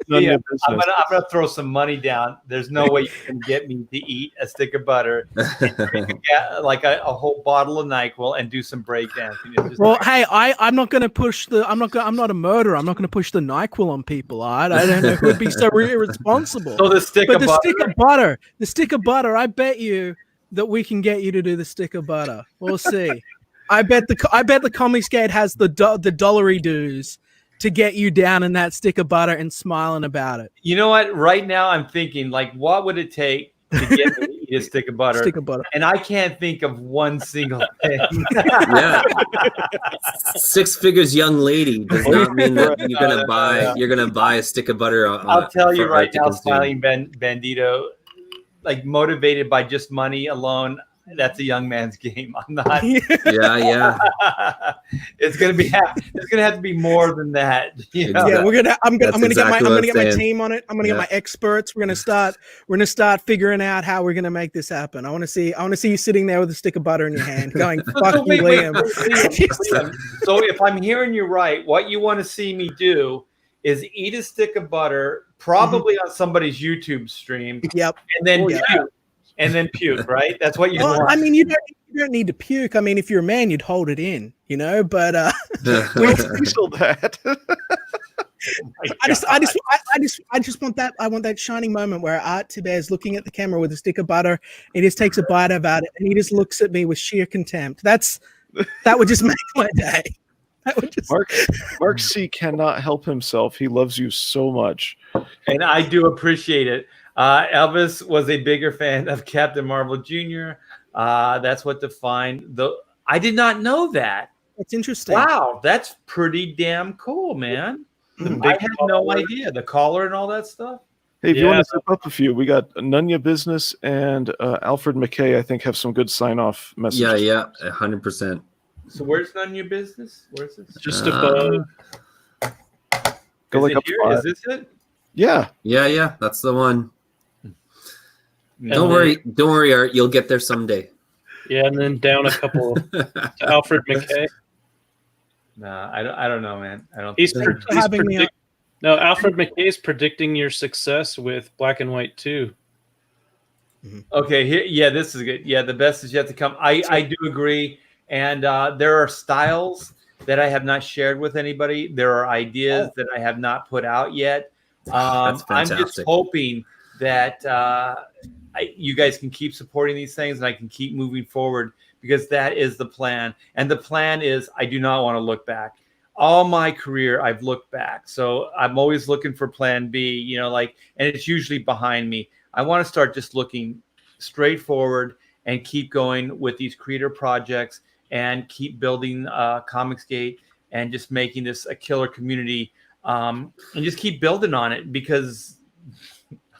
I'm gonna throw some money down. There's no way you can get me to eat a stick of butter, and drink a whole bottle of NyQuil, and do some breakdancing. Well, hey, I'm not gonna push the. I'm not a murderer. I'm not gonna push the NyQuil on people. I don't know who would be so irresponsible. So the stick of butter. I bet you that we can get you to do the stick of butter. We'll see. I bet the Comicsgate has the dollary dues to get you down in that stick of butter and smiling about it. You know what? Right now I'm thinking, what would it take to get me to eat a stick of butter? And I can't think of one single thing. Yeah. 6 figures young lady does not mean that you're gonna buy a stick of butter. I'll tell you right now, Smiling Bandito, motivated by just money alone, that's a young man's game. I'm not. Yeah. It's gonna have to be more than that. Yeah, I'm gonna get my team on it. I'm gonna get my experts. We're gonna start figuring out how we're gonna make this happen. I want to see you sitting there with a stick of butter in your hand, going, "Fuck you, Liam." So if I'm hearing you right, what you want to see me do is eat a stick of butter, probably on somebody's YouTube stream. Yep. And then puke, right? That's what you want. I mean, you don't need to puke. I mean, if you're a man, you'd hold it in, but we official that. I just want that. I want that shining moment where Art2Bear is looking at the camera with a stick of butter. He just takes a bite about it, and he just looks at me with sheer contempt. That's That would just make my day. That would just... Mark C cannot help himself. He loves you so much. And I do appreciate it. Elvis was a bigger fan of Captain Marvel Jr. That's what defined the. I did not know that. It's interesting. Wow, that's pretty damn cool, man. I had no idea. The collar and all that stuff. Hey, if you want to zip up a few, we got Nunya Business and Alfred McKay, I think, have some good sign-off messages. Yeah, 100%. So where's none of your business? Where's this? Just above. Go like up here? 5. Is this it? Yeah. Yeah, that's the one. Don't worry, Art. You'll get there someday. Yeah, and then down a couple to Alfred McKay. Nah, I don't know, man. I don't. No, Alfred McKay is predicting your success with Black and White 2. Okay, here, this is good. Yeah, the best is yet to come. I do agree, and there are styles that I have not shared with anybody. There are ideas that I have not put out yet. That's I'm fantastic. just hoping that you guys can keep supporting these things, and I can keep moving forward, because that is the plan. And the plan is I do not want to look back. All my career, I've looked back. So I'm always looking for plan B, and it's usually behind me. I want to start just looking straight forward and keep going with these creator projects and keep building Comicsgate and just making this a killer community, and just keep building on it, because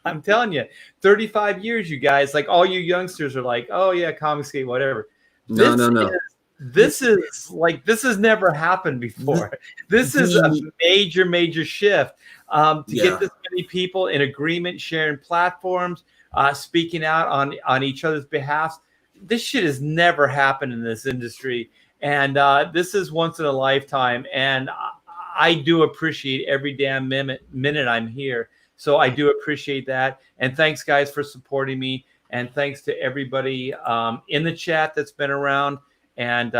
I'm telling you, 35 years, you guys, like all you youngsters are like, oh yeah, Comicsgate, whatever. No. This has never happened before. This is a major shift to get this many people in agreement, sharing platforms, speaking out on each other's behalf. This shit has never happened in this industry, and this is once in a lifetime. And I do appreciate every damn minute I'm here. So I do appreciate that. And thanks, guys, for supporting me. And thanks to everybody in the chat that's been around. And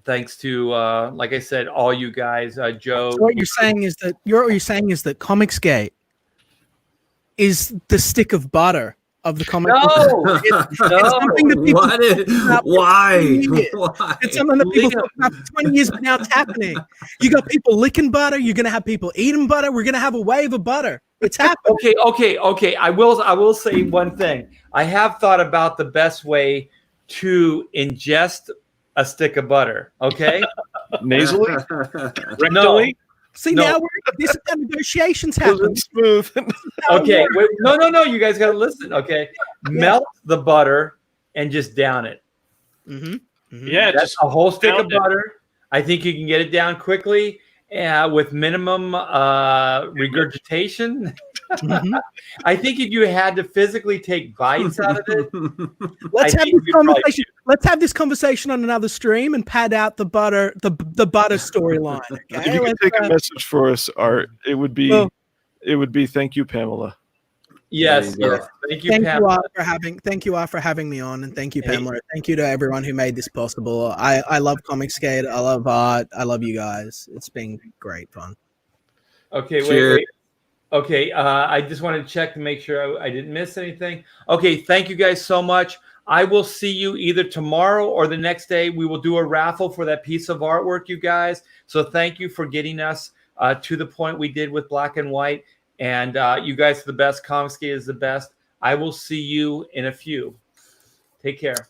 thanks to, like I said, all you guys, Joe. So what you're saying is that Comicsgate is the stick of butter of the comic book. It's something that people Why? It's something that people talk about for 20 years, but now it's happening. You got people licking butter. You're gonna have people eating butter. We're gonna have a wave of butter. It's happening. Okay. I will say one thing. I have thought about the best way to ingest a stick of butter. Okay, nasally, rectally. See, now this is how negotiations happen. Smooth. Okay, wait, no. You guys got to listen. Okay, melt the butter and just down it. Yeah, that's just a whole stick of butter. I think you can get it down quickly with minimum regurgitation. I think if you had to physically take bites out of it, let's have this conversation on another stream and pad out the butter storyline. Okay? If you could take a message for us, Art, it would be thank you, Pamela. Yes. Thank you, Pamela. Thank you all for having me on, and thank you, Pamela. Thank you to everyone who made this possible. I love Comicsgate. I love art. I love you guys. It's been great fun. Okay, wait. Okay, I just wanted to check to make sure I didn't miss anything. Okay, thank you guys so much. I will see you either tomorrow or the next day. We will do a raffle for that piece of artwork, you guys. So thank you for getting us to the point we did with Black and White. And you guys are the best. Comicsgate is the best. I will see you in a few. Take care.